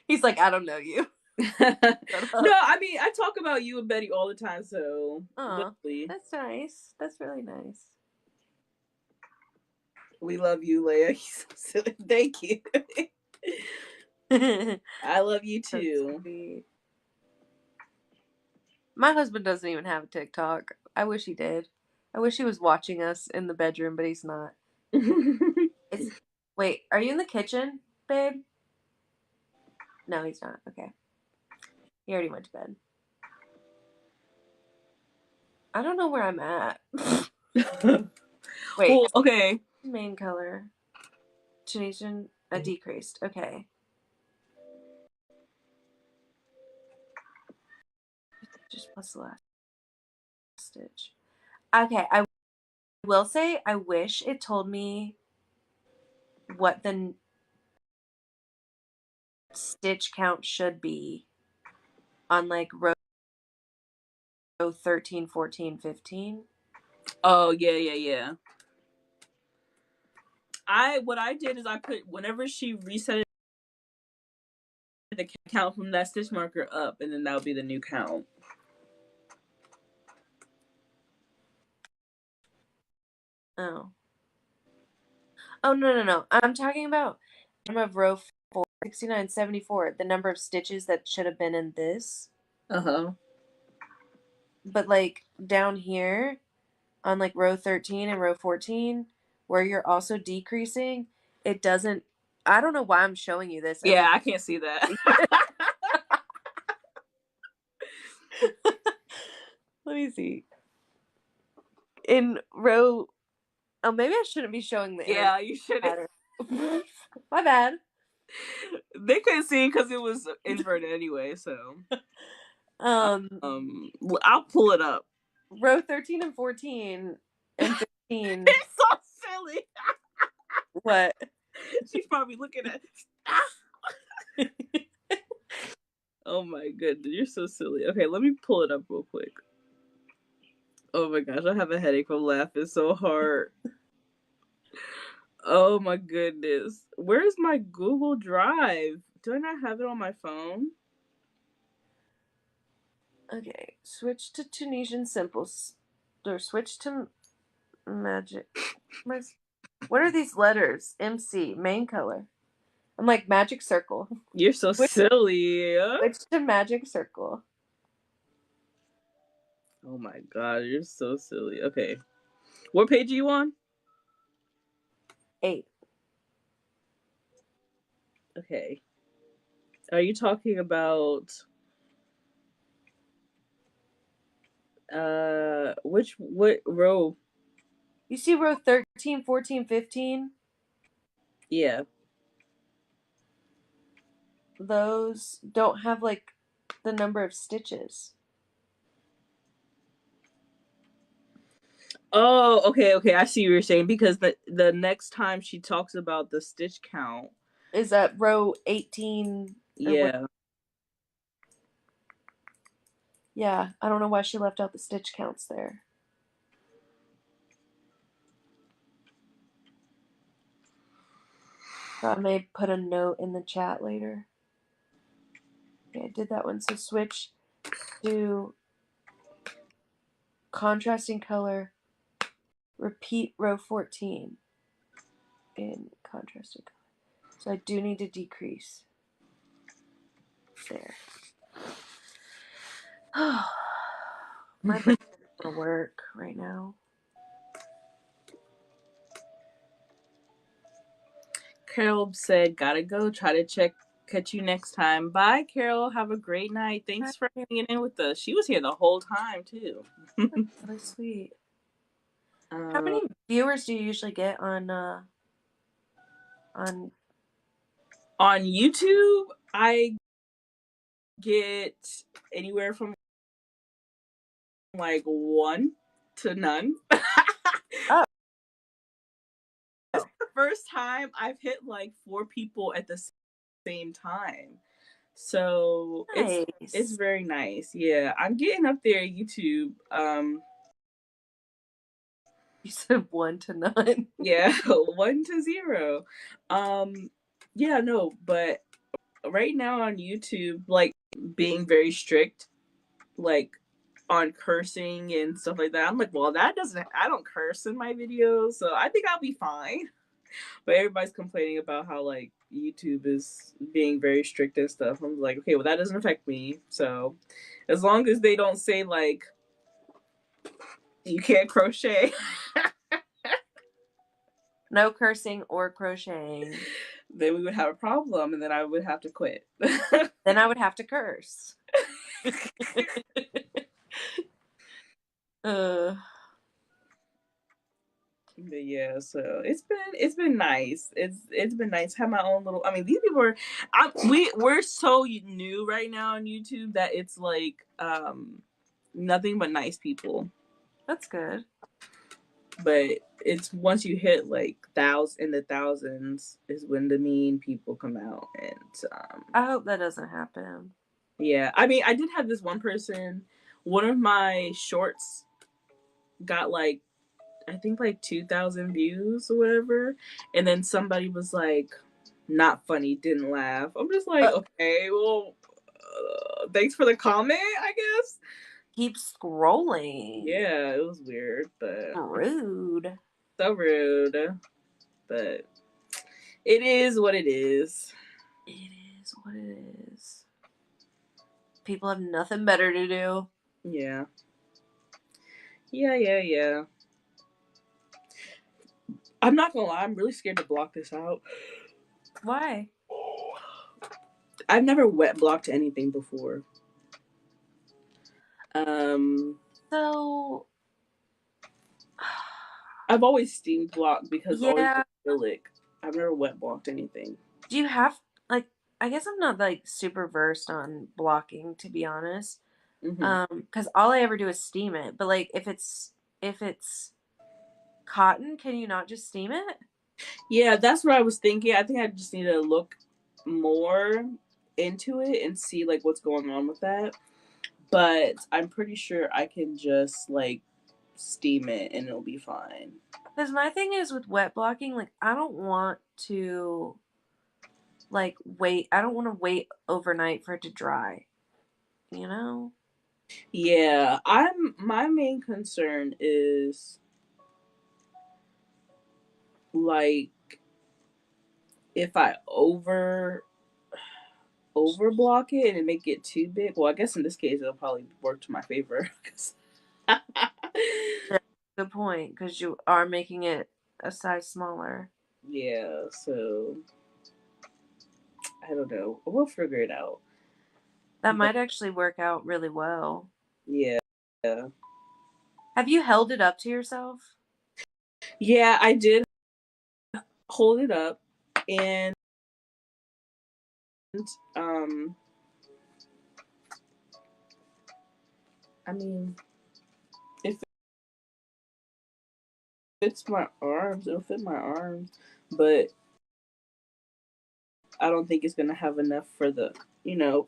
He's like, I don't know you. No, I mean, I talk about you and Betty all the time, so. Literally. That's nice. That's really nice. We love you, Leia. So thank you. I love you too. My husband doesn't even have a TikTok. I wish he did. I wish he was watching us in the bedroom, but he's not. Wait, are you in the kitchen, babe? No, he's not. Okay. He already went to bed. I don't know where I'm at. Wait. Well, okay. Main color. Tunisian. Decreased. Okay. Just plus the last stitch. Okay, I will say I wish it told me what the stitch count should be on like row 13, 14, 15. Oh, yeah. What I did is I put, whenever she reset the count from that stitch marker up, and then that would be the new count. Oh, no. I'm talking about the number of row 4, 69, 74, the number of stitches that should have been in this. Uh-huh. But like down here on like row 13 and row 14, where you're also decreasing, it doesn't, I don't know why I'm showing you this. Yeah, I can't see that. Let me see. In row, oh, maybe I shouldn't be showing the Yeah, you shouldn't. My bad. They couldn't see because it was inverted anyway, so. I'll pull it up. Row 13 and 14 and 15. It's so silly. What? She's probably looking at. Oh my goodness, you're so silly. Okay, let me pull it up real quick. Oh my gosh, I have a headache from laughing so hard. Oh my goodness. Where's my Google Drive? Do I not have it on my phone? Okay, switch to Tunisian simples. Or switch to magic. What are these letters? MC, main color. I'm like magic circle. You're so silly. Switch to magic circle. Oh my god, you're so silly. Okay. What page are you on? 8. Okay. Are you talking about what row? You see row 13, 14, 15? Yeah. Those don't have like the number of stitches. Oh, okay. I see what you're saying, because the next time she talks about the stitch count is that row 18 or what? yeah. Yeah, I don't know why she left out the stitch counts there. So I may put a note in the chat later. Okay, I did that one. So switch to contrasting color. Repeat row 14 in contrasting color. So I do need to decrease. There. My brain doesn't want to work right now. Carol said, "Gotta go. Try to catch you next time." Bye, Carol. Have a great night. Thanks for hanging in with us. She was here the whole time too. That's really sweet. How many viewers do you usually get on YouTube? I get anywhere from like 1 to none. Oh. This is the first time I've hit like 4 people at the same time. So nice. it's very nice. Yeah, I'm getting up there at YouTube. You said 1 to 9. Yeah, 1 to 0. Yeah, no, but right now on YouTube, like being very strict, like on cursing and stuff like that. I'm like, well, I don't curse in my videos, so I think I'll be fine. But everybody's complaining about how like YouTube is being very strict and stuff. I'm like, okay, well, that doesn't affect me. So as long as they don't say like you can't crochet, No cursing or crocheting. then we would have a problem, and then I would have to quit. Then I would have to curse. But yeah, so it's been nice. It's been nice. Have my own little. I mean, these people are. We're so new right now on YouTube that it's like nothing but nice people. That's good. But it's once you hit like in the thousands is when the mean people come out, and I hope that doesn't happen. yeah, I mean, I did have this one person. One of my shorts got like, I think like 2,000 views or whatever, and then somebody was like, "Not funny, didn't laugh." I'm just like, okay, well, thanks for the comment, I guess. Keep scrolling. Yeah, it was weird, but rude. So rude, but it is what it is. It is what it is. People have nothing better to do. Yeah. Yeah. I'm not gonna lie, I'm really scared to block this out. Why? I've never wet blocked anything before. So I've always steam blocked because always yeah. acrylic. I've never wet blocked anything. Do you have like? I guess I'm not like super versed on blocking, to be honest. Because all I ever do is steam it. But like, if it's cotton, can you not just steam it? Yeah, that's what I was thinking. I think I just need to look more into it and see like what's going on with that. But I'm pretty sure I can just like steam it and it'll be fine. Because my thing is with wet blocking, like I don't want to like wait. I don't want to wait overnight for it to dry. You know? Yeah, my main concern is like if I over block it and it make it too big. Well, I guess in this case it'll probably work to my favor. Yeah, good point. Because you are making it a size smaller. Yeah, so I don't know. We'll figure it out. That might actually work out really well. Yeah. Have you held it up to yourself? Yeah, I did hold it up, and um I mean, fits my arms. It'll fit my arms, but I don't think it's gonna have enough for the,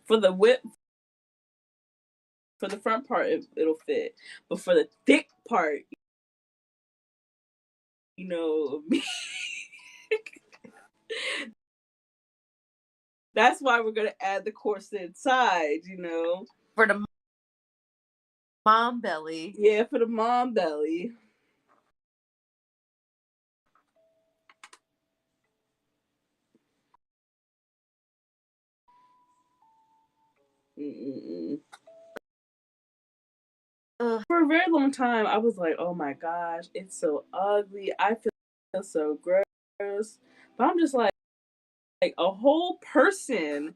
for the width. For the front part, it'll fit, but for the thick part, that's why we're gonna add the corset inside. For the mom belly. Yeah, for the mom belly. For a very long time, I was like, "Oh my gosh, it's so ugly. I feel so gross." But I'm just like a whole person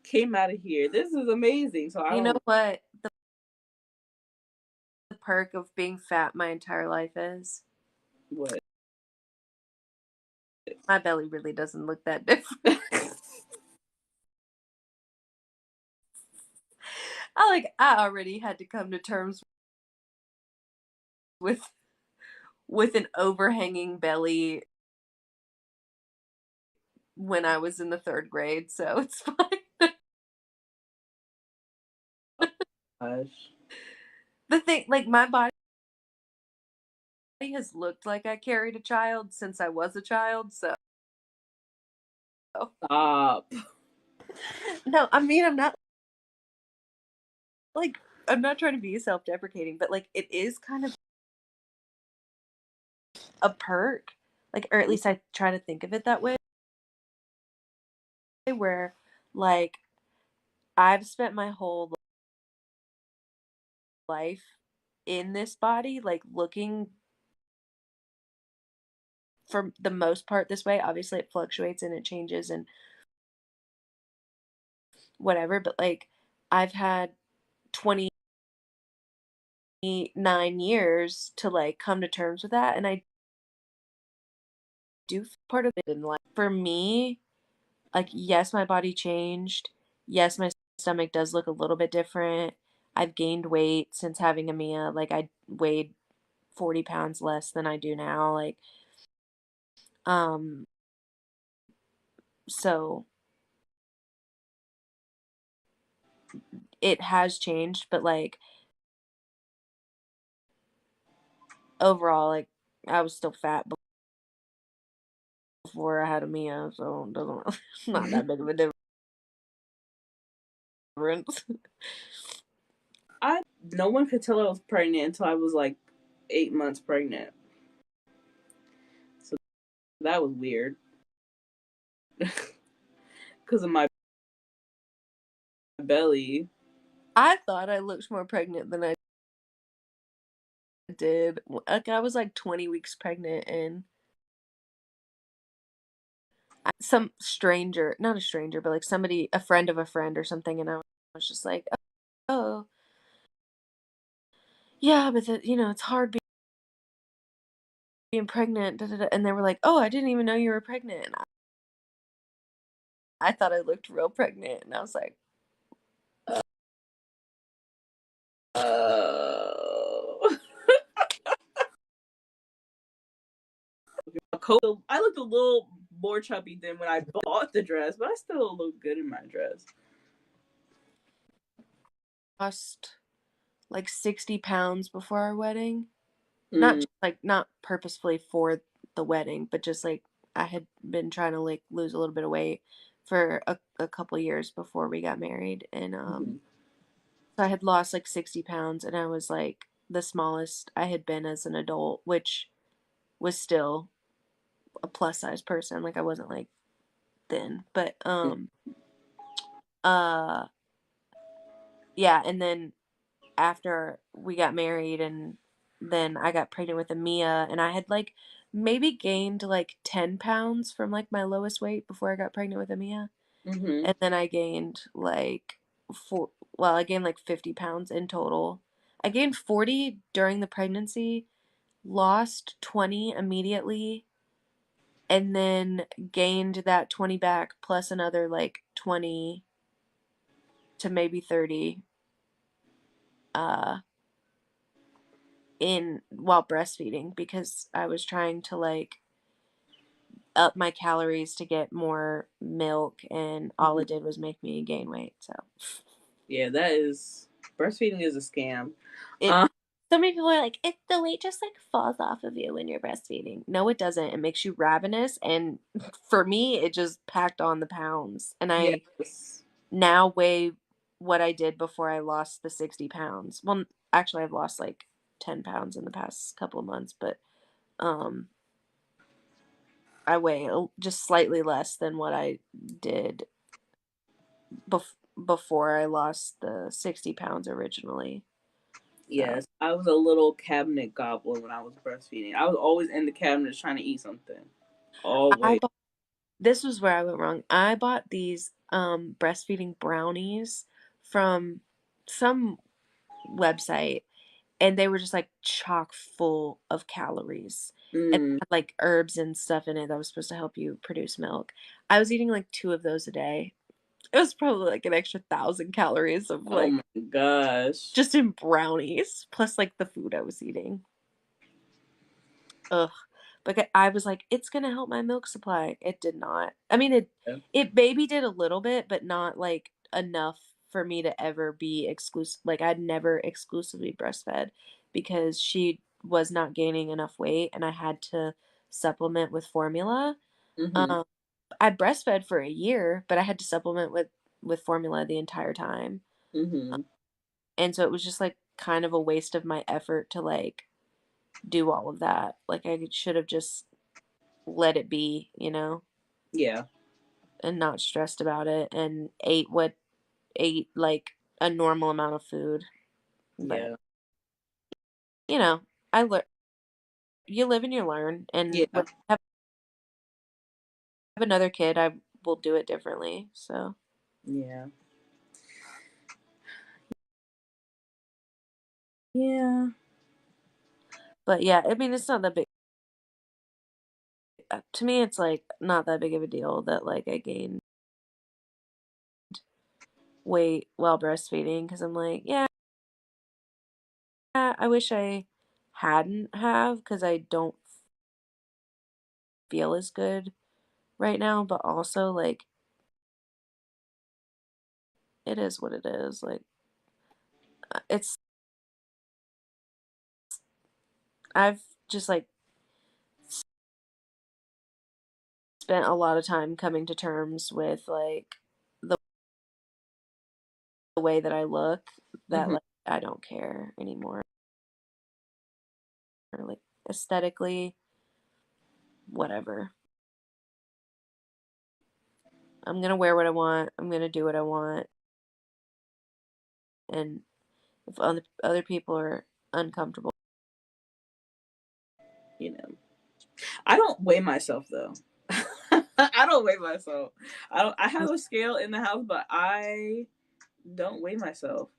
came out of here. This is amazing. So You know what the perk of being fat my entire life is? What? My belly really doesn't look that different. I already had to come to terms with an overhanging belly when I was in the 3rd grade, so it's fine. Gosh. The thing, like, my body has looked like I carried a child since I was a child, so. Stop. No, I mean, I'm not trying to be self-deprecating, but like it is kind of a perk, like, or at least I try to think of it that way, where like I've spent my whole life in this body, like looking for the most part this way. Obviously it fluctuates and it changes and whatever, but like I've had 29 years to like come to terms with that, and I do part of it in life. For me, like, yes, my body changed. Yes, my stomach does look a little bit different. I've gained weight since having a Mia. Like, I weighed 40 pounds less than I do now. Like, so it has changed, but like overall, like I was still fat before I had a Mia, so it doesn't not that big of a difference. No one could tell I was pregnant until I was like 8 months pregnant. So that was weird. Because of my belly. I thought I looked more pregnant than I did. Like, I was like 20 weeks pregnant, and some stranger, not a stranger, but like somebody, a friend of a friend or something, and I was just like, oh, yeah, but it's hard being pregnant, da, da, da. And they were like, oh, I didn't even know you were pregnant. And I thought I looked real pregnant, and I was like, oh. I looked a little more chubby than when I bought the dress, but I still look good in my dress. lost like 60 pounds before our wedding. Not just, like, not purposefully for the wedding, but just like I had been trying to like lose a little bit of weight for a couple years before we got married, and so I had lost like 60 pounds, and I was like the smallest I had been as an adult, which was still a plus size person. Like, I wasn't like thin, but uh yeah, and then after we got married, and then I got pregnant with a Mia, and I had like maybe gained like 10 pounds from like my lowest weight before I got pregnant with a Mia. And then I gained like I gained like 50 pounds in total. I gained 40 during the pregnancy, lost 20 immediately, and then gained that 20 back plus another like 20 to maybe 30 while breastfeeding because I was trying to like up my calories to get more milk, and all it did was make me gain weight. So yeah, breastfeeding is a scam. it so many people are like, if the weight just like falls off of you when you're breastfeeding. No, it doesn't. It makes you ravenous, and for me it just packed on the pounds, and I Yes. now weigh what I did before I lost the 60 pounds. Well, actually I've lost like 10 pounds in the past couple of months, but I weigh just slightly less than what I did before I lost the 60 pounds originally. Yes, I was a little cabinet gobbler when I was breastfeeding. I was always in the cabinet trying to eat something. Always. This was where I went wrong. I bought these breastfeeding brownies from some website, and they were just like chock full of calories and had like herbs and stuff in it that was supposed to help you produce milk. I was eating like 2 of those a day. It was probably like an extra 1,000 calories of like, oh my gosh, just in brownies, plus like the food I was eating. Ugh. But I was like, it's gonna help my milk supply. It did not. I mean, it maybe did a little bit, but not like enough for me to ever be exclusive. Like I'd never exclusively breastfed because she was not gaining enough weight, and I had to supplement with formula. I breastfed for a year, but I had to supplement with formula the entire time. And so it was just like kind of a waste of my effort to like do all of that. Like I should have just let it be, you know? Yeah. And not stressed about it, and ate like a normal amount of food. But Yeah. you know, you live and you learn, and when I have another kid, I will do it differently. So Yeah. Yeah. but yeah, I mean, it's not that big. To me, it's like not that big of a deal that like I gained weight while breastfeeding, because I'm like, yeah, I wish I hadn't have, because I don't feel as good right now, but also like it is what it is. Like it's I've just like spent a lot of time coming to terms with like the way that I look, that like I don't care anymore. Or like aesthetically, whatever. I'm gonna wear what I want. I'm gonna do what I want. And if other people are uncomfortable, You know, I don't weigh myself though. I don't weigh myself. I have a scale in the house, but I don't weigh myself.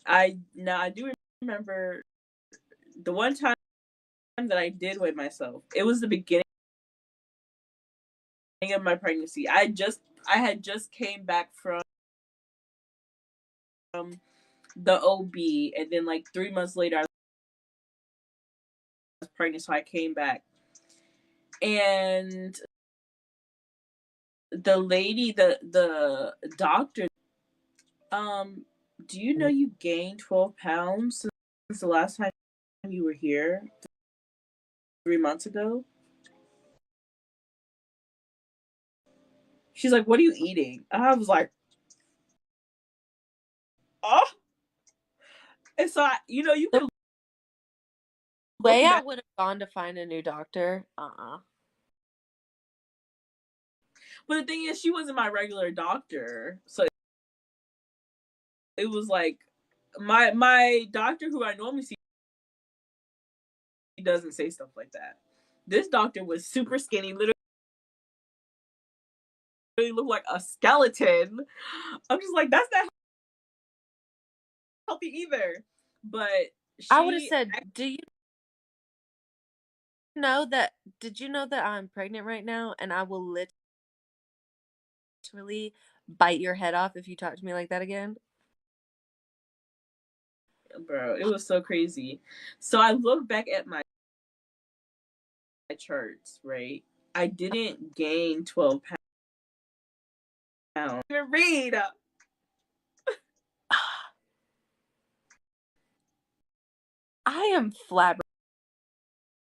I do remember the one time that I did weigh myself. It was the beginning of my pregnancy. I had just came back from the OB, and then like 3 months later I was pregnant, so I came back. And the lady, the doctor, do you know you gained 12 pounds since the last time you were here 3 months ago? She's like, what are you eating? I was like, oh. And so you the can way look I back. would have gone to find a new doctor, But the thing is, she wasn't my regular doctor, so it was like my doctor who I normally see doesn't say stuff like that. This doctor was super skinny, literally looked like a skeleton. I'm just like, that's not healthy either. But I would have she, said, know that did you know that I'm pregnant right now, and I will literally bite your head off if you talk to me like that again? Bro, it was so crazy. So I look back at my charts, right? I didn't gain 12 pounds. Read. I am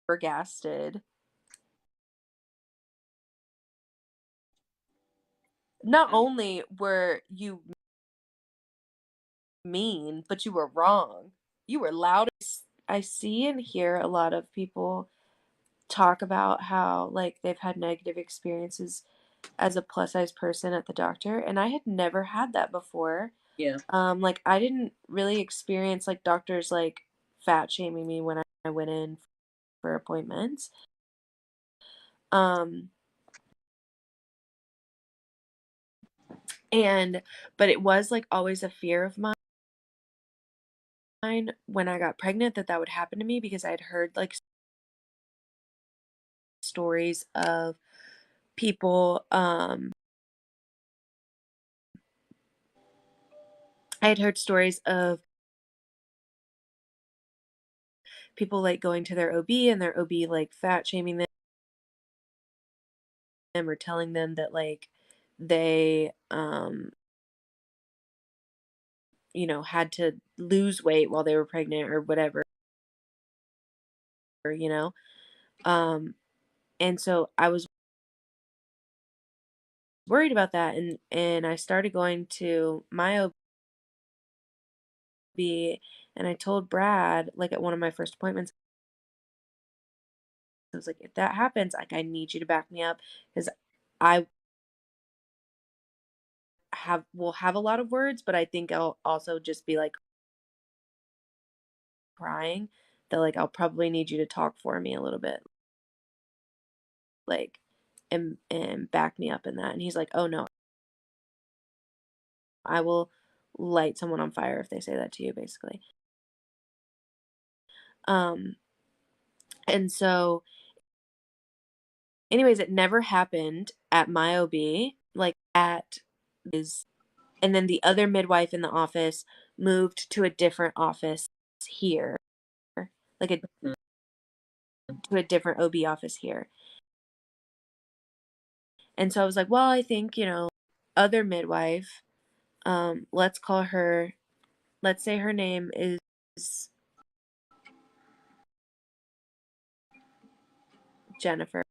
flabbergasted. Not only were you mean, but you were wrong. You were loud. I see and hear a lot of people talk about how like they've had negative experiences as a plus size person at the doctor, and I had never had that before. Yeah. Like I didn't really experience like doctors like fat shaming me when I went in for appointments. But it was like always a fear of mine when I got pregnant that would happen to me, because I'd heard like stories of people I had heard stories of people like going to their OB and their OB like fat shaming them or telling them that like they you know had to lose weight while they were pregnant or whatever, you know. And so I was worried about that, and I started going to my OB, and I told Brad like at one of my first appointments, I was like, if that happens, like I need you to back me up, because I will have a lot of words, but I think I'll also just be like crying, that like I'll probably need you to talk for me a little bit, like and back me up in that. And he's like, oh no, I will light someone on fire if they say that to you, basically. And so anyways, it never happened at my OB, like at is, and then the other midwife in the office moved to a different office here, like to a different OB office here. And so I was like, well, I think, you know, other midwife, let's call her, let's say her name is Jennifer.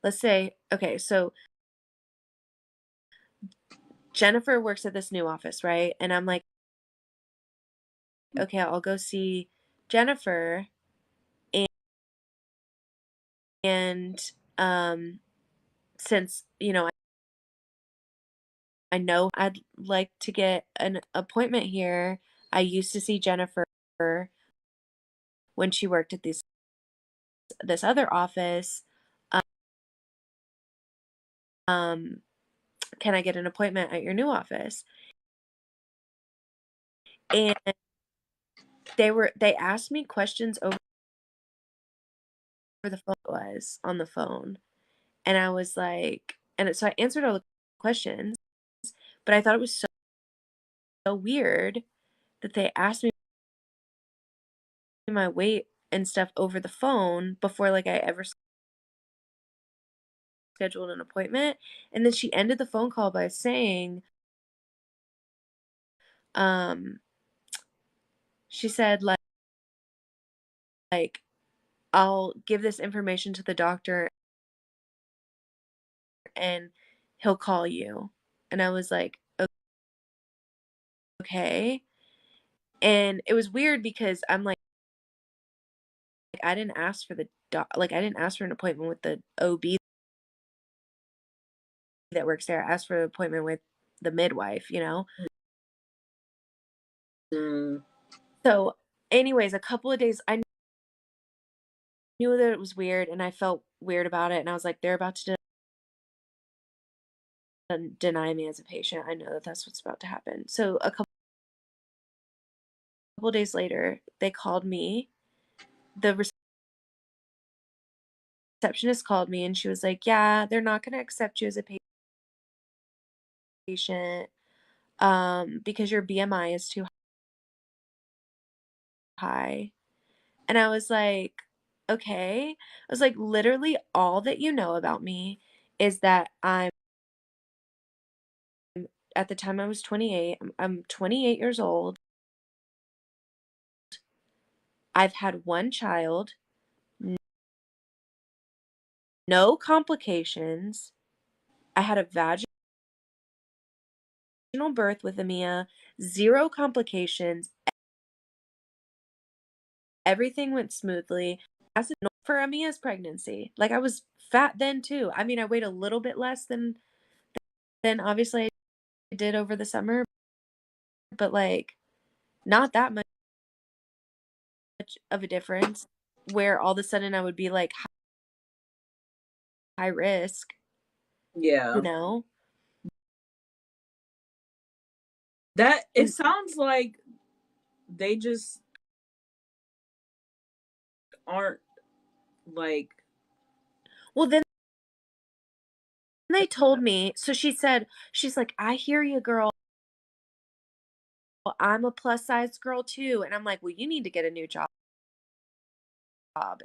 Let's say, okay, so Jennifer works at this new office, right? And I'm like, okay, I'll go see Jennifer. And since, you know, I know I'd like to get an appointment here. I used to see Jennifer when she worked at this other office. Can I get an appointment at your new office? And they asked me questions over the phone, was on the phone. And I was like, and so I answered all the questions, but I thought it was so weird that they asked me my weight and stuff over the phone before like I ever scheduled an appointment. And then she ended the phone call by saying, she said like I'll give this information to the doctor and he'll call you. And I was like, okay. And it was weird because I'm like I didn't ask for I didn't ask for an appointment with the OB that works there. I asked for an appointment with the midwife, you know? So anyways, a couple of days, I knew that it was weird and I felt weird about it. And I was like, they're about to deny me as a patient. I know that that's what's about to happen. So a couple days later, they called me. The receptionist called me and she was like, yeah, they're not going to accept you as a patient. because your BMI is too high. And I was like, okay. I was like, literally all that you know about me is that at the time I was 28, I'm 28 years old. I've had one child, no complications. I had a vaginal birth with Amia, 0 complications. Everything went smoothly. As for Amia's pregnancy, like I was fat then too. I mean, I weighed a little bit less than obviously I did over the summer, but like not that much of a difference where all of a sudden I would be like high risk, Yeah. you know? That it sounds like they just aren't like. Well, then they told me, so she said, she's like, I hear you, girl. I'm a plus size girl too. And I'm like, well, you need to get a new job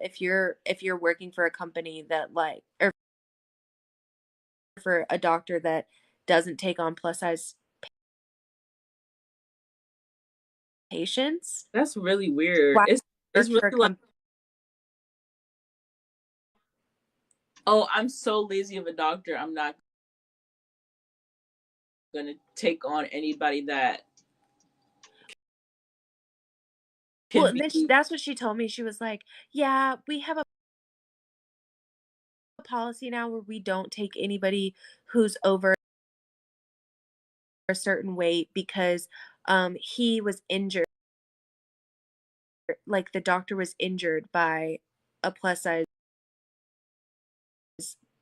if you're working for a company that like, or for a doctor that doesn't take on plus size patients. That's really weird. Why It's work really for a like, company? oh, I'm so lazy of a doctor. I'm not gonna take on anybody that Well, can and then be. that's what she told me. She was like, yeah, we have a policy now where we don't take anybody who's over a certain weight because he was injured, like the doctor was injured by a plus size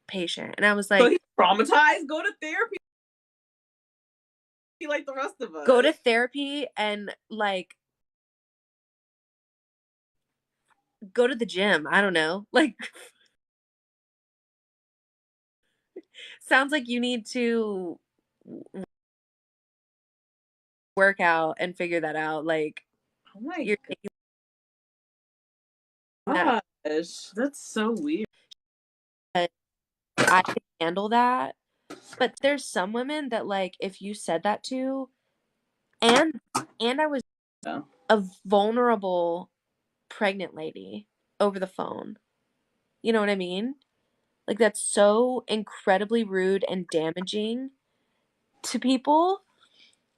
patient. And I was So like, he's traumatized. Go to therapy like the rest of us. go to therapy and like go to the gym. I don't know. Like sounds like you need to work out and figure that out. Like Oh my you're taking that gosh, that's so weird. I can handle that. But there's some women that like if you said that to, and I was Yeah. a vulnerable pregnant lady over the phone. You know what I mean? Like that's so incredibly rude and damaging to people.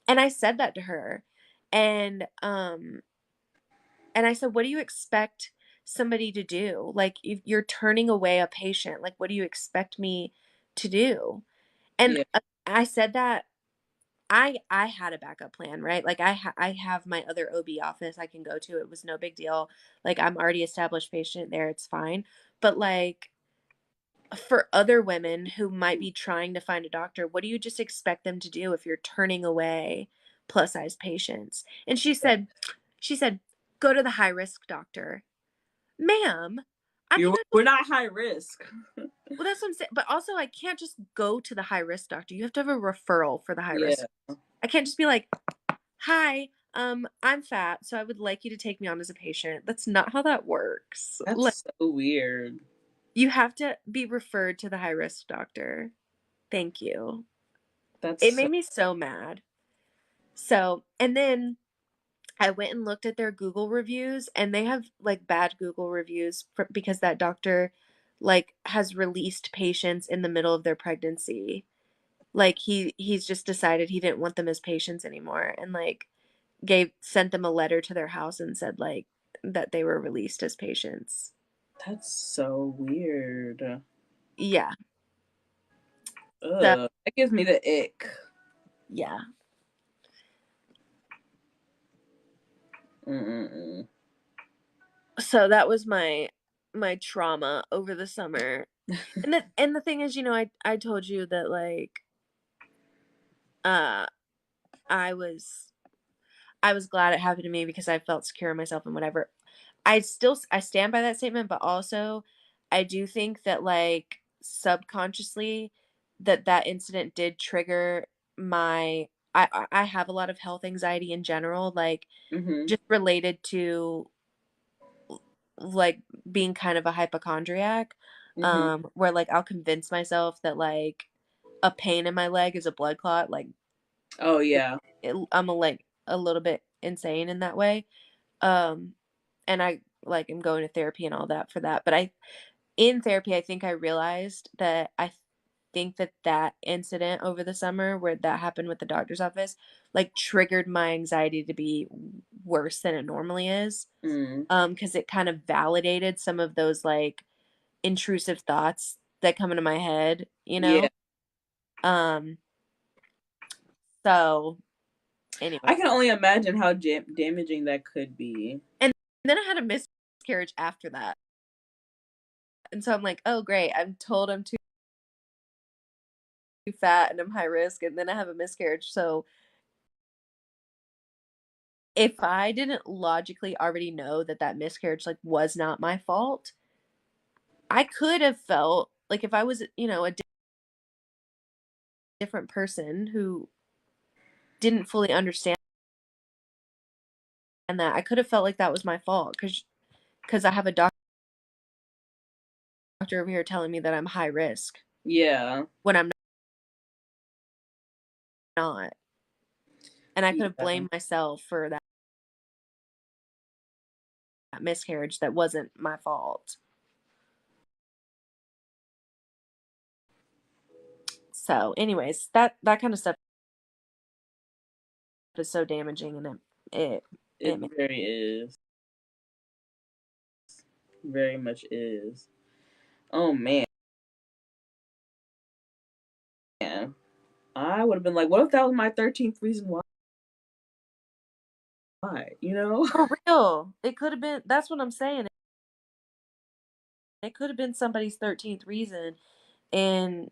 And I said that to her. And I said, "What do you expect somebody to do? Like if you're turning away a patient, like what do you expect me to do?" And Yeah. I said that I had a backup plan, right? Like I have my other OB office I can go to. It was no big deal. Like I'm already established patient there. It's fine. But like for other women who might be trying to find a doctor, what do you just expect them to do if you're turning away plus size patients? And she said, go to the high risk doctor. Ma'am, I can't. We're not high risk. Well, that's what I'm saying. But also, I can't just go to the high risk doctor. You have to have a referral for the high risk. Yeah. I can't just be like, hi, I'm fat, so I would like you to take me on as a patient. That's not how that works. Like, That's so weird. you have to be referred to the high risk doctor. Thank you. That's It so, made me so mad. So, and then I went and looked at their Google reviews, and they have like bad Google reviews because that doctor like has released patients in the middle of their pregnancy. Like he's just decided he didn't want them as patients anymore, and like sent them a letter to their house and said like that they were released as patients. that's so weird. Yeah. So Ugh, that gives me the ick. yeah. Mm-mm-mm. So that was my trauma over the summer. And the thing is, you know, I told you that like uh I was glad it happened to me because I felt secure in myself and whatever. I stand by that statement, but also I do think that like subconsciously that incident did trigger my I have a lot of health anxiety in general, like just related to like being kind of a hypochondriac, where like I'll convince myself that like a pain in my leg is a blood clot. Like, oh yeah, I'm like a little bit insane in that way. And I like am going to therapy and all that for that. But in therapy, I think I realized that I think that incident over the summer where that happened with the doctor's office, like triggered my anxiety to be worse than it normally is. Because it kind of validated some of those like intrusive thoughts that come into my head, you know? Yeah. So anyway. I can only imagine how damaging that could be. And then I had a miscarriage after that. And so I'm like, oh great, I'm told I'm too fat and I'm high risk, and then I have a miscarriage. So if I didn't logically already know that miscarriage like was not my fault, I could have felt like if I was, a different person who didn't fully understand that, I could have felt like that was my fault because I have a doctor over here telling me that I'm high risk. Yeah. When I'm not. And I could have blamed myself for that miscarriage that wasn't my fault. So anyways, that kind of stuff is so damaging, and it very is. Very much is. Oh man. Yeah. I would have been like, what if that was my 13th reason why? You know? For real. It could have been, that's what I'm saying. It could have been somebody's 13th reason. And